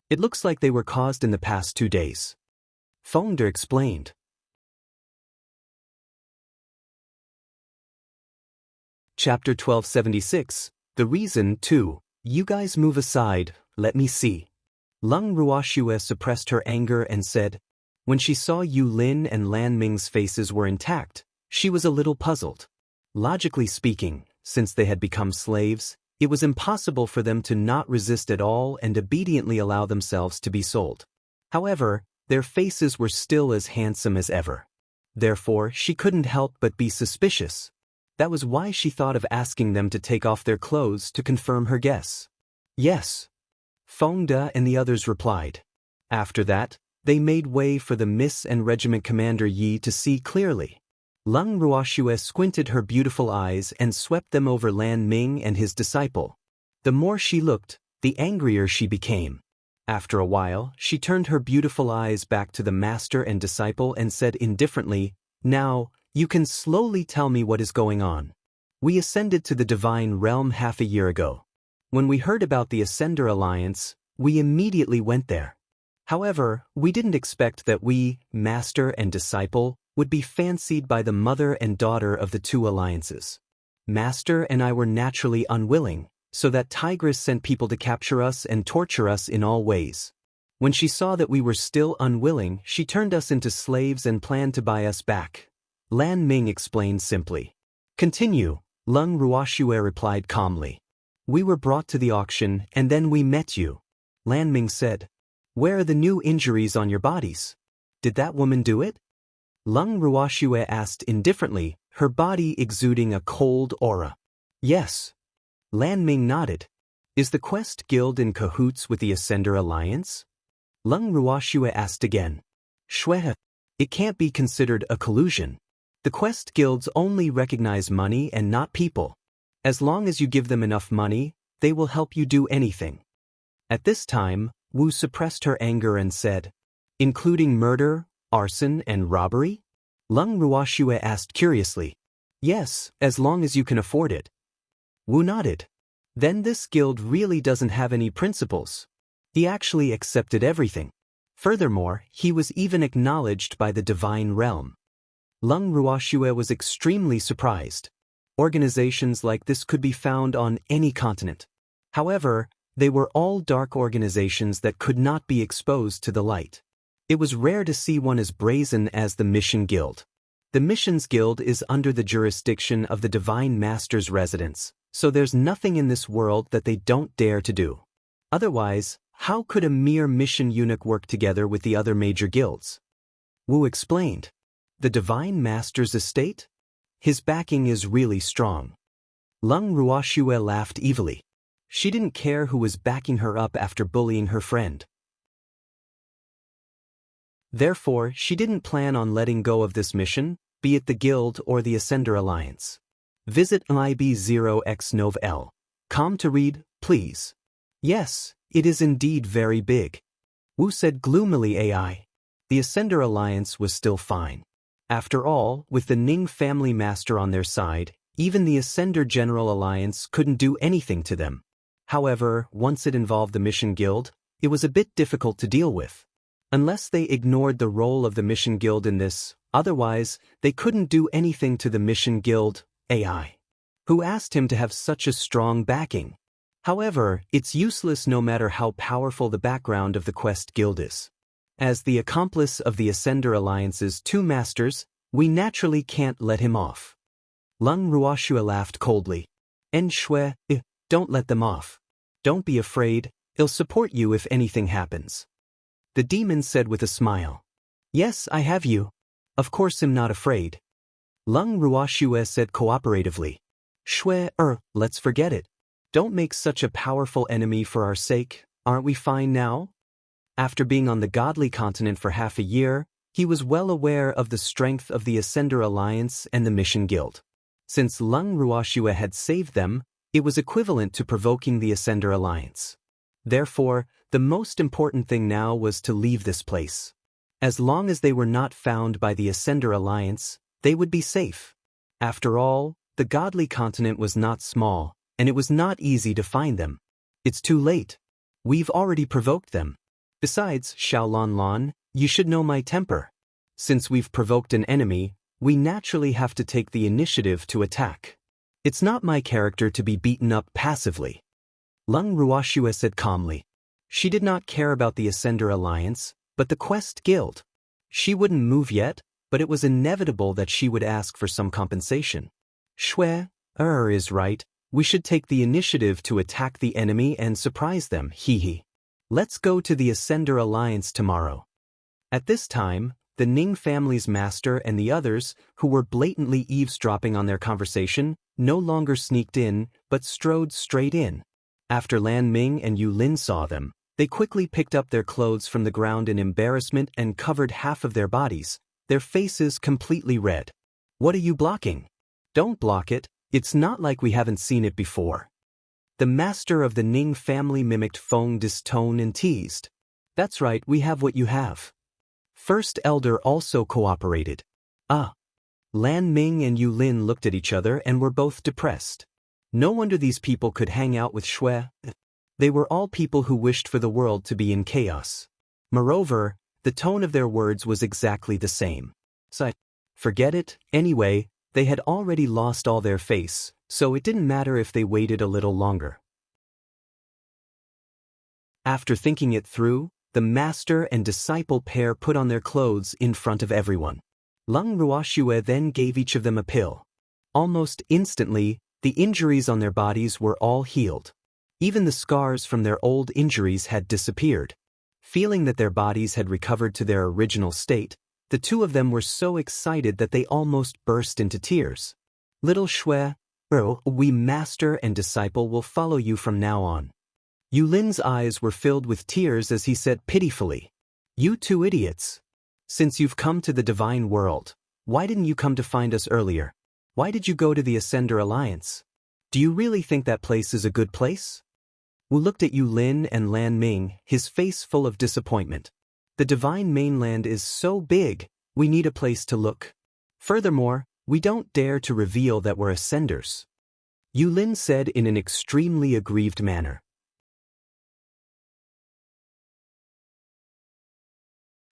It looks like they were caused in the past 2 days." Fengde explained. Chapter 1276, The Reason, 2. "You guys move aside, let me see." Leng Ruoxue suppressed her anger and said, when she saw Yu Lin and Lan Ming's faces were intact, she was a little puzzled. Logically speaking, since they had become slaves, It was impossible for them to not resist at all and obediently allow themselves to be sold. However, their faces were still as handsome as ever. Therefore, she couldn't help but be suspicious. That was why she thought of asking them to take off their clothes to confirm her guess. Yes. Feng De and the others replied. After that, they made way for the Miss and Regiment Commander Yi to see clearly. Leng Ruoxue squinted her beautiful eyes and swept them over Lan Ming and his disciple. The more she looked, the angrier she became. After a while, she turned her beautiful eyes back to the master and disciple and said indifferently, "Now, you can slowly tell me what is going on. We ascended to the divine realm half a year ago. When we heard about the Ascender Alliance, we immediately went there. However, we didn't expect that we, master and disciple, would be fancied by the mother and daughter of the two alliances. Master and I were naturally unwilling, so that Tigress sent people to capture us and torture us in all ways. When she saw that we were still unwilling, she turned us into slaves and planned to buy us back." Lan Ming explained simply. "Continue," Leng Ruoxue replied calmly. "We were brought to the auction and then we met you." Lan Ming said. "Where are the new injuries on your bodies? Did that woman do it?" Leng Ruoxue asked indifferently, her body exuding a cold aura. "Yes." Lan Ming nodded. "Is the Quest Guild in cahoots with the Ascender Alliance?" Leng Ruoxue asked again. "Shui, it can't be considered a collusion. The Quest Guilds only recognize money and not people. As long as you give them enough money, they will help you do anything." At this time, Wu suppressed her anger and said, "Including murder, arson, and robbery?" Leng Ruoxue asked curiously. "Yes, as long as you can afford it." Wu nodded. "Then this guild really doesn't have any principles." He actually accepted everything. Furthermore, he was even acknowledged by the divine realm. Leng Ruoxue was extremely surprised. Organizations like this could be found on any continent. However, they were all dark organizations that could not be exposed to the light. It was rare to see one as brazen as the Mission Guild. The Missions Guild is under the jurisdiction of the Divine Master's residence, so there's nothing in this world that they don't dare to do. Otherwise, how could a mere mission eunuch work together with the other major guilds? Wu explained. The Divine Master's estate? His backing is really strong. Leng Ruoxue laughed evilly. She didn't care who was backing her up after bullying her friend. Therefore, she didn't plan on letting go of this mission, be it the Guild or the Ascender Alliance. Visit IB0X9L. Com to read, please. Yes, it is indeed very big. Wu said gloomily. AI. The Ascender Alliance was still fine. After all, with the Ning family master on their side, even the Ascender General Alliance couldn't do anything to them. However, once it involved the Mission Guild, it was a bit difficult to deal with. Unless they ignored the role of the Mission Guild in this, otherwise, they couldn't do anything to the Mission Guild, AI. Who asked him to have such a strong backing? However, it's useless no matter how powerful the background of the Quest Guild is. As the accomplice of the Ascender Alliance's two masters, we naturally can't let him off. Leng Ruoxue laughed coldly. Shui, don't let them off. Don't be afraid, he'll support you if anything happens. The demon said with a smile. Yes, I have you. Of course I'm not afraid. Leng Ruoxue said cooperatively. Shui, let's forget it. Don't make such a powerful enemy for our sake, aren't we fine now? After being on the godly continent for half a year, he was well aware of the strength of the Ascender Alliance and the Mission Guild. Since Leng Ruoxue had saved them, it was equivalent to provoking the Ascender Alliance. Therefore, the most important thing now was to leave this place. As long as they were not found by the Ascender Alliance, they would be safe. After all, the godly continent was not small, and it was not easy to find them. It's too late. We've already provoked them. Besides, Xiaolanlan, you should know my temper. Since we've provoked an enemy, we naturally have to take the initiative to attack. It's not my character to be beaten up passively. Leng Ruoxue said calmly. She did not care about the Ascender Alliance, but the Quest Guild. She wouldn't move yet, but it was inevitable that she would ask for some compensation. Shui, is right, We should take the initiative to attack the enemy and surprise them, hee. Let's go to the Ascender Alliance tomorrow. At this time, the Ning family's master and the others, who were blatantly eavesdropping on their conversation, no longer sneaked in, but strode straight in. After Lan Ming and Yu Lin saw them, they quickly picked up their clothes from the ground in embarrassment and covered half of their bodies, their faces completely red. What are you blocking? Don't block it, it's not like we haven't seen it before. The master of the Ning family mimicked Fengde's tone and teased. That's right, we have what you have. First elder also cooperated. Lan Ming and Yu Lin looked at each other and were both depressed. No wonder these people could hang out with Shui. They were all people who wished for the world to be in chaos. Moreover, the tone of their words was exactly the same. So, forget it, anyway, they had already lost all their face, so it didn't matter if they waited a little longer. After thinking it through, the master and disciple pair put on their clothes in front of everyone. Leng Ruoxue then gave each of them a pill. Almost instantly, the injuries on their bodies were all healed. Even the scars from their old injuries had disappeared. Feeling that their bodies had recovered to their original state, the two of them were so excited that they almost burst into tears. Little Shui, we master and disciple will follow you from now on. Yu Lin's eyes were filled with tears as he said pitifully, "You two idiots. Since you've come to the divine world, why didn't you come to find us earlier? Why did you go to the Ascender Alliance? Do you really think that place is a good place?" Wu looked at Yu Lin and Lan Ming, his face full of disappointment. The divine mainland is so big, we need a place to look. Furthermore, we don't dare to reveal that we're Ascenders. Yu Lin said in an extremely aggrieved manner.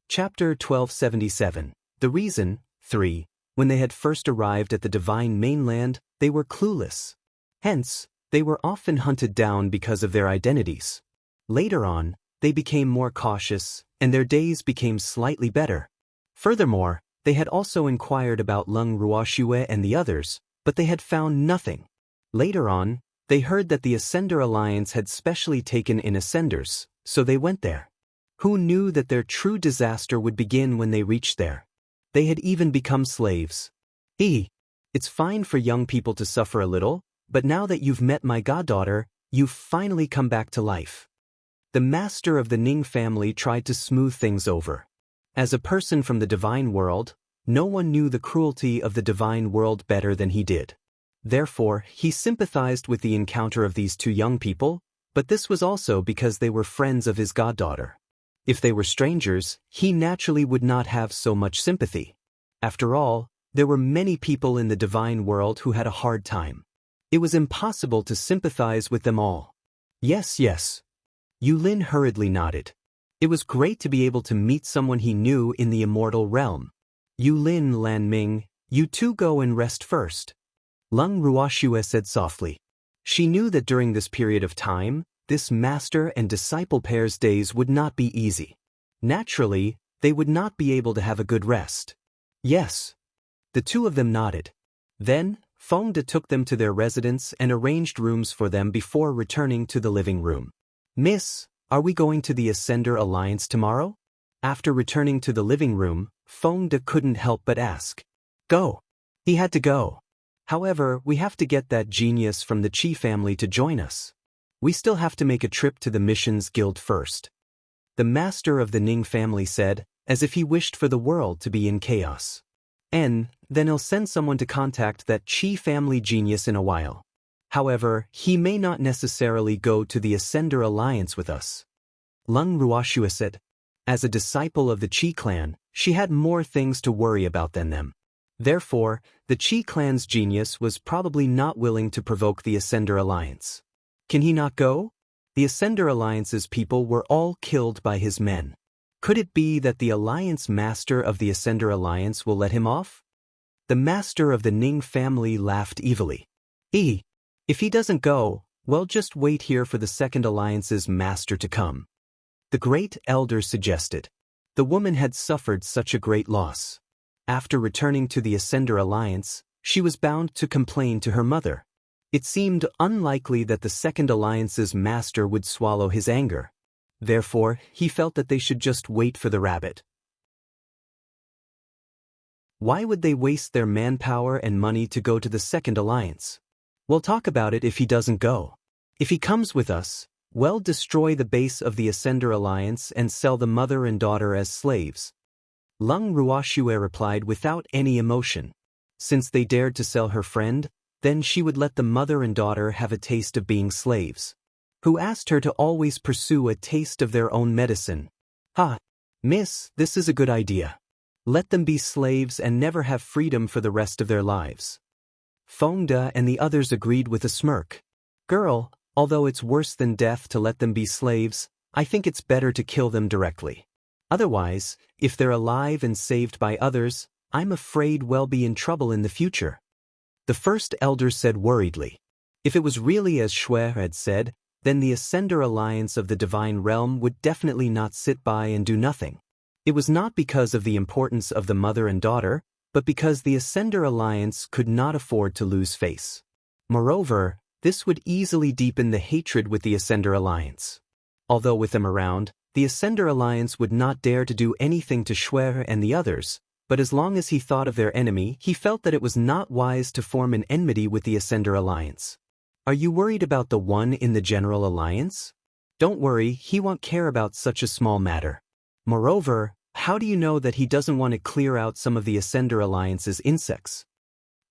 Chapter 1277. The reason, 3. When they had first arrived at the divine mainland, they were clueless. Hence, they were often hunted down because of their identities. Later on, they became more cautious, and their days became slightly better. Furthermore, they had also inquired about Leng Ruoxue and the others, but they had found nothing. Later on, they heard that the Ascender Alliance had specially taken in Ascenders, so they went there. Who knew that their true disaster would begin when they reached there? They had even become slaves. It's fine for young people to suffer a little, but now that you've met my goddaughter, you've finally come back to life. The master of the Ning family tried to smooth things over. As a person from the divine world, no one knew the cruelty of the divine world better than he did. Therefore, he sympathized with the encounter of these two young people, but this was also because they were friends of his goddaughter. If they were strangers, he naturally would not have so much sympathy. After all, there were many people in the divine world who had a hard time. It was impossible to sympathize with them all. Yes. Yu Lin hurriedly nodded. It was great to be able to meet someone he knew in the immortal realm. Yu Lin, Lan Ming, you two go and rest first. Leng Ruoxue said softly. She knew that during this period of time, this master and disciple pair's days would not be easy. Naturally, they would not be able to have a good rest. Yes. The two of them nodded. Then, Fengde took them to their residence and arranged rooms for them before returning to the living room. "Miss, are we going to the Ascender Alliance tomorrow?" After returning to the living room, Fengde couldn't help but ask. Go. He had to go. However, we have to get that genius from the Qi family to join us. We still have to make a trip to the Missions Guild first. The master of the Ning family said, as if he wished for the world to be in chaos. Then he'll send someone to contact that Qi family genius in a while. However, he may not necessarily go to the Ascender Alliance with us. Leng Ruoxue said. As a disciple of the Qi clan, she had more things to worry about than them. Therefore, the Qi clan's genius was probably not willing to provoke the Ascender Alliance. Can he not go? The Ascender Alliance's people were all killed by his men. Could it be that the Alliance Master of the Ascender Alliance will let him off? The master of the Ning family laughed evilly. If he doesn't go, well, just wait here for the Second Alliance's master to come. The great elder suggested. The woman had suffered such a great loss. After returning to the Ascender Alliance, she was bound to complain to her mother. It seemed unlikely that the Second Alliance's master would swallow his anger. Therefore, he felt that they should just wait for the rabbit. Why would they waste their manpower and money to go to the Second Alliance? We'll talk about it if he doesn't go. If he comes with us, we'll destroy the base of the Ascender Alliance and sell the mother and daughter as slaves. Lung Ruoxue replied without any emotion. Since they dared to sell her friend, then she would let the mother and daughter have a taste of being slaves. Who asked her to always pursue a taste of their own medicine? Ha! Miss, this is a good idea. Let them be slaves and never have freedom for the rest of their lives. Feng De and the others agreed with a smirk. Girl, although it's worse than death to let them be slaves, I think it's better to kill them directly. Otherwise, if they're alive and saved by others, I'm afraid we'll be in trouble in the future. The first elder said worriedly. If it was really as Shui had said, then the Ascender Alliance of the Divine Realm would definitely not sit by and do nothing. It was not because of the importance of the mother and daughter, but because the Ascender Alliance could not afford to lose face. Moreover, this would easily deepen the hatred with the Ascender Alliance. Although with them around, the Ascender Alliance would not dare to do anything to Shui and the others, but as long as he thought of their enemy, he felt that it was not wise to form an enmity with the Ascender Alliance. Are you worried about the one in the General Alliance? Don't worry, he won't care about such a small matter. Moreover, how do you know that he doesn't want to clear out some of the Ascender Alliance's insects?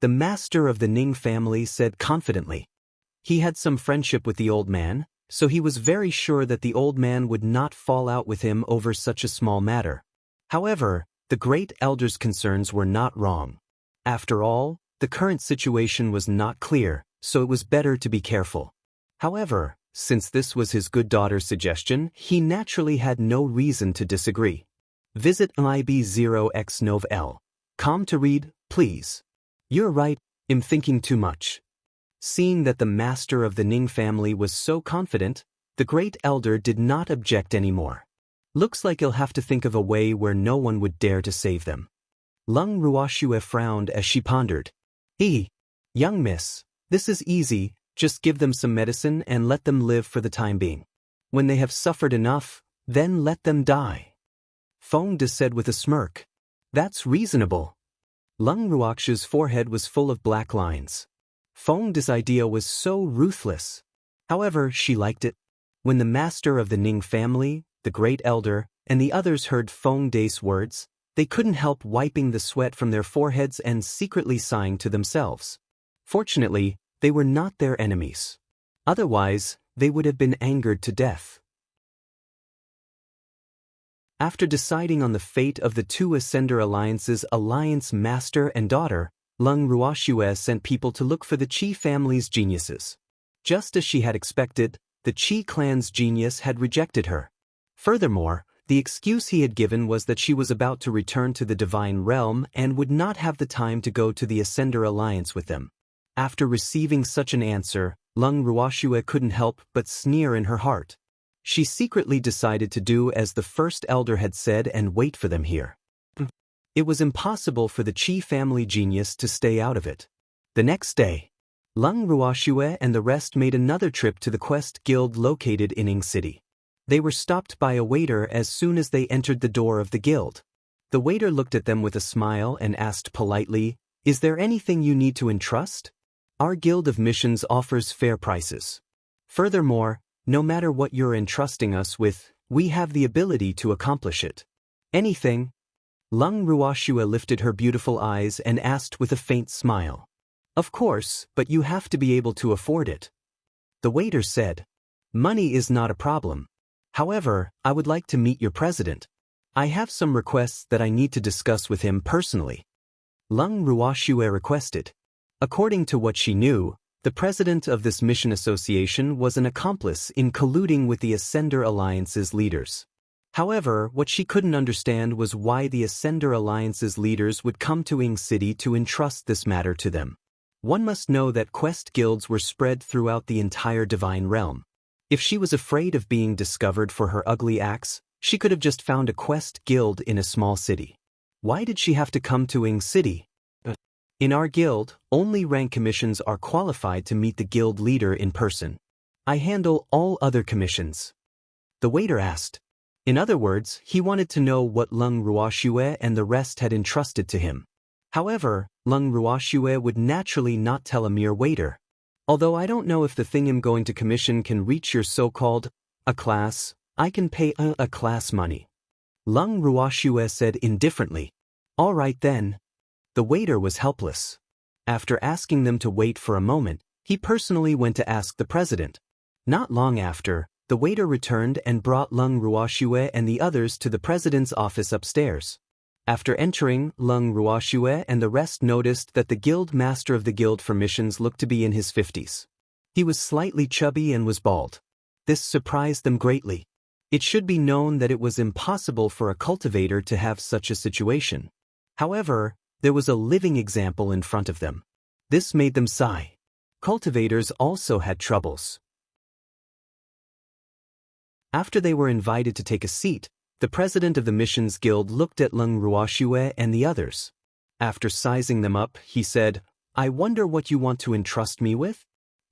The master of the Ning family said confidently. He had some friendship with the old man, so he was very sure that the old man would not fall out with him over such a small matter. However, the great elder's concerns were not wrong. After all, the current situation was not clear, so it was better to be careful. However, since this was his good daughter's suggestion, he naturally had no reason to disagree. Visit IB0X9L. Com to read, please. You're right, I'm thinking too much. Seeing that the master of the Ning family was so confident, the great elder did not object anymore. Looks like he'll have to think of a way where no one would dare to save them. Lung Ruoxue frowned as she pondered. Young miss, this is easy, just give them some medicine and let them live for the time being. When they have suffered enough, then let them die. Feng De said with a smirk. That's reasonable. Lung Ruoxue's forehead was full of black lines. Feng De's idea was so ruthless. However, she liked it. When the master of the Ning family, the great elder, and the others heard Feng De's words, they couldn't help wiping the sweat from their foreheads and secretly sighing to themselves. Fortunately, they were not their enemies. Otherwise, they would have been angered to death. After deciding on the fate of the two Ascender Alliance's alliance master and daughter, Lung Ruoxue sent people to look for the Qi family's geniuses. Just as she had expected, the Qi clan's genius had rejected her. Furthermore, the excuse he had given was that she was about to return to the Divine Realm and would not have the time to go to the Ascender Alliance with them. After receiving such an answer, Lung Ruoxue couldn't help but sneer in her heart. She secretly decided to do as the first elder had said and wait for them here. It was impossible for the Qi family genius to stay out of it. The next day, Lung Ruoxue and the rest made another trip to the Quest Guild located in Ing City. They were stopped by a waiter as soon as they entered the door of the guild. The waiter looked at them with a smile and asked politely, "Is there anything you need to entrust? Our Guild of Missions offers fair prices. Furthermore, no matter what you're entrusting us with, we have the ability to accomplish it." "Anything?" Lung Ruoxue lifted her beautiful eyes and asked with a faint smile. "Of course, but you have to be able to afford it." The waiter said, "Money is not a problem. However, I would like to meet your president. I have some requests that I need to discuss with him personally." Lung Ruoxue requested. According to what she knew, the president of this mission association was an accomplice in colluding with the Ascender Alliance's leaders. However, what she couldn't understand was why the Ascender Alliance's leaders would come to Ing City to entrust this matter to them. One must know that quest guilds were spread throughout the entire Divine Realm. If she was afraid of being discovered for her ugly acts, she could have just found a quest guild in a small city. Why did she have to come to Ing City? In our guild, only rank commissions are qualified to meet the guild leader in person. I handle all other commissions. The waiter asked. In other words, he wanted to know what Lung Ruoxue and the rest had entrusted to him. However, Lung Ruoxue would naturally not tell a mere waiter. Although I don't know if the thing I'm going to commission can reach your so-called a class, I can pay a class money. Lung Ruoxue said indifferently. All right then. The waiter was helpless. After asking them to wait for a moment, he personally went to ask the president. Not long after, the waiter returned and brought Lung Ruoxue and the others to the president's office upstairs. After entering, Lung Ruoxue and the rest noticed that the guild master of the guild for missions looked to be in his 50s. He was slightly chubby and was bald. This surprised them greatly. It should be known that it was impossible for a cultivator to have such a situation. However, there was a living example in front of them. This made them sigh. Cultivators also had troubles. After they were invited to take a seat, the president of the Missions Guild looked at Lung Ruoxue and the others. After sizing them up, he said, I wonder what you want to entrust me with?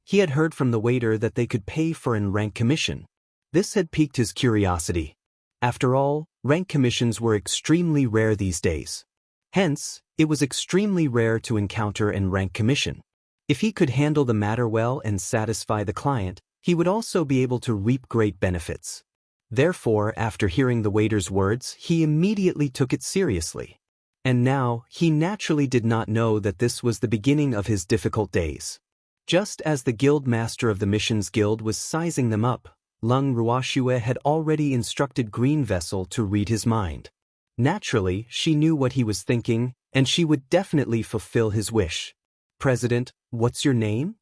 He had heard from the waiter that they could pay for an rank commission. This had piqued his curiosity. After all, rank commissions were extremely rare these days. Hence, it was extremely rare to encounter an rank commission. If he could handle the matter well and satisfy the client, he would also be able to reap great benefits. Therefore, after hearing the waiter's words, he immediately took it seriously. And now, he naturally did not know that this was the beginning of his difficult days. Just as the guild master of the Missions Guild was sizing them up, Lung Ruoxue had already instructed Green Vessel to read his mind. Naturally, she knew what he was thinking, and she would definitely fulfill his wish. President, what's your name?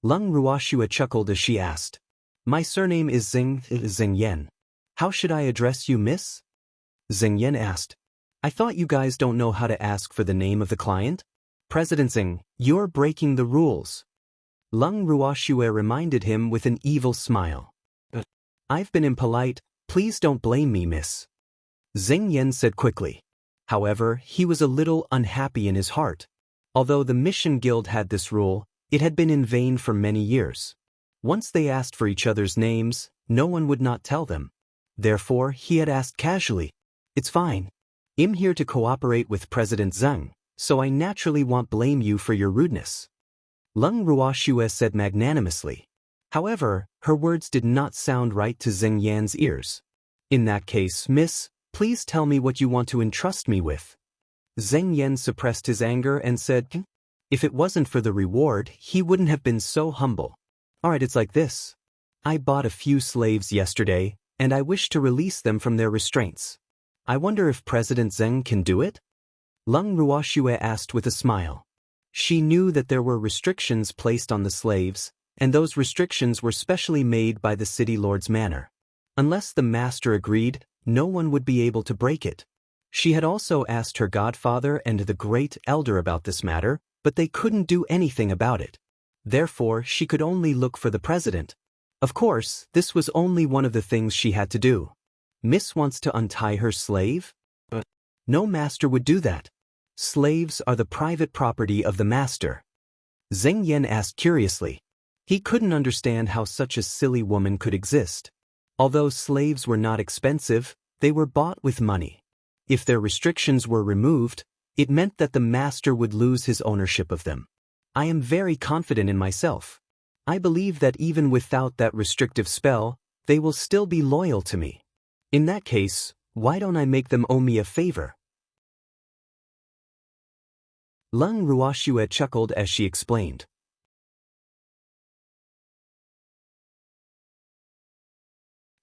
Lung Ruoxue chuckled as she asked. My surname is Zeng Yen. How should I address you, miss? Zeng Yen asked. I thought you guys don't know how to ask for the name of the client? President Zeng, you're breaking the rules. Lung Ruoxue reminded him with an evil smile. I've been impolite, please don't blame me, miss. Zeng Yen said quickly. However, he was a little unhappy in his heart. Although the Mission Guild had this rule, it had been in vain for many years. Once they asked for each other's names, no one would not tell them. Therefore, he had asked casually, It's fine. I'm here to cooperate with President Zeng, so I naturally won't blame you for your rudeness. Lung Ruoxue said magnanimously. However, her words did not sound right to Zeng Yan's ears. In that case, miss, please tell me what you want to entrust me with. Zeng Yan suppressed his anger and said, If it wasn't for the reward, he wouldn't have been so humble. Alright, it's like this. I bought a few slaves yesterday, and I wish to release them from their restraints. I wonder if President Zeng can do it? Lung Ruoxue asked with a smile. She knew that there were restrictions placed on the slaves, and those restrictions were specially made by the city lord's manor. Unless the master agreed, no one would be able to break it. She had also asked her godfather and the great elder about this matter, but they couldn't do anything about it. Therefore, she could only look for the president. Of course, this was only one of the things she had to do. Miss wants to untie her slave? But no master would do that. Slaves are the private property of the master. Zeng Yan asked curiously. He couldn't understand how such a silly woman could exist. Although slaves were not expensive, they were bought with money. If their restrictions were removed, it meant that the master would lose his ownership of them. I am very confident in myself. I believe that even without that restrictive spell, they will still be loyal to me. In that case, why don't I make them owe me a favor? Lung Ruoxue chuckled as she explained.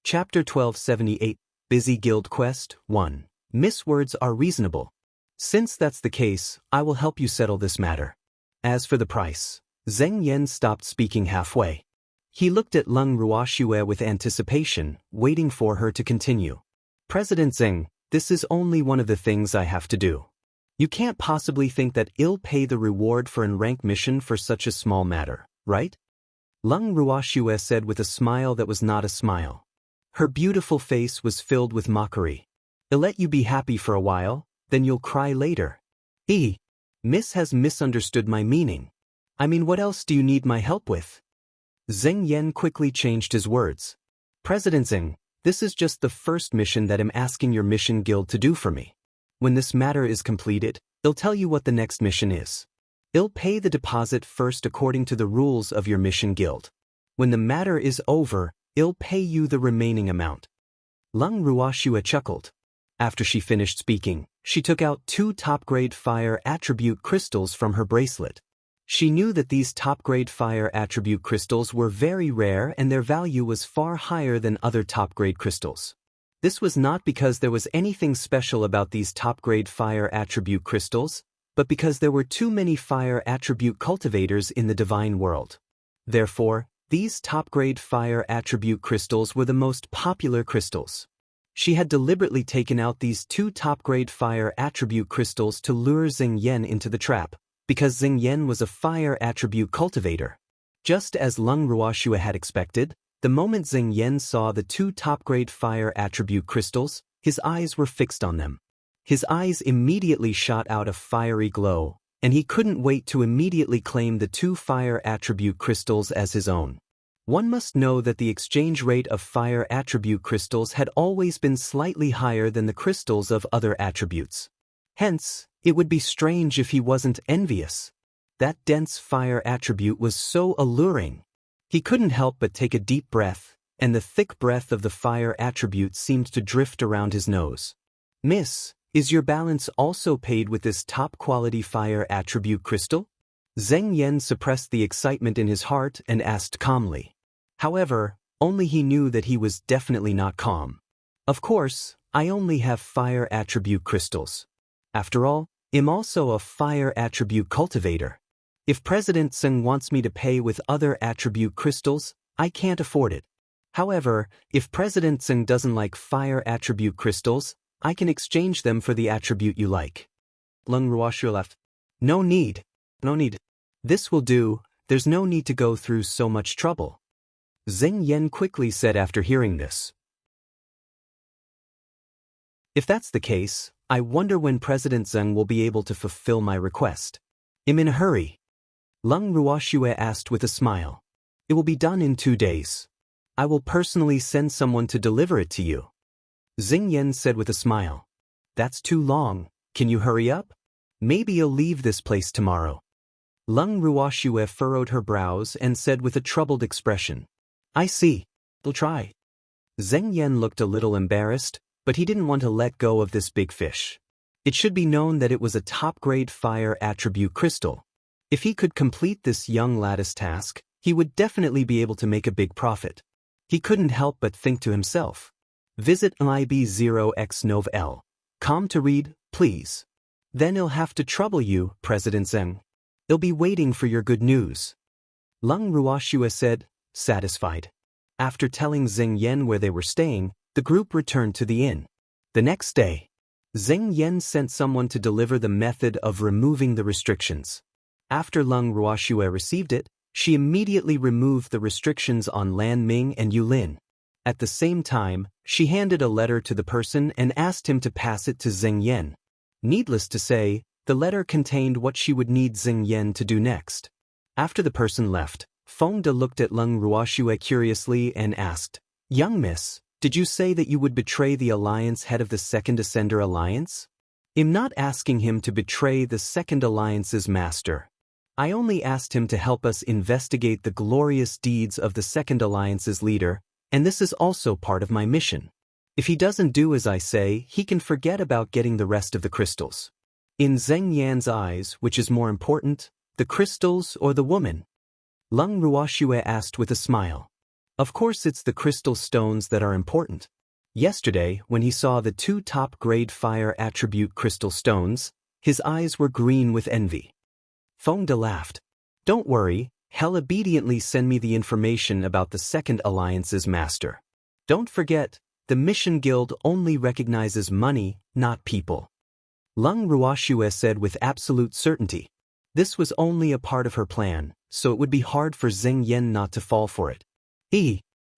Chapter 1278, Busy Guild Quest, 1. Miss words are reasonable. Since that's the case, I will help you settle this matter. As for the price, Zeng Yan stopped speaking halfway. He looked at Lung Ruoxue with anticipation, waiting for her to continue. President Zeng, this is only one of the things I have to do. You can't possibly think that I'll pay the reward for an rank mission for such a small matter, right? Lung Ruoxue said with a smile that was not a smile. Her beautiful face was filled with mockery. I'll let you be happy for a while, then you'll cry later. Miss has misunderstood my meaning. I mean, what else do you need my help with? Zheng Yan quickly changed his words. President Zheng, this is just the first mission that I'm asking your mission guild to do for me. When this matter is completed, I'll tell you what the next mission is. I'll pay the deposit first according to the rules of your mission guild. When the matter is over, I'll pay you the remaining amount. Lung Ruoxue chuckled. After she finished speaking, she took out 2 top-grade fire attribute crystals from her bracelet. She knew that these top-grade fire attribute crystals were very rare and their value was far higher than other top-grade crystals. This was not because there was anything special about these top-grade fire attribute crystals, but because there were too many fire attribute cultivators in the divine world. Therefore, these top-grade fire attribute crystals were the most popular crystals. She had deliberately taken out these 2 top-grade fire attribute crystals to lure Zheng Yan into the trap, because Zheng Yan was a fire attribute cultivator. Just as Lung Ruoxue had expected, the moment Zheng Yan saw the 2 top-grade fire attribute crystals, his eyes were fixed on them. His eyes immediately shot out a fiery glow, and he couldn't wait to immediately claim the 2 fire attribute crystals as his own. One must know that the exchange rate of fire attribute crystals had always been slightly higher than the crystals of other attributes. Hence, it would be strange if he wasn't envious. That dense fire attribute was so alluring. He couldn't help but take a deep breath, and the thick breath of the fire attribute seemed to drift around his nose. Miss, is your balance also paid with this top-quality fire attribute crystal? Zheng Yan suppressed the excitement in his heart and asked calmly. However, only he knew that he was definitely not calm. Of course, I only have fire attribute crystals. After all, I'm also a fire attribute cultivator. If President Zheng wants me to pay with other attribute crystals, I can't afford it. However, if President Zheng doesn't like fire attribute crystals, I can exchange them for the attribute you like. Lung Ruoxue laughed. No need. This will do, there's no need to go through so much trouble. Zheng Yan quickly said after hearing this. If that's the case, I wonder when President Zheng will be able to fulfill my request. I'm in a hurry. Lung Ruoxue asked with a smile. It will be done in 2 days. I will personally send someone to deliver it to you. Zheng Yan said with a smile. That's too long, can you hurry up? Maybe you'll leave this place tomorrow. Lung Ruoxue furrowed her brows and said with a troubled expression. I see. I'll try. Zheng Yan looked a little embarrassed, but he didn't want to let go of this big fish. It should be known that it was a top-grade fire attribute crystal. If he could complete this young lad's task, he would definitely be able to make a big profit. He couldn't help but think to himself. Visit IB0X9L.com to read, please. Then I'll have to trouble you, President Zheng. I'll be waiting for your good news. Lung Ruoxue said, satisfied. After telling Zheng Yan where they were staying, the group returned to the inn. The next day, Zheng Yan sent someone to deliver the method of removing the restrictions. After Lung Ruoxue received it, she immediately removed the restrictions on Lan Ming and Yulin. At the same time, she handed a letter to the person and asked him to pass it to Zheng Yan. Needless to say, the letter contained what she would need Zheng Yan to do next. After the person left, Feng De looked at Lung Ruoxue curiously and asked, Young miss, did you say that you would betray the alliance head of the Second Ascender Alliance? I'm not asking him to betray the Second Alliance's master. I only asked him to help us investigate the glorious deeds of the Second Alliance's leader, and this is also part of my mission. If he doesn't do as I say, he can forget about getting the rest of the crystals. In Zheng Yan's eyes, which is more important, the crystals or the woman? Lung Ruoxue asked with a smile. Of course it's the crystal stones that are important. Yesterday, when he saw the 2 top-grade fire attribute crystal stones, his eyes were green with envy. Feng De laughed. Don't worry, he'll obediently send me the information about the Second Alliance's master. Don't forget, the Mission Guild only recognizes money, not people. Lung Ruoxue said with absolute certainty. This was only a part of her plan, so it would be hard for Zheng Yan not to fall for it.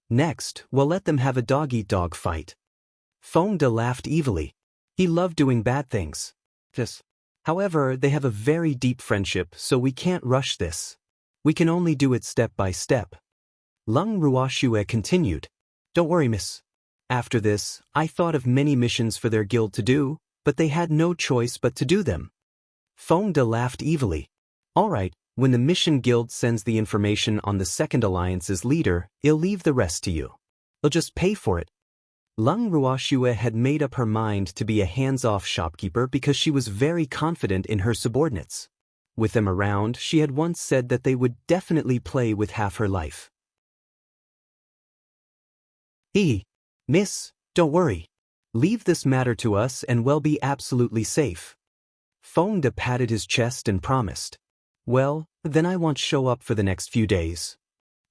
Next, we'll let them have a dog-eat-dog fight. Feng De laughed evilly. He loved doing bad things. However, they have a very deep friendship, so we can't rush this. We can only do it step by step. Lung Ruoxue continued. Don't worry, miss. After this, I thought of many missions for their guild to do, but they had no choice but to do them. Feng De laughed evilly. All right, when the mission guild sends the information on the Second Alliance's leader, it'll leave the rest to you. They'll just pay for it. Lung Ruoxue had made up her mind to be a hands-off shopkeeper because she was very confident in her subordinates. With them around, she had once said that they would definitely play with half her life. Miss, don't worry. Leave this matter to us and we'll be absolutely safe. Feng De patted his chest and promised. Well, then I won't show up for the next few days.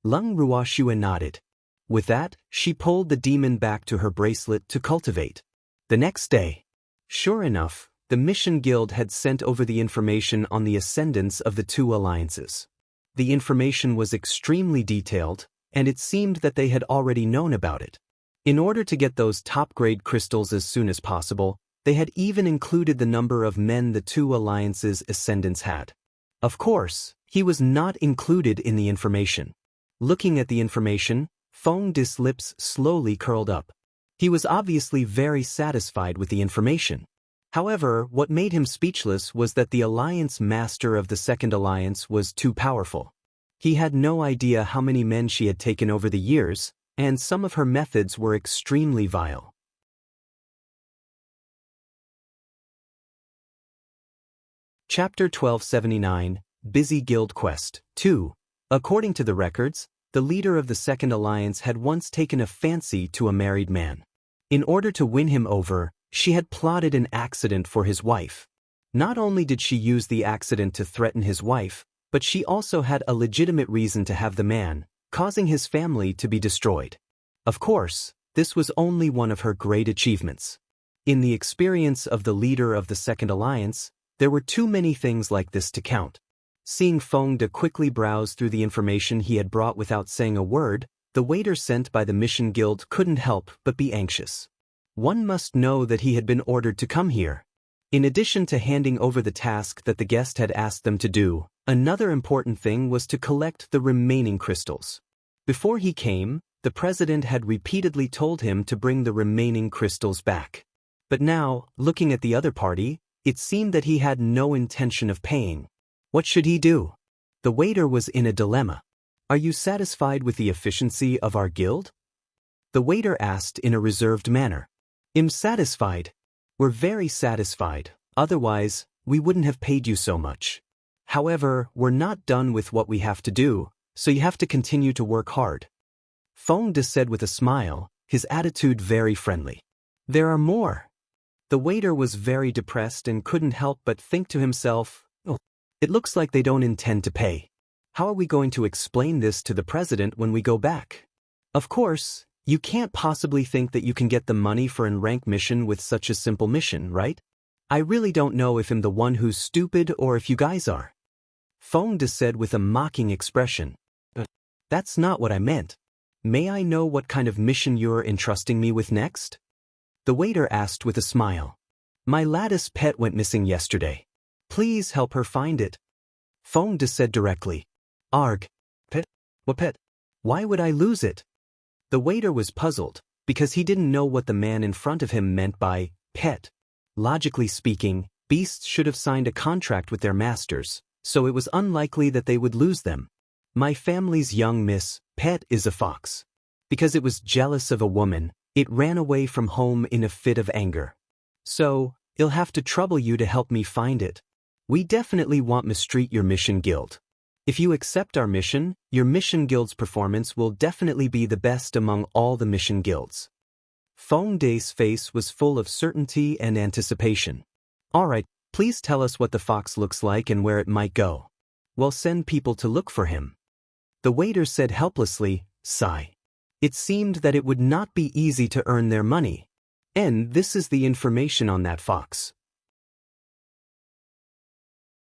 Lung Ruoxue nodded. With that, she pulled the demon back to her bracelet to cultivate. The next day, sure enough, the Mission Guild had sent over the information on the ascendants of the two alliances. The information was extremely detailed, and it seemed that they had already known about it. In order to get those top-grade crystals as soon as possible, they had even included the number of men the two alliances' ascendants had. Of course, he was not included in the information. Looking at the information, Feng De's lips slowly curled up. He was obviously very satisfied with the information. However, what made him speechless was that the alliance master of the Second Alliance was too powerful. He had no idea how many men she had taken over the years, and some of her methods were extremely vile. Chapter 1279, Busy Guild Quest 2. According to the records, the leader of the Second Alliance had once taken a fancy to a married man. In order to win him over, she had plotted an accident for his wife. Not only did she use the accident to threaten his wife, but she also had a legitimate reason to have the man, causing his family to be destroyed. Of course, this was only one of her great achievements. In the experience of the leader of the Second Alliance, there were too many things like this to count. Seeing Feng De quickly browse through the information he had brought without saying a word, the waiter sent by the Mission Guild couldn't help but be anxious. One must know that he had been ordered to come here. In addition to handing over the task that the guest had asked them to do, another important thing was to collect the remaining crystals. Before he came, the president had repeatedly told him to bring the remaining crystals back. But now, looking at the other party, it seemed that he had no intention of paying. What should he do? The waiter was in a dilemma. Are you satisfied with the efficiency of our guild? The waiter asked in a reserved manner. I'm satisfied. We're very satisfied, otherwise, we wouldn't have paid you so much. However, we're not done with what we have to do, so you have to continue to work hard. Feng De said with a smile, his attitude very friendly. There are more. The waiter was very depressed and couldn't help but think to himself, it looks like they don't intend to pay. How are we going to explain this to the president when we go back? Of course, you can't possibly think that you can get the money for an rank mission with such a simple mission, right? I really don't know if I'm the one who's stupid or if you guys are. Feng De said with a mocking expression. That's not what I meant. May I know what kind of mission you're entrusting me with next? The waiter asked with a smile. My lattice pet went missing yesterday. Please help her find it. Feng De said directly. Arg. Pet? What pet? Why would I lose it? The waiter was puzzled, because he didn't know what the man in front of him meant by pet. Logically speaking, beasts should have signed a contract with their masters, so it was unlikely that they would lose them. My family's young miss, pet, is a fox. Because it was jealous of a woman, it ran away from home in a fit of anger. So, it'll have to trouble you to help me find it. We definitely won't mistreat your mission guild. If you accept our mission, your mission guild's performance will definitely be the best among all the mission guilds. Feng De's face was full of certainty and anticipation. All right, please tell us what the fox looks like and where it might go. We'll send people to look for him. The waiter said helplessly, sigh. It seemed that it would not be easy to earn their money. And this is the information on that fox.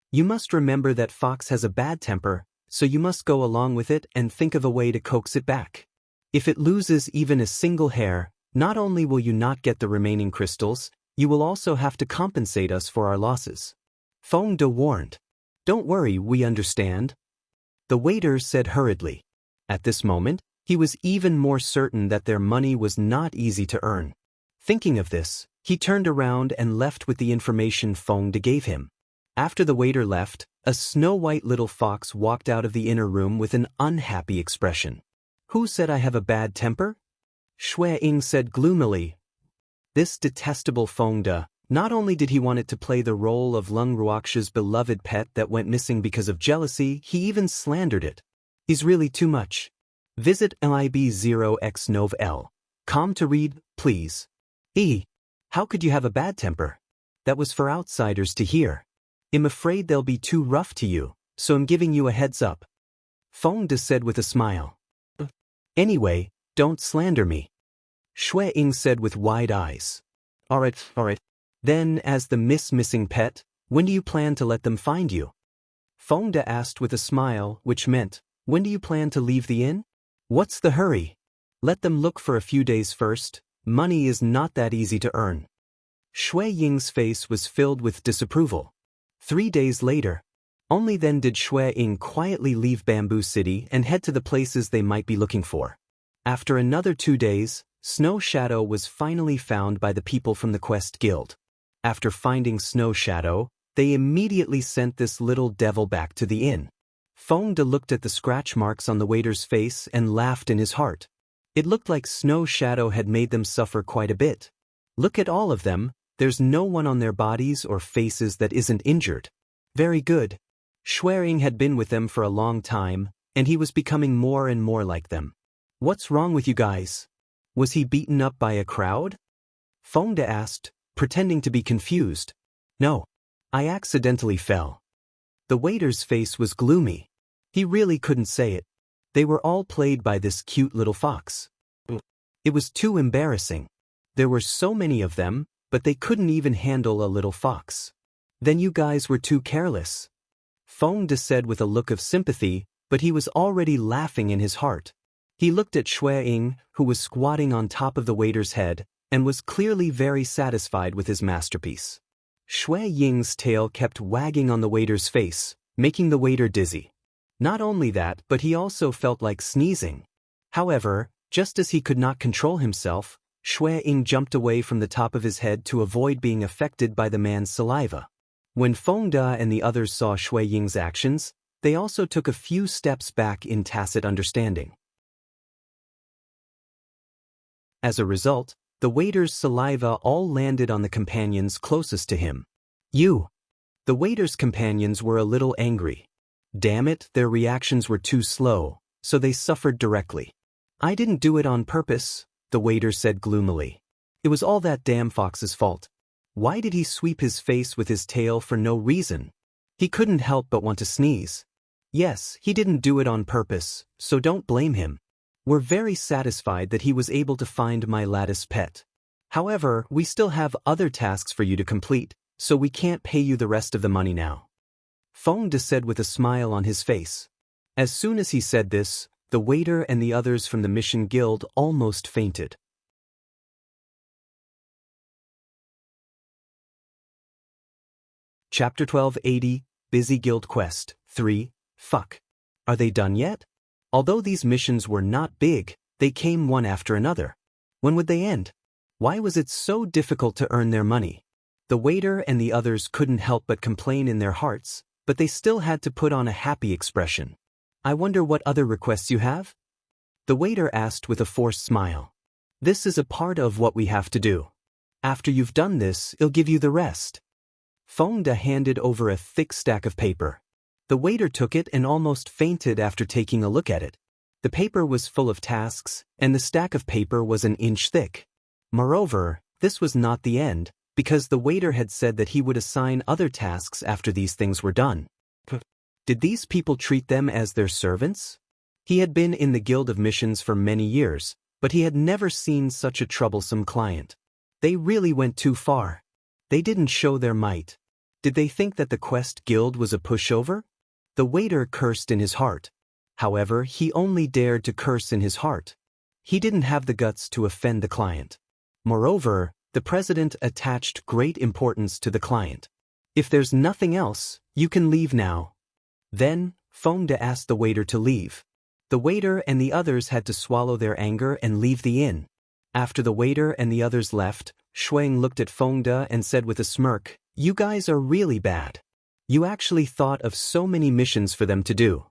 You must remember that fox has a bad temper, so you must go along with it and think of a way to coax it back. If it loses even a single hair, not only will you not get the remaining crystals, you will also have to compensate us for our losses. Feng De warned. Don't worry, we understand. The waiter said hurriedly. At this moment, he was even more certain that their money was not easy to earn. Thinking of this, he turned around and left with the information Feng De gave him. After the waiter left, a snow-white little fox walked out of the inner room with an unhappy expression. Who said I have a bad temper? Shui Ying said gloomily. This detestable Feng De, not only did he want it to play the role of Lung Ruox's beloved pet that went missing because of jealousy, he even slandered it. He's really too much. Visit lib0x9l.com to read, please. How could you have a bad temper? That was for outsiders to hear. I'm afraid they'll be too rough to you, so I'm giving you a heads up. Feng De said with a smile. Anyway, don't slander me. Shui Ying said with wide eyes. Alright. Then, as the missing pet, when do you plan to let them find you? Feng De asked with a smile, which meant, when do you plan to leave the inn? What's the hurry? Let them look for a few days first. Money is not that easy to earn. Shui Ying's face was filled with disapproval. 3 days later, only then did Shui Ying quietly leave Bamboo City and head to the places they might be looking for. After another 2 days, Snow Shadow was finally found by the people from the Quest Guild. After finding Snow Shadow, they immediately sent this little devil back to the inn. Feng De looked at the scratch marks on the waiter's face and laughed in his heart. It looked like Snow Shadow had made them suffer quite a bit. Look at all of them, there's no one on their bodies or faces that isn't injured. Very good. Shui Ying had been with them for a long time, and he was becoming more and more like them. What's wrong with you guys? Was he beaten up by a crowd? Feng De asked, pretending to be confused. No. I accidentally fell. The waiter's face was gloomy. He really couldn't say it. They were all played by this cute little fox. It was too embarrassing. There were so many of them, but they couldn't even handle a little fox. Then you guys were too careless. Feng De said with a look of sympathy, but he was already laughing in his heart. He looked at Shui Ying, who was squatting on top of the waiter's head, and was clearly very satisfied with his masterpiece. Shui Ying's tail kept wagging on the waiter's face, making the waiter dizzy. Not only that, but he also felt like sneezing. However, just as he could not control himself, Shui Ying jumped away from the top of his head to avoid being affected by the man's saliva. When Feng De and the others saw Shui Ying's actions, they also took a few steps back in tacit understanding. As a result, the waiter's saliva all landed on the companions closest to him. You! The waiter's companions were a little angry. Damn it, their reactions were too slow, so they suffered directly. I didn't do it on purpose, the waiter said gloomily. It was all that damn fox's fault. Why did he sweep his face with his tail for no reason? He couldn't help but want to sneeze. Yes, he didn't do it on purpose, so don't blame him. We're very satisfied that he was able to find my lattice pet. However, we still have other tasks for you to complete, so we can't pay you the rest of the money now. Feng De said with a smile on his face. As soon as he said this, the waiter and the others from the Mission Guild almost fainted. Chapter 1280, Busy Guild Quest 3, Fuck. Are they done yet? Although these missions were not big, they came one after another. When would they end? Why was it so difficult to earn their money? The waiter and the others couldn't help but complain in their hearts, but they still had to put on a happy expression. I wonder what other requests you have? The waiter asked with a forced smile. This is a part of what we have to do. After you've done this, I'll give you the rest. Feng De handed over a thick stack of paper. The waiter took it and almost fainted after taking a look at it. The paper was full of tasks, and the stack of paper was an inch thick. Moreover, this was not the end, because the waiter had said that he would assign other tasks after these things were done. Did these people treat them as their servants? He had been in the Guild of Missions for many years, but he had never seen such a troublesome client. They really went too far. They didn't show their might. Did they think that the Quest Guild was a pushover? The waiter cursed in his heart. However, he only dared to curse in his heart. He didn't have the guts to offend the client. Moreover, the president attached great importance to the client. If there's nothing else, you can leave now. Then, Fongda asked the waiter to leave. The waiter and the others had to swallow their anger and leave the inn. After the waiter and the others left, Shuang looked at Fongda and said with a smirk, "You guys are really bad. You actually thought of so many missions for them to do.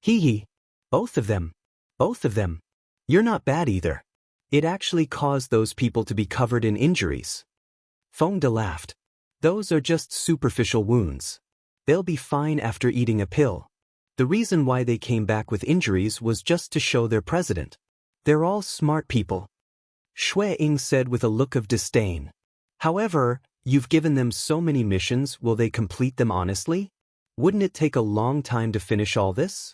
Hee hee. Both of them. Both of them. You're not bad either. It actually caused those people to be covered in injuries." Fongda laughed. "Those are just superficial wounds. They'll be fine after eating a pill. The reason why they came back with injuries was just to show their president. They're all smart people." Shui Ying said with a look of disdain. "However, you've given them so many missions, will they complete them honestly? Wouldn't it take a long time to finish all this?"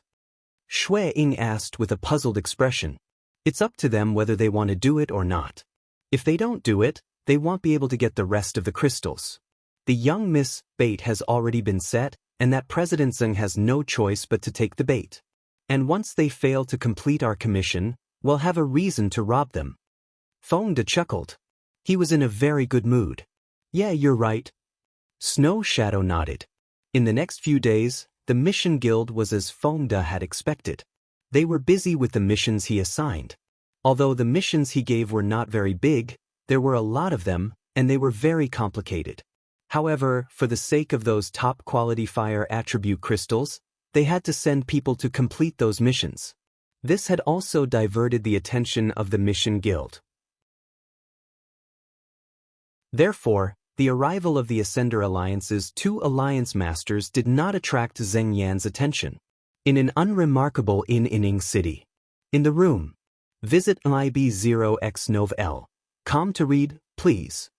Shui Ying asked with a puzzled expression. "It's up to them whether they want to do it or not. If they don't do it, they won't be able to get the rest of the crystals. The young Miss bait has already been set, and that President Zheng has no choice but to take the bait. And once they fail to complete our commission, we'll have a reason to rob them." Fongda chuckled. He was in a very good mood. "Yeah, you're right." Snow Shadow nodded. In the next few days, the mission guild was as Fongda had expected. They were busy with the missions he assigned. Although the missions he gave were not very big, there were a lot of them, and they were very complicated. However, for the sake of those top-quality fire attribute crystals, they had to send people to complete those missions. This had also diverted the attention of the mission guild. Therefore, the arrival of the Ascender Alliance's 2 alliance masters did not attract Zheng Yan's attention. In an unremarkable inn in Ing City. In the room. Visit IB0X9L. Come to read, please.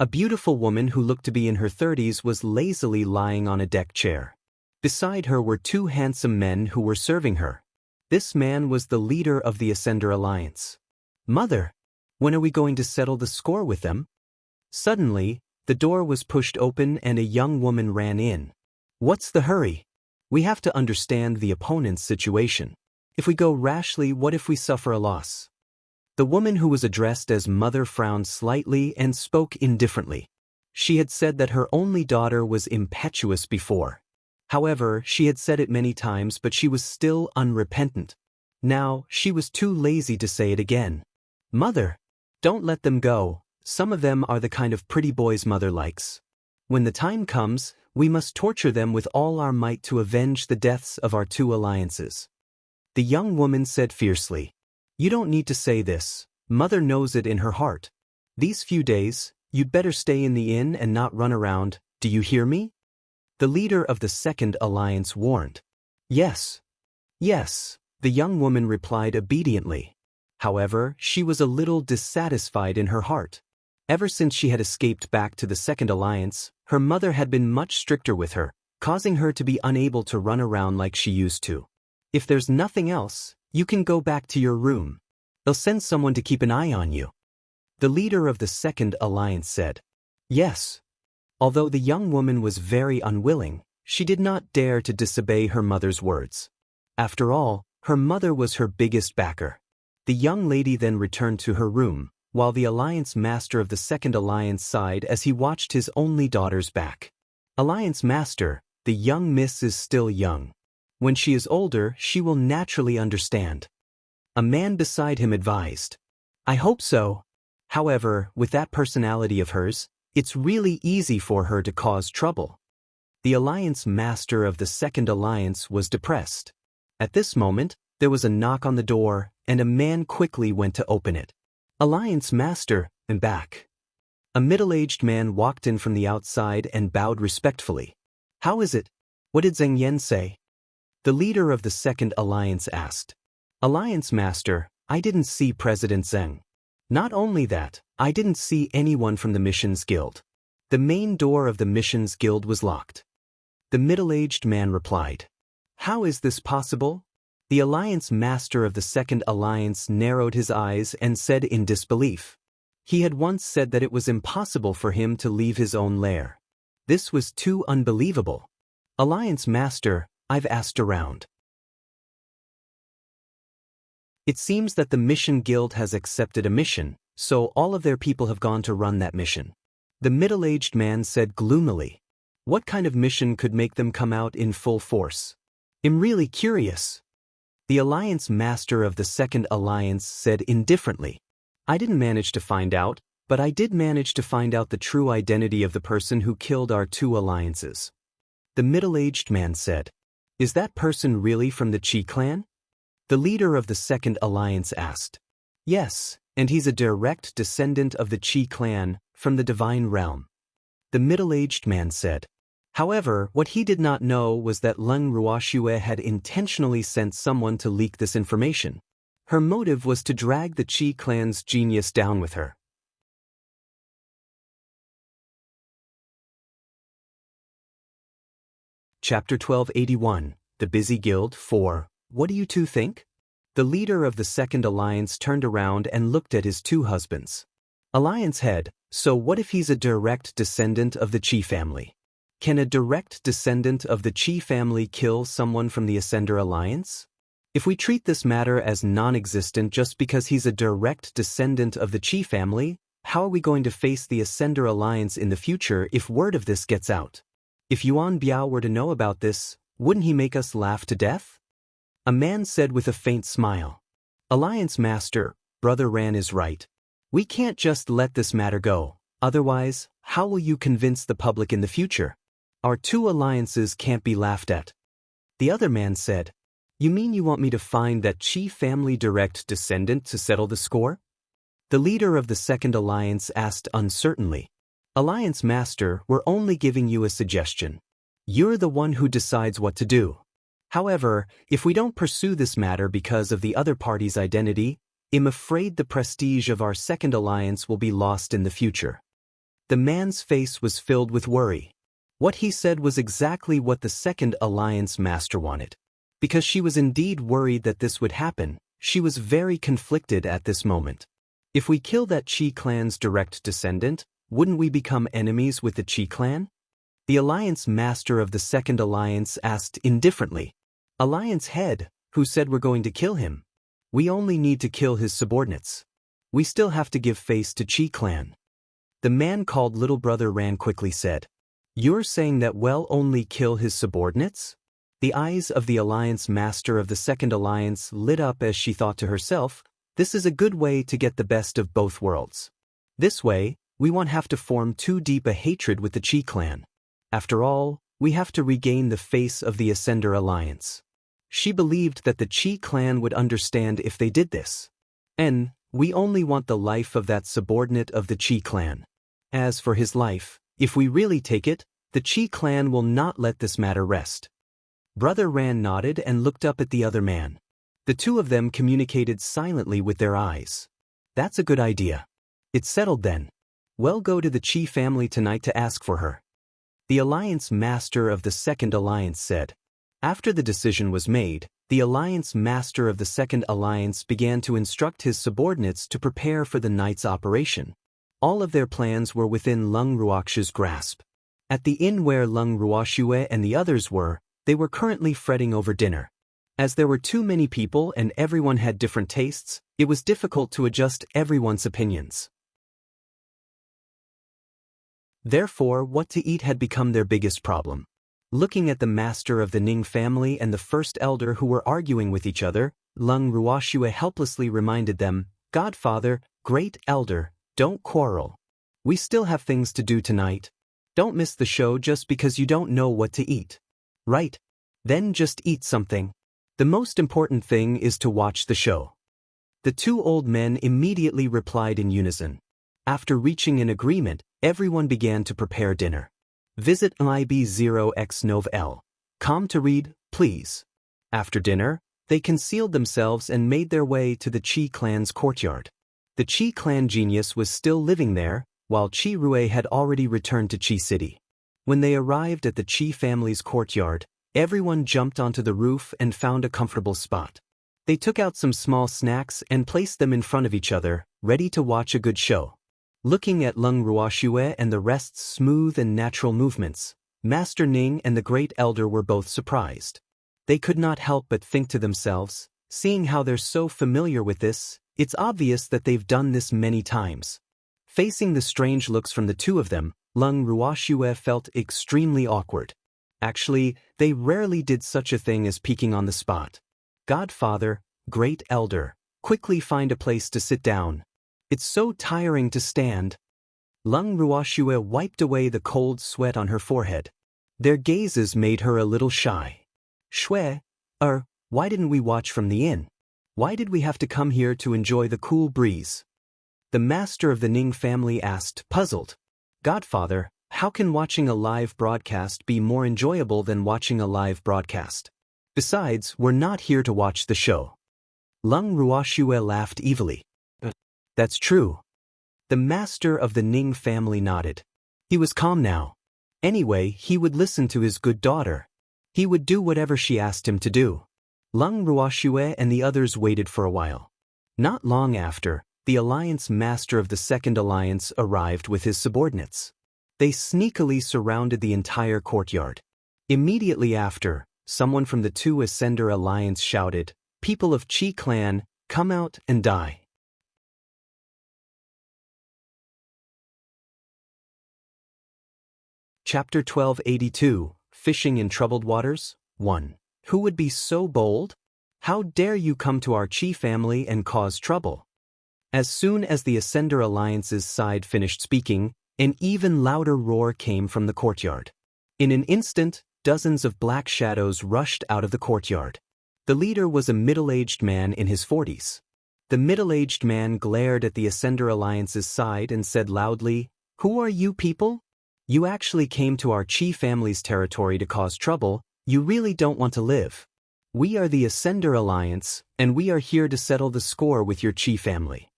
A beautiful woman who looked to be in her 30s was lazily lying on a deck chair. Beside her were 2 handsome men who were serving her. This man was the leader of the Ascender Alliance. "Mother, when are we going to settle the score with them?" Suddenly, the door was pushed open and a young woman ran in. "What's the hurry? We have to understand the opponent's situation. If we go rashly, what if we suffer a loss?" The woman who was addressed as Mother frowned slightly and spoke indifferently. She had said that her only daughter was impetuous before. However, she had said it many times, but she was still unrepentant. Now, she was too lazy to say it again. "Mother, don't let them go. Some of them are the kind of pretty boys Mother likes. When the time comes, we must torture them with all our might to avenge the deaths of our 2 alliances." The young woman said fiercely. "You don't need to say this. Mother knows it in her heart. These few days, you'd better stay in the inn and not run around, do you hear me?" The leader of the 2nd alliance warned. "Yes. Yes," the young woman replied obediently. However, she was a little dissatisfied in her heart. Ever since she had escaped back to the 2nd alliance, her mother had been much stricter with her, causing her to be unable to run around like she used to. "If there's nothing else, you can go back to your room. They'll send someone to keep an eye on you." The leader of the 2nd alliance said. "Yes." Although the young woman was very unwilling, she did not dare to disobey her mother's words. After all, her mother was her biggest backer. The young lady then returned to her room, while the alliance master of the 2nd alliance sighed as he watched his only daughter's back. "Alliance master, the young miss is still young. When she is older, she will naturally understand." A man beside him advised. "I hope so. However, with that personality of hers, it's really easy for her to cause trouble." The alliance master of the 2nd alliance was depressed. At this moment, there was a knock on the door, and a man quickly went to open it. "Alliance master, embark." A middle-aged man walked in from the outside and bowed respectfully. "How is it? What did Zheng Yan say?" The leader of the 2nd alliance asked. "Alliance master, I didn't see President Zheng. Not only that, I didn't see anyone from the Missions Guild. The main door of the Missions Guild was locked." The middle-aged man replied. "How is this possible?" The alliance master of the 2nd alliance narrowed his eyes and said in disbelief. He had once said that it was impossible for him to leave his own lair. This was too unbelievable. "Alliance master, I've asked around. It seems that the Mission Guild has accepted a mission, so all of their people have gone to run that mission." The middle-aged man said gloomily. What kind of mission could make them come out in full force? I'm really curious. The alliance master of the second alliance said indifferently. I didn't manage to find out, but I did manage to find out the true identity of the person who killed our two alliances. The middle-aged man said. Is that person really from the Qi clan? The leader of the second alliance asked. Yes, and he's a direct descendant of the Qi clan, from the divine realm. The middle-aged man said. However, what he did not know was that Leng Ruoxue had intentionally sent someone to leak this information. Her motive was to drag the Qi clan's genius down with her. Chapter 1281, The Busy Guild 4, What do you two think? The leader of the second alliance turned around and looked at his two husbands. Alliance head, so what if he's a direct descendant of the Qi family? Can a direct descendant of the Qi family kill someone from the Ascender Alliance? If we treat this matter as non-existent just because he's a direct descendant of the Qi family, how are we going to face the Ascender Alliance in the future if word of this gets out? If Yuan Biao were to know about this, wouldn't he make us laugh to death? A man said with a faint smile. Alliance Master, Brother Ran is right. We can't just let this matter go, otherwise, how will you convince the public in the future? Our two alliances can't be laughed at. The other man said. You mean you want me to find that Qi family direct descendant to settle the score? The leader of the second alliance asked uncertainly. Alliance Master, we're only giving you a suggestion. You're the one who decides what to do. However, if we don't pursue this matter because of the other party's identity, I'm afraid the prestige of our second alliance will be lost in the future. The man's face was filled with worry. What he said was exactly what the second alliance master wanted. Because she was indeed worried that this would happen, she was very conflicted at this moment. If we kill that Qi clan's direct descendant, wouldn't we become enemies with the Qi clan? The alliance master of the second alliance asked indifferently. Alliance head, who said we're going to kill him? We only need to kill his subordinates. We still have to give face to Qi clan. The man called Little Brother Ran quickly said. You're saying that we'll only kill his subordinates? The eyes of the alliance master of the second alliance lit up as she thought to herself, this is a good way to get the best of both worlds. This way, we won't have to form too deep a hatred with the Qi clan. After all, we have to regain the face of the Ascender Alliance. She believed that the Qi clan would understand if they did this. And we only want the life of that subordinate of the Qi clan. As for his life, if we really take it, the Qi clan will not let this matter rest. Brother Ran nodded and looked up at the other man. The two of them communicated silently with their eyes. That's a good idea. It's settled then. We'll go to the Qi family tonight to ask for her. The alliance master of the second alliance said. After the decision was made, the alliance master of the second alliance began to instruct his subordinates to prepare for the night's operation. All of their plans were within Leng Ruoxue's grasp. At the inn where Leng Ruoxue and the others were, they were currently fretting over dinner. As there were too many people and everyone had different tastes, it was difficult to adjust everyone's opinions. Therefore, what to eat had become their biggest problem. Looking at the master of the Ning family and the first elder who were arguing with each other, Leng Ruoxue helplessly reminded them, Godfather, great elder, don't quarrel. We still have things to do tonight. Don't miss the show just because you don't know what to eat. Right. Then just eat something. The most important thing is to watch the show. The two old men immediately replied in unison. After reaching an agreement, everyone began to prepare dinner. Visit ib0x9l.com to read, please. After dinner, they concealed themselves and made their way to the Qi clan's courtyard. The Qi clan genius was still living there, while Qi Rui had already returned to Qi City. When they arrived at the Qi family's courtyard, everyone jumped onto the roof and found a comfortable spot. They took out some small snacks and placed them in front of each other, ready to watch a good show. Looking at Leng Ruoxue and the rest's smooth and natural movements, Master Ning and the Great Elder were both surprised. They could not help but think to themselves, seeing how they're so familiar with this, it's obvious that they've done this many times. Facing the strange looks from the two of them, Lung Ruoxue felt extremely awkward. Actually, they rarely did such a thing as peeking on the spot. Godfather, great elder, quickly find a place to sit down. It's so tiring to stand. Lung Ruoxue wiped away the cold sweat on her forehead. Their gazes made her a little shy. Shui, why didn't we watch from the inn? Why did we have to come here to enjoy the cool breeze? The master of the Ning family asked, puzzled. Godfather, how can watching a live broadcast be more enjoyable than watching a live broadcast? Besides, we're not here to watch the show. Lung Ruoxue laughed evilly. That's true. The master of the Ning family nodded. He was calm now. Anyway, he would listen to his good daughter. He would do whatever she asked him to do. Lung Ruoxue and the others waited for a while. Not long after, the alliance master of the second alliance arrived with his subordinates. They sneakily surrounded the entire courtyard. Immediately after, someone from the two Ascender alliance shouted, "People of Qi clan, come out and die." Chapter 1282, Fishing in Troubled Waters, 1. Who would be so bold? How dare you come to our Qi family and cause trouble? As soon as the Ascender Alliance's side finished speaking, an even louder roar came from the courtyard. In an instant, dozens of black shadows rushed out of the courtyard. The leader was a middle-aged man in his 40s. The middle-aged man glared at the Ascender Alliance's side and said loudly, "Who are you people? You actually came to our Qi family's territory to cause trouble. You really don't want to live. We are the Ascender Alliance, and we are here to settle the score with your Qi family."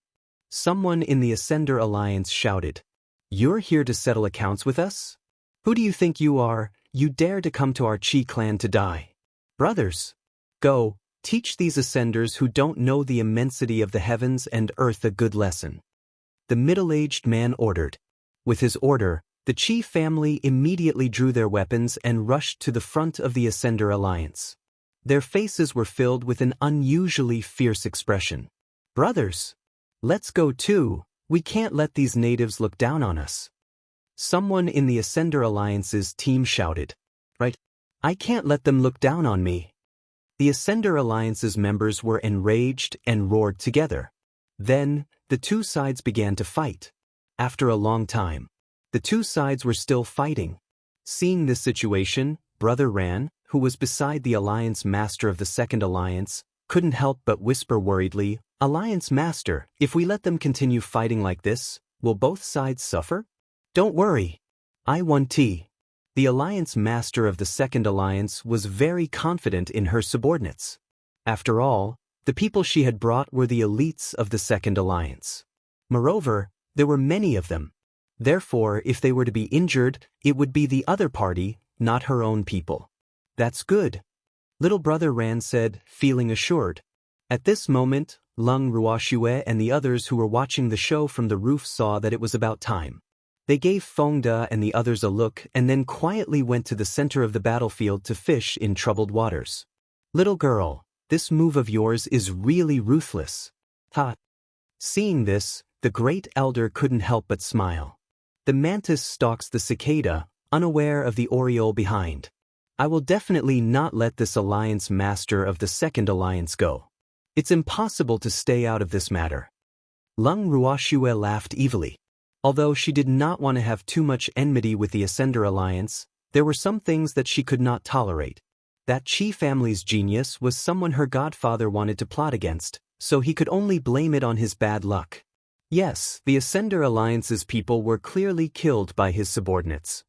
Someone in the Ascender Alliance shouted, "You're here to settle accounts with us? Who do you think you are? You dare to come to our Qi clan to die? Brothers, go, teach these Ascenders who don't know the immensity of the heavens and earth a good lesson." The middle-aged man ordered. With his order, the Qi family immediately drew their weapons and rushed to the front of the Ascender Alliance. Their faces were filled with an unusually fierce expression. "Brothers, let's go too. We can't let these natives look down on us." Someone in the Ascender Alliance's team shouted, "Right, I can't let them look down on me." The Ascender Alliance's members were enraged and roared together. Then, the two sides began to fight. After a long time, the two sides were still fighting. Seeing this situation, Brother Ran, who was beside the Alliance Master of the Second Alliance, couldn't help but whisper worriedly, "Alliance Master, if we let them continue fighting like this, will both sides suffer?" "Don't worry. I won tea." The Alliance Master of the Second Alliance was very confident in her subordinates. After all, the people she had brought were the elites of the Second Alliance. Moreover, there were many of them. Therefore, if they were to be injured, it would be the other party, not her own people. "That's good," little brother Ran said, feeling assured. At this moment, Lung Ruoxue and the others who were watching the show from the roof saw that it was about time. They gave Fengde and the others a look and then quietly went to the center of the battlefield to fish in troubled waters. "Little girl, this move of yours is really ruthless." Ha! Seeing this, the great elder couldn't help but smile. The mantis stalks the cicada, unaware of the oriole behind. "I will definitely not let this alliance master of the Second Alliance go. It's impossible to stay out of this matter." Lung Ruoxue laughed evilly. Although she did not want to have too much enmity with the Ascender Alliance, there were some things that she could not tolerate. That Qi family's genius was someone her godfather wanted to plot against, so he could only blame it on his bad luck. Yes, the Ascender Alliance's people were clearly killed by his subordinates.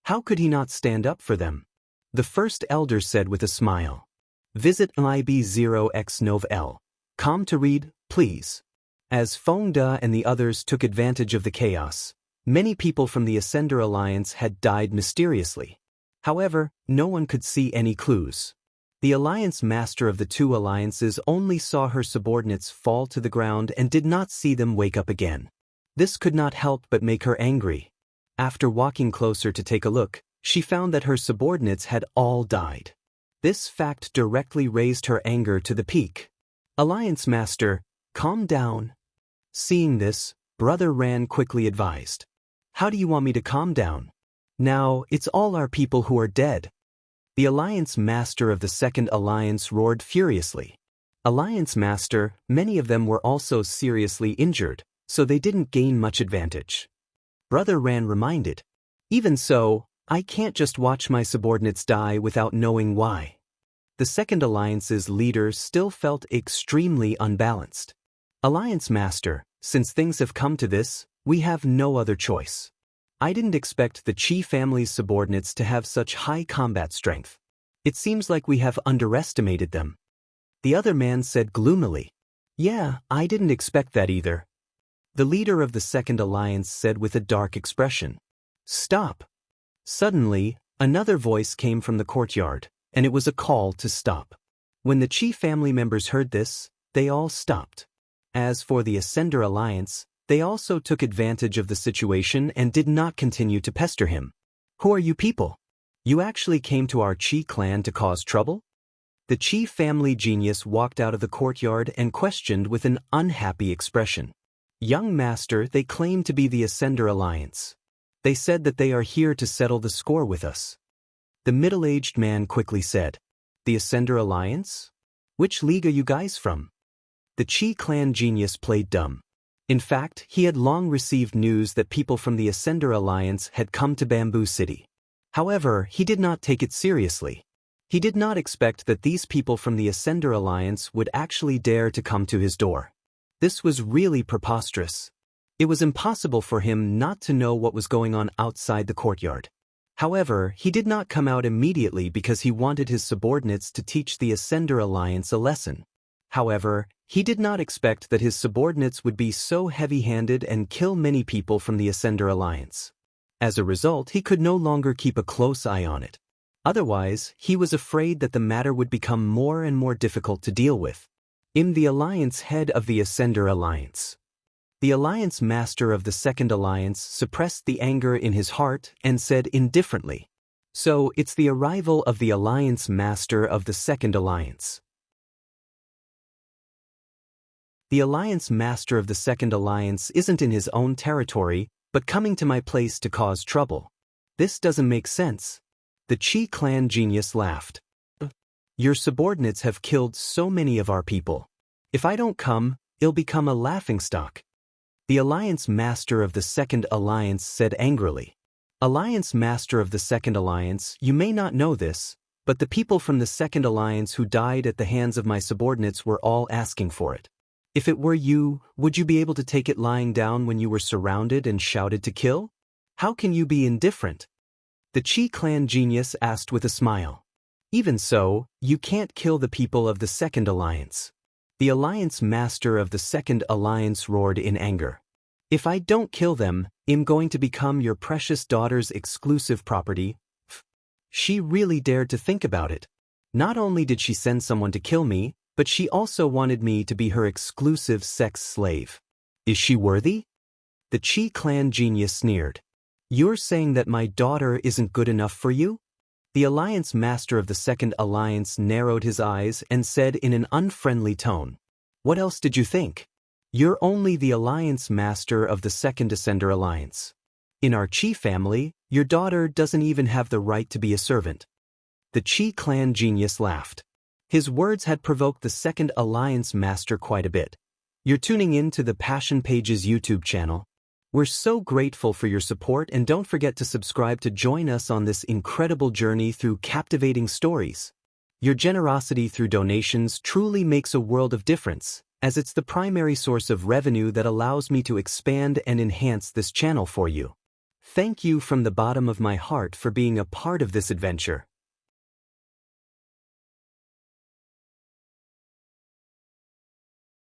How could he not stand up for them? The first elder said with a smile. "Visit IB0X9L. Com to read, please." As Fengde and the others took advantage of the chaos, many people from the Ascender Alliance had died mysteriously. However, no one could see any clues. The alliance master of the two alliances only saw her subordinates fall to the ground and did not see them wake up again. This could not help but make her angry. After walking closer to take a look, she found that her subordinates had all died. This fact directly raised her anger to the peak. "Alliance master, calm down." Seeing this, Brother Ran quickly advised. How do you want me to calm down? Now, it's all our people who are dead. The Alliance Master of the Second Alliance roared furiously. Alliance Master, many of them were also seriously injured, so they didn't gain much advantage. Brother Ran reminded. Even so, I can't just watch my subordinates die without knowing why. The Second Alliance's leader still felt extremely unbalanced. Alliance Master, since things have come to this, we have no other choice. I didn't expect the Qi family's subordinates to have such high combat strength. It seems like we have underestimated them. The other man said gloomily. Yeah, I didn't expect that either. The leader of the Second Alliance said with a dark expression. Stop. Suddenly, another voice came from the courtyard, and it was a call to stop. When the Qi family members heard this, they all stopped. As for the Ascender Alliance, they also took advantage of the situation and did not continue to pester him. Who are you people? You actually came to our Qi clan to cause trouble? The Qi family genius walked out of the courtyard and questioned with an unhappy expression. Young master, they claim to be the Ascender Alliance. They said that they are here to settle the score with us. The middle-aged man quickly said, The Ascender Alliance? Which league are you guys from? The Qi clan genius played dumb. In fact, he had long received news that people from the Ascender Alliance had come to Bamboo City. However, he did not take it seriously. He did not expect that these people from the Ascender Alliance would actually dare to come to his door. This was really preposterous. It was impossible for him not to know what was going on outside the courtyard. However, he did not come out immediately because he wanted his subordinates to teach the Ascender Alliance a lesson. However, he did not expect that his subordinates would be so heavy-handed and kill many people from the Ascender Alliance. As a result, he could no longer keep a close eye on it. Otherwise, he was afraid that the matter would become more and more difficult to deal with. The Alliance head of the Ascender Alliance. The Alliance Master of the Second Alliance suppressed the anger in his heart and said indifferently, So, it's the arrival of the Alliance Master of the Second Alliance. The Alliance Master of the Second Alliance isn't in his own territory, but coming to my place to cause trouble. This doesn't make sense. The Qi clan genius laughed. Your subordinates have killed so many of our people. If I don't come, it'll become a laughingstock. The Alliance Master of the Second Alliance said angrily. Alliance Master of the Second Alliance, you may not know this, but the people from the Second Alliance who died at the hands of my subordinates were all asking for it. If it were you, would you be able to take it lying down when you were surrounded and shouted to kill? How can you be indifferent? The Qi clan genius asked with a smile. Even so, you can't kill the people of the Second Alliance. The Alliance Master of the Second Alliance roared in anger. If I don't kill them, I'm going to become your precious daughter's exclusive property. She really dared to think about it. Not only did she send someone to kill me, but she also wanted me to be her exclusive sex slave. Is she worthy? The Qi clan genius sneered. You're saying that my daughter isn't good enough for you? The Alliance Master of the Second Alliance narrowed his eyes and said in an unfriendly tone, What else did you think? You're only the Alliance Master of the Second Ascender Alliance. In our Qi family, your daughter doesn't even have the right to be a servant. The Qi clan genius laughed. His words had provoked the Second Alliance Master quite a bit. You're tuning in to the Passion Pages YouTube channel. We're so grateful for your support, and don't forget to subscribe to join us on this incredible journey through captivating stories. Your generosity through donations truly makes a world of difference, as it's the primary source of revenue that allows me to expand and enhance this channel for you. Thank you from the bottom of my heart for being a part of this adventure.